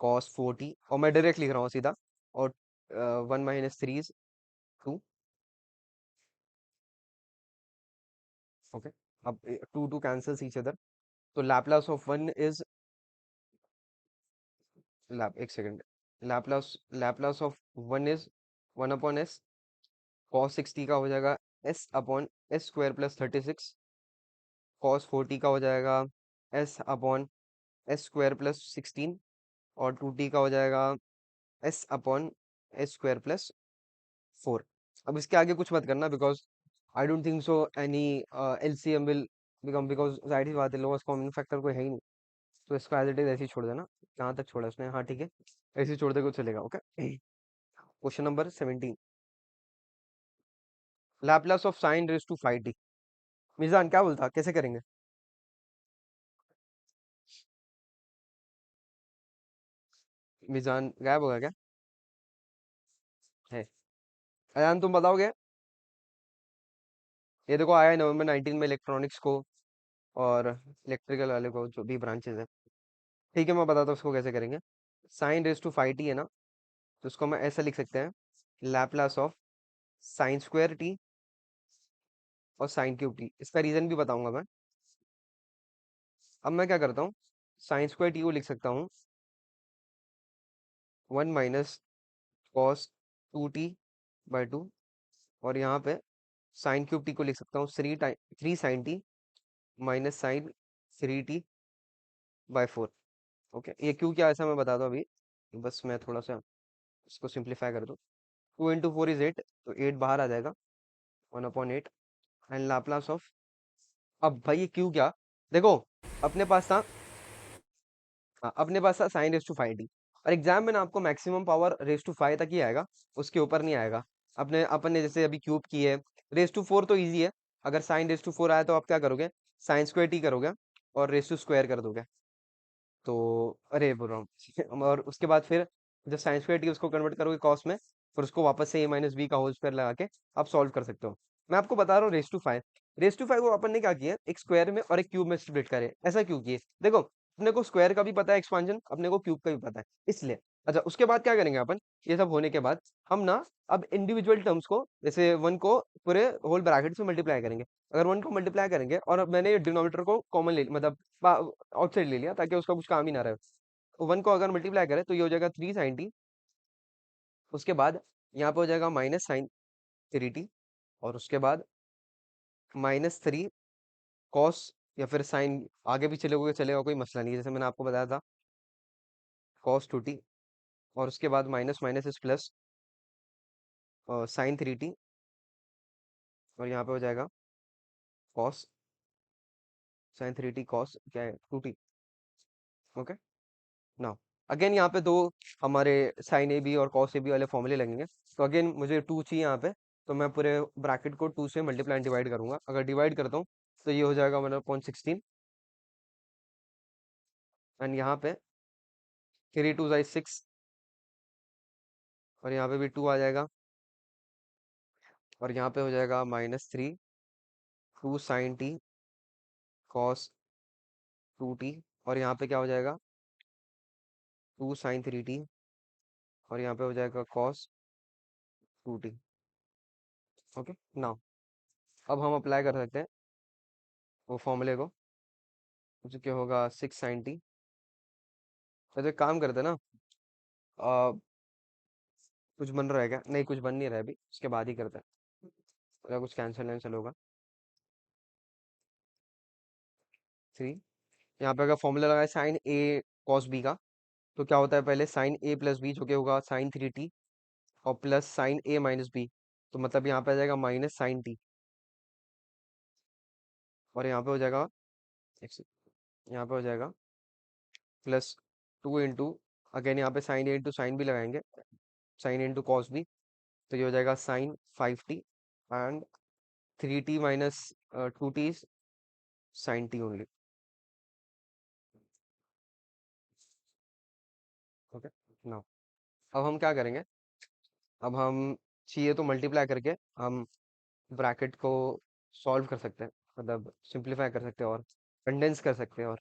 cos 4t, और मैं डायरेक्ट लिख रहा हूँ सीधा, और 1 माइनस 3 इज 2। ओके, अब 2 2 कैंसल्स ईच अदर, तो लैपलास ऑफ 1 इज लैप एक second, Laplace Laplace of 1 is 1 upon S, cos 60 का हो जाएगा S upon s square plus 36, cos 40 का हो जाएगा S upon s square plus 16, और 2t का हो जाएगा S upon s square plus 4। अब इसके आगे कुछ मत करना, because I don't think so any LCM will become, because जाहिर सी बात है लोएस्ट कॉमन फैक्टर कोई है ही नहीं, तो इसको एज इट इज ऐसे ही छोड़ देना। कहाँ तक छोड़ा उसने, हाँ ठीक है, ऐसे ही छोड़ दे, कुछ चलेगा। Okay, question number 17, Laplace of sine raise to 5t। Mizan क्या बोलता, कैसे करेंगे? मिजान गायब होगा क्या? है, अयान तुम बताओगे? ये देखो आया है नवंबर 19 में इलेक्ट्रॉनिक्स को और इलेक्ट्रिकल वाले को, जो भी ब्रांचेस है। ठीक है, मैं बताता हूँ उसको कैसे करेंगे। साइन रेज टू 5t है ना, तो उसको मैं ऐसा लिख सकते हैं, Laplace of sine square T और साइन क्यूब टी। इसका रीजन भी बताऊंगा मैं। अब मैं क्या करता हूँ, साइन स्क्वायर टी को लिख सकता हूँ 1 माइनस कॉस 2t/2, और यहाँ पे साइन क्यूब टी को लिख सकता हूँ 3 sine t minus sine 3t/4। Okay, ये क्यों क्या ऐसा मैं बताता हूँ अभी, बस मैं थोड़ा सा इसको सिंप्लीफाई कर दूँ। 2 × 4 इज 8, तो 8 बाहर आ जाएगा, 1/8। एंड लाप्लास ऑफ, अब भाई ये क्यों क्या, देखो अपने पास था, हाँ, अपने पास था साइन रेस टू 5t, और एग्जाम में ना आपको मैक्सिमम पावर रेस टू 5 तक ही आएगा, उसके ऊपर नहीं आएगा। अपने अपन ने जैसे अभी क्यूब की है, रेस टू 4 तो इजी है। अगर साइन रेस टू 4 आया तो आप क्या करोगे, साइन स्क्वायर टी करोगे और रेस टू स्क्वायर कर दोगे। तो अरे बोल रहा हूँ और उसके बाद फिर जब साइन स्क्वायर टी उसको कन्वर्ट करोगे कॉस में, फिर उसको वापस से ए माइनस बी का होल स्क्वायर लगा के आप सॉल्व कर सकते हो। मैं आपको बता रहा हूँ रेस टू 5 को अपन ने क्या किया, एक स्क्वायर में और एक क्यूब में स्प्लिट करे। ऐसा क्यों किए, देखो अपने को स्क्वायर का भी पता है एक्सपांशन, अपने को क्यूब का भी पता है, इसलिए। अच्छा, उसके बाद क्या करेंगे अपन, ये सब होने के बाद हम ना अब इंडिविजुअल टर्म्स को, जैसे 1 को पूरे होल ब्रैकेट से मल्टीप्लाई करेंगे। अगर 1 को मल्टीप्लाई करेंगे और अब मैंने डिनोमिनेटर को कॉमन ले मतलब आउटसाइड ले लिया, ताकि उसका कुछ काम ही ना रहे। 1 को अगर मल्टीप्लाई करें तो ये हो जाएगा 3 sin t, उसके बाद यहाँ पे हो जाएगा -sin 3t, और उसके बाद -3 cos, या फिर साइन आगे भी चलेगा चलेगा, कोई मसला नहीं है, जैसे मैंने आपको बताया था cos 2t, और उसके बाद minus minus is plus sin 3t, और यहाँ पे हो जाएगा cos sin 3t cos क्या है 2t। ओके, नाउ अगेन यहाँ पे दो हमारे साइन ए बी और कॉस ए बी वाले फॉर्मूले लगेंगे, तो अगेन मुझे 2 चाहिए यहाँ पे, तो मैं पूरे ब्रैकेट को 2 से मल्टीप्लाई डिवाइड करूंगा। अगर डिवाइड करता हूँ तो ये हो जाएगा 1/16, एंड यहाँ पे 3 2 6, और यहाँ पे भी 2 आ जाएगा, और यहाँ पे हो जाएगा -3 2 sin t cos 2t, और यहाँ पे क्या हो जाएगा 2 sin 3t, और यहाँ पे हो जाएगा cos 2t। ओके, नाउ अब हम अप्लाई कर सकते हैं वो फॉर्मूले को, जो क्या होगा 6 sin t। तो एक काम करते हैं ना, आ, कुछ बन रहा है क्या, नहीं कुछ बन नहीं रहा है अभी, उसके बाद ही करते हैं, अगर कुछ कैंसिल वैंसिल होगा। 3, यहाँ पे अगर फॉर्मूला लगाए साइन ए कॉस बी का, तो क्या होता है, पहले साइन ए प्लस बी जो कि होगा sin 3t, और plus sine A minus B, तो मतलब यहाँ पे आ जाएगा -sin t, और यहाँ पे हो जाएगा यहाँ पे हो जाएगा +2 अगेन यहाँ पे साइन ए इंटू साइन भी लगाएंगे, साइन इंटू कॉस भी, तो ये हो जाएगा sin 5t, and 3t minus 2t sin t only. Okay, now अब हम क्या करेंगे, अब हम चाहिए तो मल्टीप्लाई करके हम ब्रैकेट को सॉल्व कर सकते हैं, मतलब सिंप्लीफाई कर सकते हैं और कंडेंस कर सकते हैं, और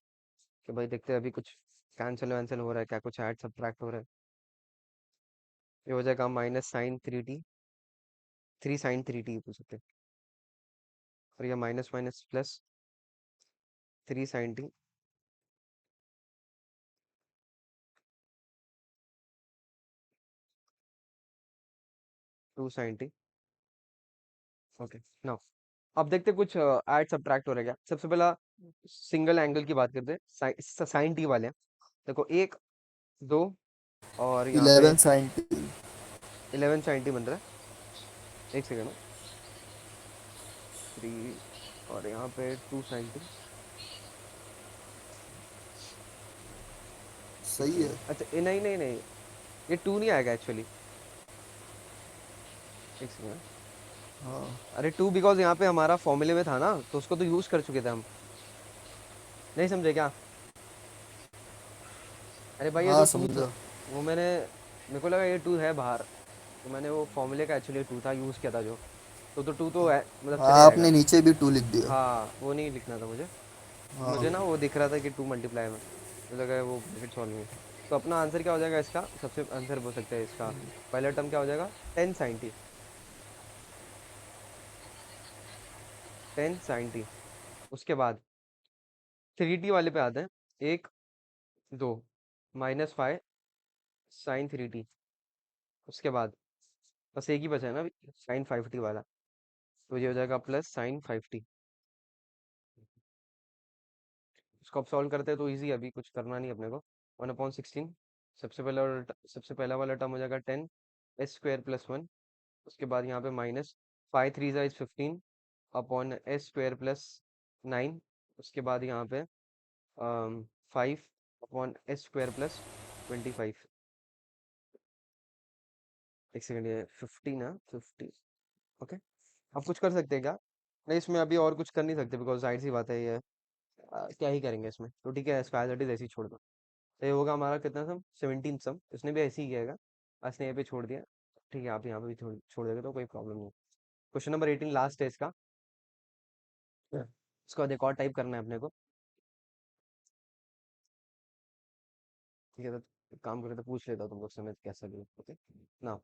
कि भाई देखते हैं अभी कुछ कैंसिल वैंसिल हो रहा है क्या, कुछ ऐड सब्ट्रैक्ट हो रहा है। ये हो जाएगा minus sine 3t, 3 sin 3t पूछ सकते हैं। और ये minus minus plus 3 sin t, two sine t. Okay now अब देखते हैं कुछ ऐड सब्ट्रैक्ट हो रहा है क्या। सबसे पहला सिंगल एंगल की बात करते हैं, साइन टी वाले हैं। देखो 1 2 और यहाँ पे 11 sin t। 11 sin t बन रहा है। एक सेकेंड, 3 और यहाँ पे 2 sin t। एक सही है। सेकेंड, अच्छा नहीं नहीं नहीं, ये 2 नहीं आएगा एक्चुअली। एक सेकेंड, हाँ अरे 2 बिकॉज यहाँ पे हमारा फॉर्मूले में था ना, तो उसको तो यूज कर चुके थे हम। नहीं समझे क्या? अरे भाई ये हाँ तो 2 था। समझा। वो मैंने, मेरे को लगा ये 2 है बाहर, तो मैंने वो फॉर्मूले का एक्चुअली 2 था यूज किया था जो। तो 2 तो है मतलब चले हाँ जाएगा। आपने नीचे भी 2 लिख दिया। हाँ वो नहीं लिखना था मुझे। हाँ मुझे ना वो दिख रहा था कि 2 मल्टीप्लाई में, मुझे लगा वो ब्रैकेट सॉल्व में। तो अपना आंसर क्या हो जाएगा इसका, सबसे आंसर बोल सकते हैं इसका। पहला टर्म क्या हो जाएगा, 10 sin t, 10 sin t। उसके बाद 3t वाले पे आते हैं। 1 2 -5 sin 3t। उसके बाद बस एक ही बचा है ना अभी, sin 5t वाला। तो ये हो जाएगा प्लस sin 5t। इसको अब सॉल्व करते हैं तो इजी, अभी कुछ करना नहीं अपने को। 1/16। सबसे पहला वाला टर्म हो जाएगा 10 s² + 1। उसके बाद यहाँ पे माइनस 5 3 × 15 अपॉन s² + 9। उसके बाद यहाँ पे 5 अपॉन s² + 25। एक सेकेंड, ये 15 है, 50। ओके, अब कुछ कर सकते हैं क्या? नहीं इसमें अभी और कुछ कर नहीं सकते, बिकॉज जाहिर सी बात है ये क्या ही करेंगे इसमें, तो ठीक है स्क्वायर दैट इज ऐसे ही छोड़ दो। तो ये होगा हमारा कितना सम, 17 सम। इसने भी ऐसे ही किया, इसने ये पे छोड़ दिया। ठीक है, आप यहाँ पे भी छोड़ छोड़ देंगे तो कोई प्रॉब्लम नहीं। क्वेश्चन नंबर 18 लास्ट है इसका। इसको बाद एक और टाइप करना है अपने को। ठीक है, तो एक काम करे तो पूछ लेता हूँ तुम लोग से मैं कैसा भी। Okay now,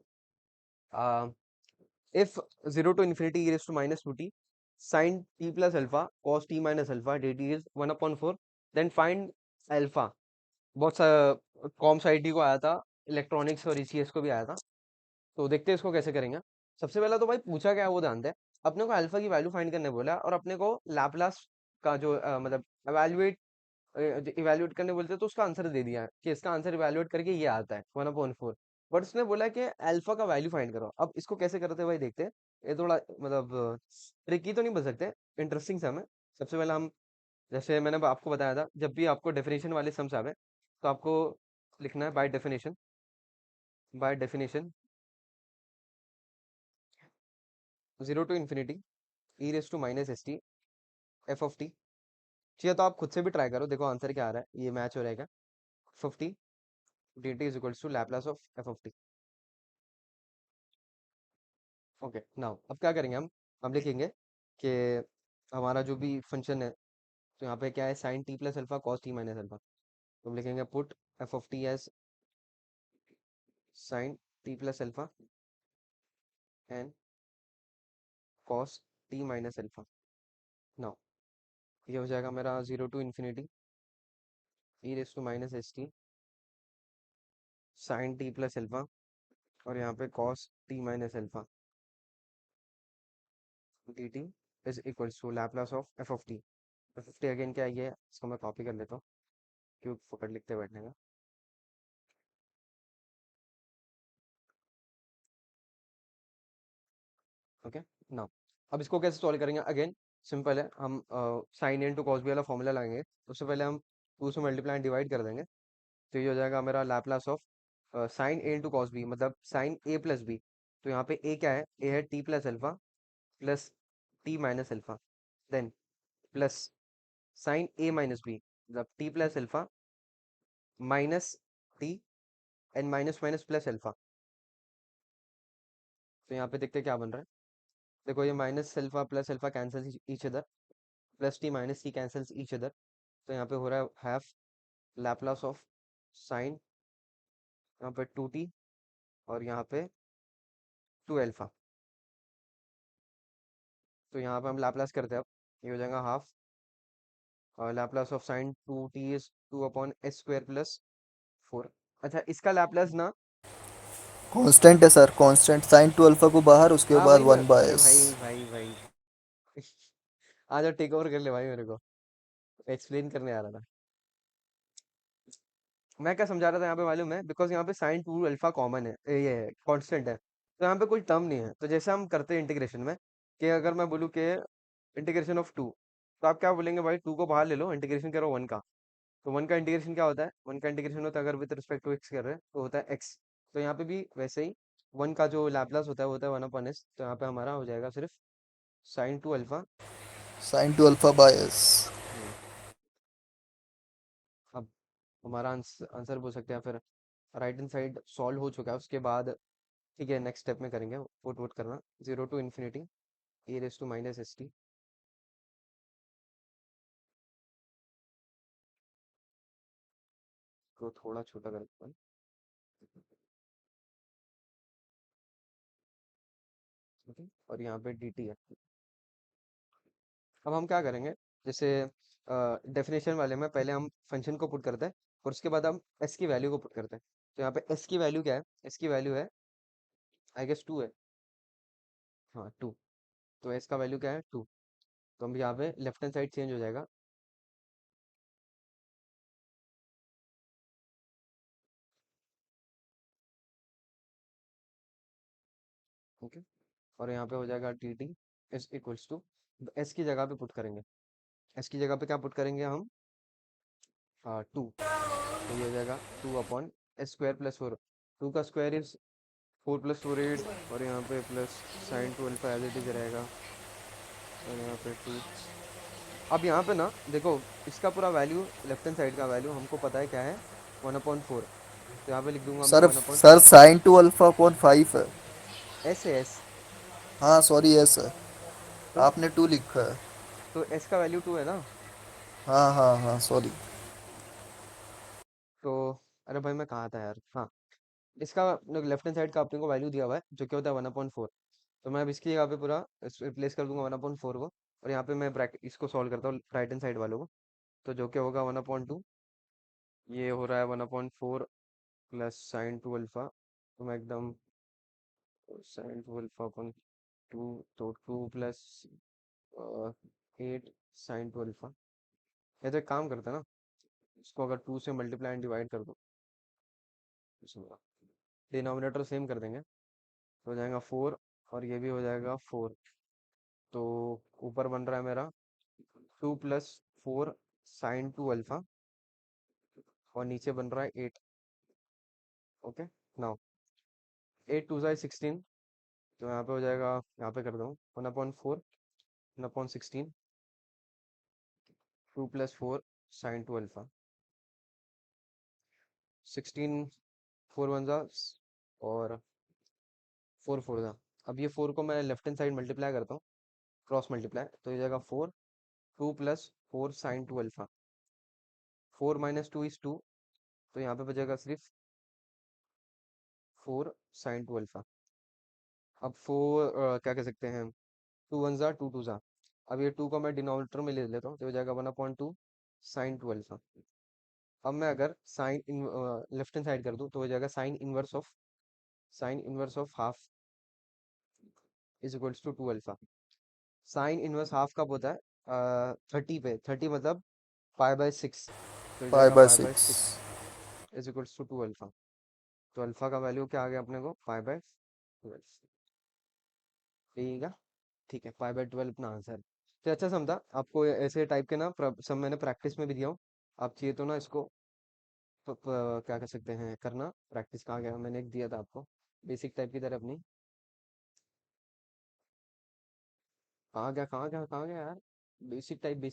if 0 to infinity e raised to -2t sin t plus alpha cos t minus alpha dt is 1/4, then find alpha। बहुत सा कॉम साइटी को आया था, इलेक्ट्रॉनिक्स और ईसीएस को भी आया था। तो देखते हैं इसको कैसे करेंगे। सबसे पहला तो भाई पूछा क्या है वो ध्यान दे। अपने को अल्फा की वैल्यू फाइंड करने बोला और अपने को लैपलास का जो मतलब इवेल्युएट करने बोलते हैं, तो उसका आंसर दे दिया है कि इसका आंसर इवेल्युएट करके ये आता है 1/4। बट उसने बोला कि अल्फा का वैल्यू फाइंड करो। अब इसको कैसे करते हैं भाई देखते हैं। ये थोड़ा मतलब ट्रिकी तो नहीं बोल सकते, इंटरेस्टिंग सम है। सबसे पहले हम, जैसे मैंने आपको बताया था, जब भी आपको डेफिनेशन वाले सम्स आवे तो आपको लिखना है by definition. By definition 0 to infinity e raised to -st f of t। चाहिए तो आप खुद से भी ट्राई करो, देखो आंसर क्या आ रहा है, ये मैच हो रहेगा। f of t dt is equals to Laplace of f of t। Okay now अब क्या करेंगे हम लिखेंगे कि हमारा जो भी फंक्शन है, तो यहाँ पे क्या है, sine t plus alpha cos t minus alpha. तो हम लिखेंगे put f of t as sine t plus alpha and cos t minus alpha. Now ये हो जाएगा मेरा 0 to infinity e raise to minus s t sine t plus alpha और यहाँ पे cos t minus alpha d t is equals to Laplace of F of t. F of t again क्या है, ये है, इसको मैं कॉपी कर लेता हूँ, क्यों फुकट लिखते बैठने का। ओके नाउ अब इसको कैसे सॉल्व करेंगे, अगेन सिंपल है। हम sine into cos b वाला फॉर्मूला लगाएंगे। उससे पहले हम 2 से मल्टीप्लाई एंड डिवाइड कर देंगे। तो ये हो जाएगा मेरा Laplace of sine A into cos B, मतलब साइन ए प्लस बी। तो यहाँ पे ए क्या है, ए है T plus alpha plus T minus alpha, then plus sine A minus B, मतलब T plus alpha minus T and minus minus plus alpha. तो यहाँ पे देखते हैं क्या बन रहा है। देखो ये minus alpha plus alpha cancel each other, plus T minus T cancels each other. तो यहाँ पे हो रहा है हाफ लैपलास ऑफ साइन, यहाँ पे 2t और यहाँ पे 2 अल्फा। तो यहाँ पे हम लाप्लास करते हैं, अब ये हो जाएगा हाफ, और Laplace of sign 2t is 2/s² + 4। अच्छा, इसका लाप्लास ना, कांस्टेंट है sir, constant sign two alpha को बाहर, उसके हाँ बाद वही मैं, वन बाय अरे एस। भाई आ जाओ, टेक ओवर कर ले भाई मेरे को, एक्सप्लेन करने आ रहा था। मैं क्या समझा रहा था यहाँ पे मालूम है, बिकॉज यहाँ पे साइन 2 अल्फा कॉमन है, ये कांस्टेंट है, तो यहाँ पे कोई टर्म नहीं है। तो जैसे हम करते हैं इंटीग्रेशन में, कि अगर मैं बोलूँ कि इंटीग्रेशन ऑफ 2, तो आप क्या बोलेंगे भाई, 2 को बाहर ले लो, इंटीग्रेशन करो 1 का। तो 1 का इंटीग्रेशन क्या होता है, 1 का इंटीग्रेशन होता है अगर विद रिस्पेक्ट टू एक्स कर रहे हैं तो होता है एक्स। तो यहाँ पे भी वैसे ही 1 का जो लैपलास होता है वो होता है 1/s। तो यहाँ पे हमारा हो जाएगा सिर्फ sine 2 alpha. Sine two alpha by s. अब हमारा आंसर बोल सकते हैं, फिर राइट हैंड साइड सॉल्व हो चुका है, उसके बाद ठीक है नेक्स्ट स्टेप में करेंगे, पुट वुट करना, 0 टू इन्फिनिटी e⁻⁻st। को थोड़ा छोटा कर देता हूँ, ठीक है, और यहाँ पे dt है। अब हम क्या करेंगे, जैसे डेफिनेशन वाले में पहले हम फंक्शन को पुट करते हैं, और उसके बाद हम s की वैल्यू को पुट करते हैं। तो यहाँ पे s की वैल्यू क्या है, s की वैल्यू है आई गेस 2 है, हाँ 2। तो s का वैल्यू क्या है 2। तो हम यहाँ पे लेफ्ट हैंड साइड चेंज हो जाएगा, ओके, और यहाँ पे हो जाएगा d t is equals to, s की जगह पे पुट करेंगे, एस की जगह पे क्या पुट करेंगे हम, 2। तो ये हो जाएगा 2/s² + 4। 2 का स्क्वायर इज 4 + 4 8, और यहाँ पे plus sine 2 alpha as it is रहेगा, और यहाँ पे 2। अब यहाँ पे ना देखो, इसका पूरा वैल्यू, लेफ्ट हैंड साइड का वैल्यू हमको पता है क्या है, 1/4। तो यहाँ पे लिख दूंगा मैं sir, 1/4। Sir sign two alpha कौन 5 है? एस है एस। हाँ सॉरी, एस है, तो आपने 2 लिखा है। एस का वैल्यू 2 है ना। हाँ हाँ हाँ, सॉरी। तो अरे भाई मैं कहा था यार, हाँ, इसका लेफ्ट हैंड साइड का अपने को वैल्यू दिया हुआ है जो कि होता है 1/4। तो मैं अब इसकी जगह पे पूरा रिप्लेस कर दूंगा 1/4 को, और यहाँ पे मैं ब्रैकेट इसको सॉल्व करता हूँ राइट हैंड साइड वालों को। तो जो कि होगा 1/2, ये हो रहा है 1/4 प्लस साइन 2 अल्फा। तो मैं एकदम साइन 2 अल्फा अपन 2, तो 2 प्लस 8 साइन 2 अल्फा। ये तो एक काम करते हैं ना, इसको अगर 2 से मल्टीप्लाई एंड डिवाइड कर दो, डिनोमिनेटर सेम कर देंगे, तो हो जाएगा 4, और ये भी हो जाएगा 4। तो ऊपर बन रहा है मेरा 2 + 4 साइन 2 अल्फा, और नीचे बन रहा है 8। Okay, now 8 2 16। तो यहाँ पे हो जाएगा, यहाँ पे कर दो 1/4 1/16, 2 + 4 साइन 2 अल्फा, 16, 4 1 जा, और 4 4 जा। अब ये 4 को मैं लेफ्ट हैंड साइड मल्टीप्लाई करता हूँ, क्रॉस मल्टीप्लाई, तो ये जाएगा 4, 2 + 4 साइन 2 अल्फा, 4 - 2 इज 2। तो यहाँ पे बचेगा सिर्फ 4 साइन 2 अल्फा। अब 4 क्या कह सकते हैं, 2 1 जा, 2 2 जा। अब ये 2 को मैं डिनोमिनेटर में ले लेता हूँ, तो हो जाएगा 1/2 साइन 2 अल्फा। अब मैं अगर sine in left hand side कर दूँ, तो हो जाएगा sine inverse of half is equals to 2 alpha. Sine inverse half कब होता है, 30 पे, 30 मतलब π/6। तो हो फाइव जाएगा by six. π/6 is equals to 2 alpha. तो अल्फा का वैल्यू क्या आ गया अपने को, 5/12। ठीक है, ठीक है, 5/12 अपना आंसर है। तो अच्छा समझा आपको, ऐसे टाइप के ना सब मैंने प्रैक्टिस में भी दिया हूँ। आप चाहिए तो ना इसको क्या कर सकते हैं करना, प्रैक्टिस कहाँ गया, मैंने एक दिया था आपको बेसिक टाइप की तरह अपनी, कहाँ गया कहाँ गया कहाँ गया यार, बेसिक टाइप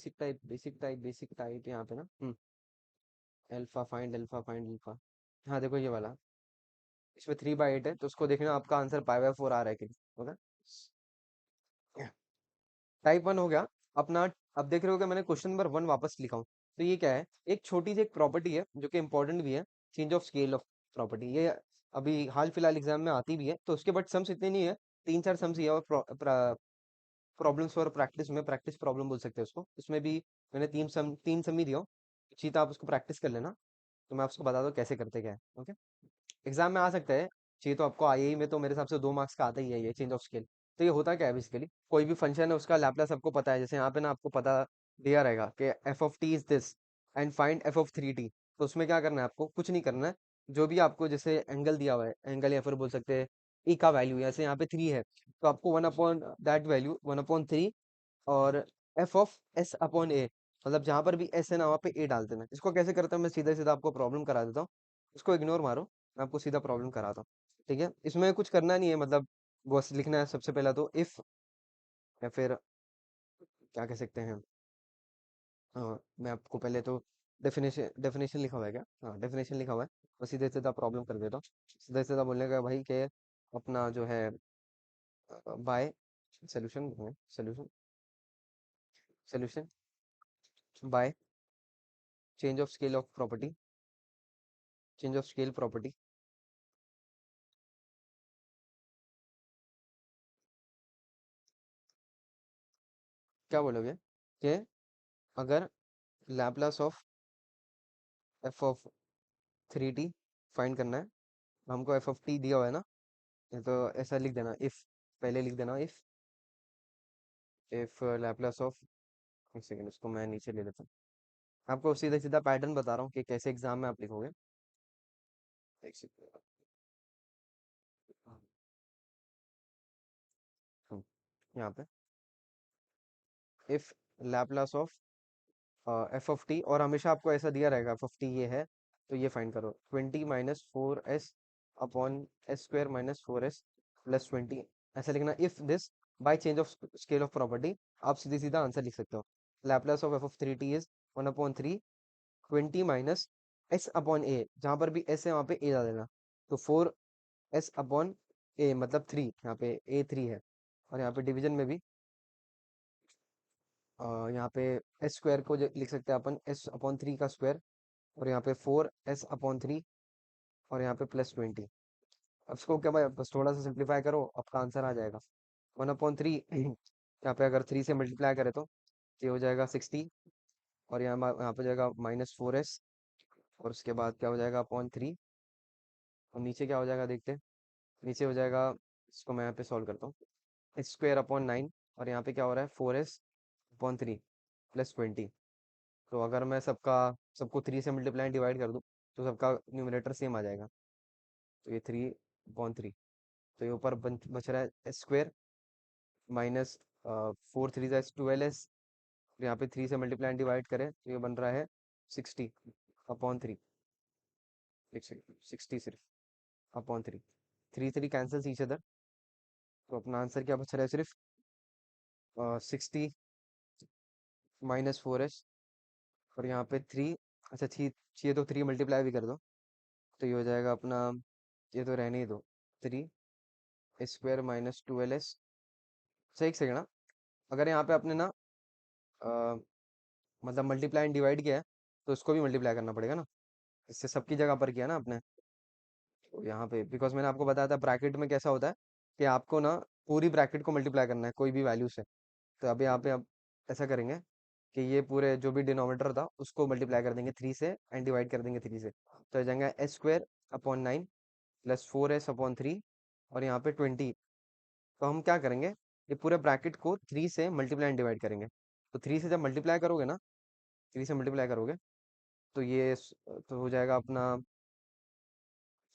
यहाँ पे ना, अल्फा फाइंड अल्फा। हाँ देखो ये वाला, इसमें 3/8 है, तो उसको देखना आपका आंसर π/4 आ रहा है कि नहीं, होगा। टाइप 1 हो गया अपना। अब देख रहे हो कि मैंने क्वेश्चन नंबर 1 वापस लिखा हूँ। तो ये क्या है, एक छोटी सी एक प्रॉपर्टी है जो कि इंपॉर्टेंट भी है, change of scale of property. ये अभी हाल फिलहाल एग्जाम में आती भी है, तो उसके बट सम्स इतने नहीं है, 3-4 सम्स ही है, और प्रॉब्लम्स फॉर प्रैक्टिस में, प्रैक्टिस प्रॉब्लम बोल सकते हैं उसको। उसमें भी मैंने 3 सम ही दिया हूँ, चीता आप उसको प्रैक्टिस कर लेना, तो मैं आपको बता दूँ कैसे करते क्या है। ओके, एग्जाम में आ सकता है, चाहिए तो आपको आईआई में तो मेरे हिसाब से 2 मार्क्स का आता ही है ये चेंज ऑफ स्केल। तो ये होता क्या है बेसिकली, कोई भी फंक्शन है उसका लैपलास आपको पता है, जैसे यहाँ पे ना आपको पता दिया रहेगा कि F of t is this and find F of 3t। तो उसमें क्या करना है, आपको कुछ नहीं करना है, जो भी आपको जैसे एंगल दिया हुआ है, एंगल या फिर बोल सकते हैं ई का वैल्यू, जैसे यहाँ पे 3 है, तो आपको 1/that वैल्यू 1/3 और एफ ऑफ एस अपॉन ए, मतलब जहां पर भी एस है ना वहाँ पे ए डाल देना। इसको कैसे करता हूँ मैं, सीधा सीधा आपको प्रॉब्लम करा देता हूँ, इसको इग्नोर मारो, मैं आपको सीधा प्रॉब्लम कराता हूँ। ठीक है, इसमें कुछ करना नहीं है, मतलब बस लिखना है सबसे पहला तो इफ, या फिर क्या कह सकते हैं, हाँ मैं आपको पहले तो डेफिनेशन डेफिनेशन लिखा हुआ है क्या, हाँ डेफिनेशन लिखा हुआ है, बस सीधे सीधा प्रॉब्लम कर देता हूँ। सीधा सीधा बोलने का भाई कि अपना जो है by solution, solution solution by change of scale of property, change of scale property. क्या बोलोगे कि अगर Laplace of F of 3t find करना है, हमको एफ ऑफ टी दिया हुआ है ना, ये तो ऐसा लिख देना इफ, पहले लिख देना इफ लैपलास ऑफ, एक सेकेंड उसको मैं नीचे ले लेता हूँ, आपको सीधा सीधा पैटर्न बता रहा हूँ कि कैसे एग्जाम में आप लिखोगे। एक सेकेंड, यहाँ पे if Laplace of F of T, और हमेशा आपको ऐसा दिया रहेगा एफ ऑफ टी ये है, तो ये फाइंड करो 20 - 4s upon s square -4s + 20, ऐसा लिखना if this by change of scale of property. आप सीधे सीधा आंसर लिख सकते हो, Laplace of F of 3t is 1/3 20 minus S upon A, जहाँ पर भी एस है वहाँ पे ए डाल देना, तो 4s अपॉन ए मतलब 3, यहाँ पे a 3 है, और यहाँ पे डिवीजन में भी यहाँ पे एस स्क्वायर को लिख सकते हैं अपन s/3 का स्क्वायर, और यहाँ पे 4s/3, और यहाँ पे +20। अब इसको क्या भाई, बस थोड़ा सा सिंप्लीफाई करो, आपका आंसर आ जाएगा 1/3। यहाँ पे अगर 3 से मल्टीप्लाई करें तो ये हो जाएगा 60, और यहाँ पे जाएगा -4s, और उसके बाद क्या हो जाएगा अपॉन 3, और नीचे क्या हो जाएगा देखते हैं, नीचे हो जाएगा, इसको मैं यहाँ पे सॉल्व करता हूँ, s² अपॉन 9, और यहाँ पे क्या हो रहा है 4s/3 +20। तो अगर मैं सबको 3 से मल्टीप्लाई डिवाइड कर दूं, तो सबका न्यूमरेटर सेम आ जाएगा, तो ये 3/3, तो ये ऊपर बच रहा है s² माइनस 4 3 12s, यहाँ पे 3 से मल्टीप्लाई डिवाइड करें तो ये बन रहा है 60/3, 60 सिर्फ अपॉन 3, 3 कैंसिल ईच अदर, तो अपना आंसर क्या बच रहा है सिर्फ 60 -4s, और यहाँ पे 3, अच्छा चाहिए तो 3 मल्टीप्लाई भी कर दो, तो ये हो जाएगा अपना, ये तो रहने ही दो, 3s² - 12s। अच्छा एक सेकेंड, अगर यहाँ पे आपने ना अ, मतलब मल्टीप्लाई एंड डिवाइड किया है, तो इसको भी मल्टीप्लाई करना पड़ेगा ना, इससे सबकी जगह पर किया ना आपने, तो यहाँ पे बिकॉज मैंने आपको बताया था ब्रैकेट में कैसा होता है कि आपको ना पूरी ब्रैकेट को मल्टीप्लाई करना है कोई भी वैल्यू से। तो अब यहाँ पे अब ऐसा करेंगे कि ये पूरे जो भी डिनोमिनेटर था उसको मल्टीप्लाई कर देंगे 3 से एंड डिवाइड कर देंगे 3 से, तो हो जाएगा s² अपॉन 9 +4s/3, और यहाँ पे 20। तो हम क्या करेंगे, ये पूरे ब्रैकेट को 3 से मल्टीप्लाई एंड डिवाइड करेंगे, तो 3 से जब मल्टीप्लाई करोगे ना, 3 से मल्टीप्लाई करोगे, तो तो हो जाएगा अपना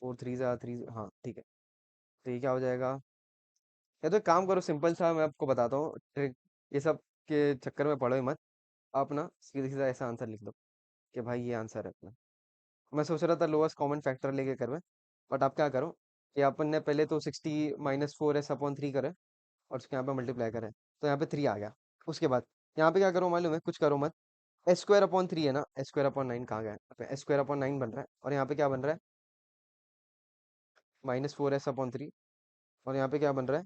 4 3 हाँ ठीक है, तो ये क्या हो जाएगा, या तो एक काम करो सिंपल सा, मैं आपको बताता हूँ ट्रिक, ये सब के चक्कर में पड़ो ही मत, आप ना सीधा सीधा ऐसा आंसर लिख दो कि भाई ये आंसर है अपना। मैं सोच रहा था लोएस्ट कॉमन फैक्टर लेके करवे, बट आप क्या करो कि अपन ने पहले तो 60 -4s/3 करे, और उसके यहाँ पे मल्टीप्लाई करें, तो यहाँ पे 3 आ गया। उसके बाद यहाँ पे क्या करो मालूम है, कुछ करो मत, s² अपॉन 3 है ना, s² अपॉन 9 कहाँ गया, यहाँ पे s² अपॉन 9 बन रहा है, और यहाँ पे क्या बन रहा है -4s/3, और यहाँ पे क्या बन रहा है,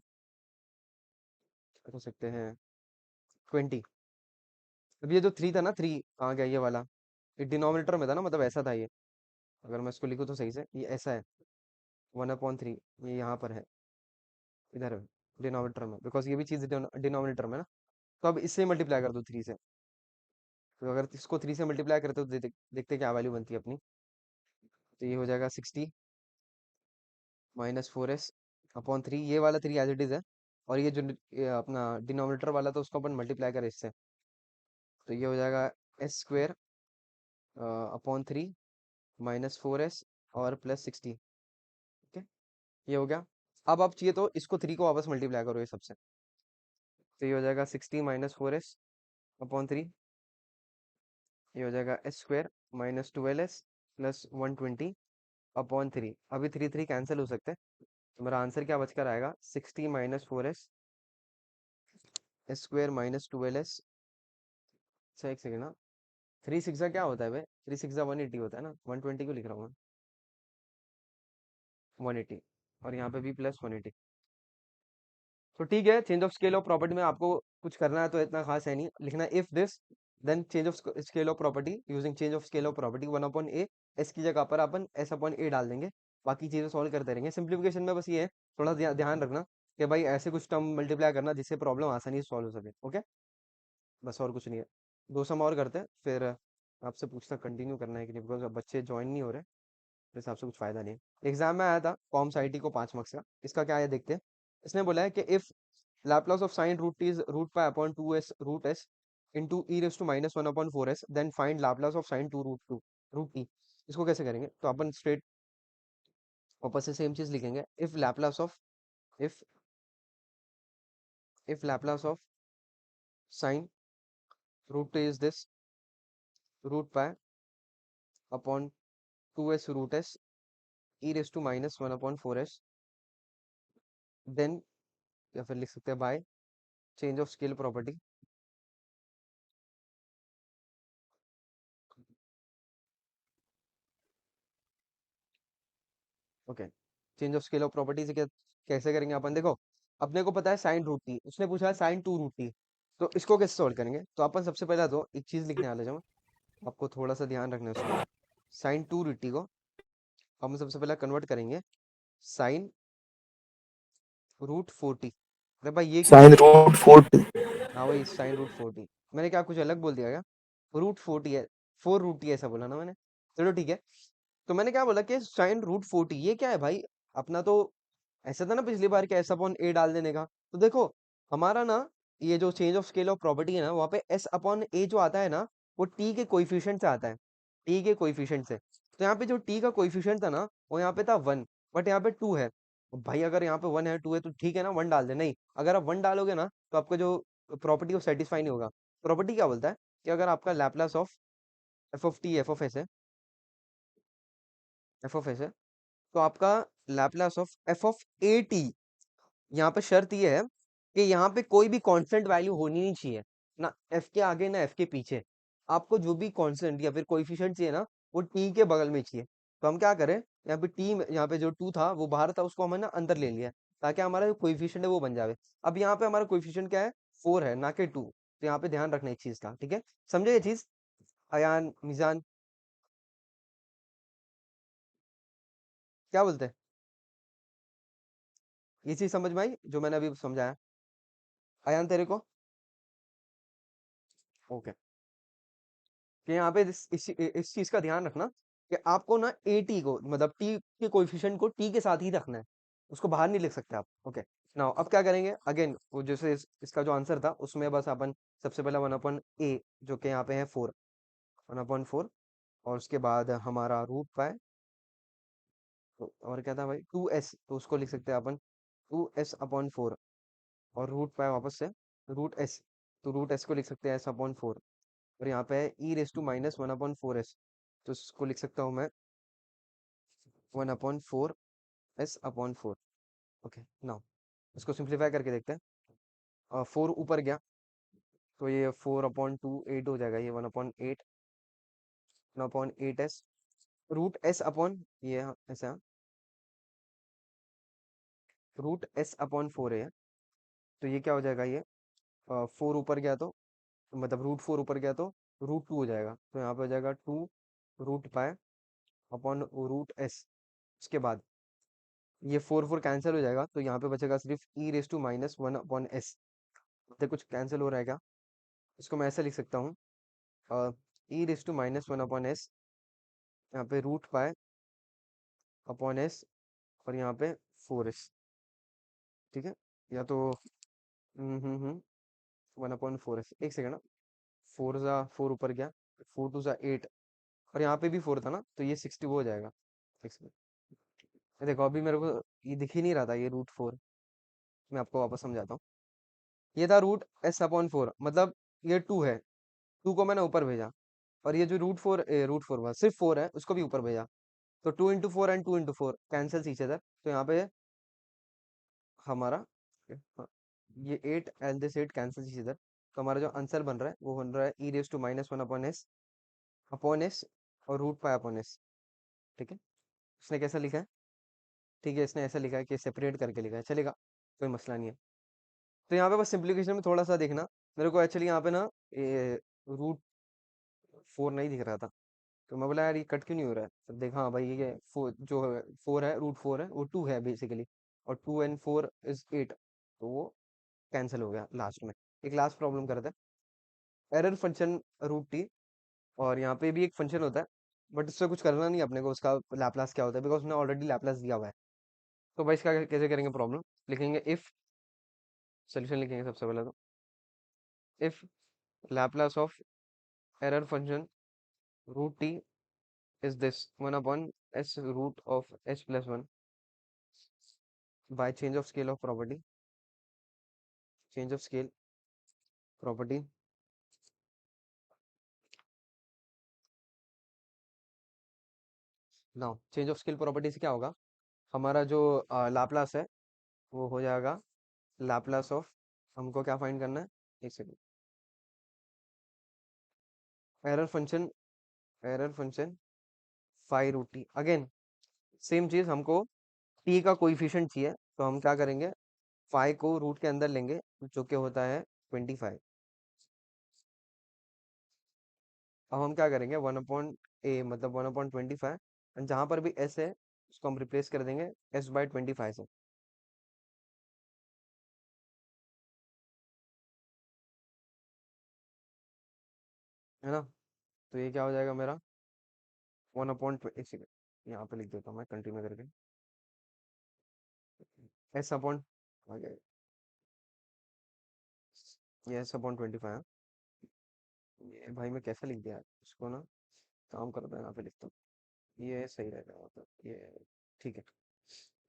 हो सकते हैं 20। अब ये जो 3 था ना, 3 कहाँ गया ये वाला, ये डिनोमिनेटर में था ना, मतलब ऐसा था ये, अगर मैं इसको लिखूँ तो सही से ये ऐसा है, 1/3 ये यहाँ पर है, इधर है डिनोमिनेटर में, बिकॉज ये भी चीज़ डिनोमिनेटर में ना। तो अब इससे मल्टीप्लाई कर दो 3 से। तो अगर इसको 3 से मल्टीप्लाई करते हो तो देखते क्या वैल्यू बनती है अपनी। तो ये हो जाएगा 60 -4s/3, ये वाला 3 एज इट इज़ है। और ये जो ये अपना डिनोमिनेटर वाला था उसको अपन मल्टीप्लाई करें इससे, तो ये हो जाएगा s² अपॉन 3 -4s और +60। ठीक है, ये हो गया। अब आप चाहिए तो इसको 3 को वापस मल्टीप्लाई करो ये सबसे, तो ये हो जाएगा 60 -4s/3, ये हो जाएगा s² -12s +120/3। अभी 3 3 कैंसिल हो सकते हैं, तो मेरा आंसर क्या बचकर आएगा, 60 -4s s² -12s। अच्छा एक सेकेंड ना, 3 6 क्या होता है भाई, 3 6 180 होता है ना, 120 को लिख रहा हूँ मैं, 180, और यहाँ पे भी +180। तो ठीक है, change of scale of property में आपको कुछ करना है तो इतना खास है नहीं लिखना, if this then change of scale of property using change of scale of property 1/a, s की जगह पर अपन s/a डाल देंगे, बाकी चीजें सॉल्व करते रहेंगे। सिंप्लीफिकेशन में बस ये है, थोड़ा ध्यान रखना कि भाई ऐसे कुछ टर्म मल्टीप्लाई करना जिससे प्रॉब्लम आसानी से सॉल्व हो सके। ओके, बस और कुछ नहीं है। 2 सम और करते हैं, फिर आपसे पूछना कंटिन्यू करना है कि नहीं, बिकॉज अब बच्चे ज्वाइन नहीं हो रहे, तो हिसाब से कुछ फायदा नहीं है। एग्जाम में आया था कॉम्स आईटी को 5 मार्क्स का, इसका क्या है देखते हैं। इसने बोला है कि if Laplace of sin root t is root pi upon 2s root s into e raised to -1/4s, then find Laplace of sin 2 root t। इसको कैसे करेंगे, तो अपन स्ट्रेट वापस से सेम चीज लिखेंगे, if if Laplace of sin root t is this root pi upon 2s root s e raised to -1/4s, then या फिर लिख सकते हैं bye change of scale property. Okay, change of scale of property से कैसे करेंगे अपन, देखो अपने को पता है साइन रूट टी, उसने पूछा है साइन 2 रूट टी, तो इसको कैसे सॉल्व करेंगे, तो अपन सबसे पहले तो एक चीज लिखने वाले जाऊँ, आपको थोड़ा सा ध्यान रखना है उसमें। साइन 2 रूट टी को हम सबसे पहले कन्वर्ट करेंगे साइन √40। अरे भाई ये क्यों साइन लिखा, रूट 40। हाँ वही साइन √40, मैंने क्या कुछ अलग बोल दिया क्या, √40 है, 4 √t ऐसा बोला ना मैंने। चलो ठीक है, तो मैंने क्या बोला कि साइन √40 ये क्या है भाई, अपना तो ऐसा था ना पिछली बार कि s/a डाल देने का। तो देखो हमारा ना ये जो change of scale of property है ना, वहाँ पे s/a जो आता है ना, वो t के कोइफिशिएंट से आता है, t के कोइफिशिएंट से। तो यहाँ पे जो t का कोइफिशिएंट था ना, वो यहाँ पे था 1, बट यहाँ पे 2 है। अब भाई अगर यहाँ पे 1 है 2 है तो ठीक है ना, 1 डाल दे, नहीं अगर आप 1 डालोगे ना तो आपका जो प्रॉपर्टी वो सेटिस्फाई नहीं होगा। प्रॉपर्टी क्या बोलता है कि अगर आपका लैपलास ऑफ f(f)(a) तो आपका लैपलास ऑफ f(a)t, यहाँ पे शर्त ये है कि यहाँ पे कोई भी कांस्टेंट वैल्यू होनी नहीं चाहिए, ना f के आगे ना f के पीछे। आपको जो भी कांस्टेंट या फिर कोएफिशिएंट चाहिए ना, वो t के बगल में चाहिए। तो हम क्या करें, यहाँ पे यहाँ पे जो 2 था वो बाहर था, उसको हमने ना अंदर ले लिया, ताकि हमारा जो कोएफिशिएंट है वो बन जावे। अब यहाँ पे हमारा कोएफिशिएंट क्या है, 4 है ना कि 2। तो यहाँ पे ध्यान रखना एक चीज का, ठीक है, समझे ये चीज, अयान मिजान क्या बोलते हैं, ये चीज समझ में आई जो मैंने अभी समझाया, अयान तेरे को। ओके, कि यहाँ पे इस चीज का ध्यान रखना कि आपको ना एटी को मतलब टी के कोएफिशिएंट को टी के साथ ही रखना है, उसको बाहर नहीं लिख सकते आप। ओके, नाउ अब क्या करेंगे, अगेन वो जैसे इसका जो आंसर था उसमें बस अपन सबसे पहला 1/a जो कि यहाँ पे है 4, 1/4, और उसके बाद हमारा √π, तो और क्या था भाई 2s, तो उसको लिख सकते हैं अपन 2s/4, और √π वापस से √s, तो √s को लिख सकते हैं s/4, और यहाँ पे है e⁻1/4s, तो इसको लिख सकता हूँ मैं 1/4s/4। ओके, नाउ इसको सिंप्लीफाई करके देखते हैं। 4 ऊपर गया तो ये 4/2 8 हो जाएगा, ये 1/8 √s अपॉन ये ऐसा √s/4 है, तो ये क्या हो जाएगा, ये 4 ऊपर गया तो मतलब √4 ऊपर गया तो √2 हो जाएगा, तो यहाँ पे हो जाएगा 2 √π अपॉन √s। उसके बाद ये 4 कैंसिल हो जाएगा, तो यहाँ पे बचेगा सिर्फ E raise to minus one upon S. देखो कुछ कैंसिल हो रहा है क्या? इसको मैं ऐसे लिख सकता हूँ, E raise to minus one upon S, यहाँ पे रूट पाए अपॉन एस, और यहाँ पे 4s। ठीक है, या तो 1/4s। एक सेकंड ना, 4 ऊपर गया, 4 2 8, और यहाँ पे भी 4 था ना, तो ये 60 वो हो जाएगा। एक सेकंड, ये देखो अभी मेरे को ये दिख ही नहीं रहा था ये रूट 4। मैं आपको वापस समझाता हूँ। ये था रूट s/4, मतलब ये 2 है, 2 को मैंने ऊपर भेजा, और ये जो रूट फोर हुआ सिर्फ 4 है, उसको भी ऊपर भेजा। तो 2 into 4 and 2 into 4 cancel each other, तो यहाँ पे हमारा, हाँ, ये 8 and this 8 cancel each other. तो हमारा जो आंसर बन रहा है वो बन रहा है ई raise to minus one upon S और रूट पाई अपॉन एस। ठीक है, उसने कैसा लिखा है? ठीक है, इसने ऐसा लिखा है कि सेपरेट करके लिखा है, चलेगा, कोई मसला नहीं है। तो यहाँ पे बस सिंप्लीफिकेशन में थोड़ा सा देखना, मेरे को एक्चुअली यहाँ पे ना ये रूट 4 नहीं दिख रहा था, तो मैं बोला यार ये कट क्यों नहीं हो रहा है, तब देखा हाँ भाई ये 4 जो है 4 है, रूट 4 है, वो 2 है बेसिकली, और 2 and 4 is 8, तो वो कैंसिल हो गया लास्ट में। एक लास्ट प्रॉब्लम करते हैं, एरर फंक्शन रूट t, और यहाँ पे भी एक फंक्शन होता है, बट उससे कुछ करना नहीं अपने को, उसका लैपलास क्या होता है, बिकॉज उसने ऑलरेडी लैपलास दिया हुआ है। तो भाई इसका कैसे करेंगे प्रॉब्लम, लिखेंगे इफ, सोल्यूशन लिखेंगे सबसे पहले तो, if Laplace of error function root t is this 1/s root of h plus 1 by change of scale property। Now change of scale property से क्या होगा, हमारा जो लाप्लास है वो हो जाएगा लाप्लास ऑफ, हमको क्या फाइंड करना है, एक second, error function phi root t. Again same चीज, हमको टी का कोइफिशिएंट चाहिए, तो हम क्या करेंगे, फाई को रूट के अंदर लेंगे, जो कि होता है 25। अब हम क्या करेंगे, 1/a मतलब 1/25, एंड जहां पर भी s है उसको हम रिप्लेस कर देंगे s/25 से, है ना। तो ये क्या हो जाएगा मेरा 1/, एक सेकंड यहाँ पे लिख देता हूँ मैं कंटिन्यू करके, s/, ये s/25। ये भाई मैं कैसे लिख दिया इसको ना, काम करता है यहाँ पे लिखता हूँ, ये सही रहेगा, मतलब ये ठीक है।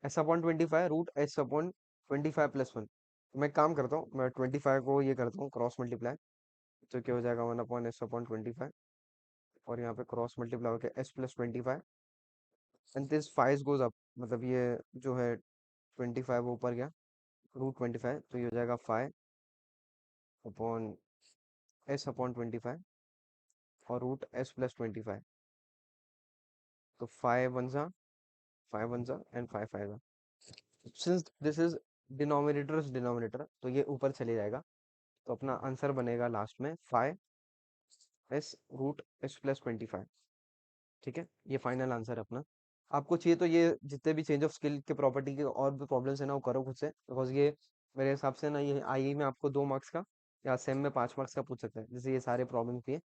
s/25 root s/25 + 1। तो मैं काम करता हूँ, मैं 25 को ये करता हूँ क्रॉस मल्टीप्लाई, तो क्या हो जाएगा 1/s/25, और यहाँ पे क्रॉस मल्टीप्लाई होकर s + 25, and this 5 goes up, मतलब ये जो है 25 वो ऊपर गया, रूट 25, तो ये हो जाएगा 5/s/25 और रूट s + 25। तो 5 1 and 5 5, since this is denominator तो ये ऊपर चले जाएगा, तो अपना आंसर बनेगा लास्ट में 5s√s + 25। ठीक है, ये फाइनल आंसर है अपना। आपको चाहिए तो ये जितने भी चेंज ऑफ स्किल के प्रॉपर्टी के और भी प्रॉब्लम्स है ना, वो करो खुद से, बिकॉज ये मेरे हिसाब से ना ये आई में आपको 2 मार्क्स का या सेम में 5 मार्क्स का पूछ सकते हैं, जैसे ये सारे प्रॉब्लम किए।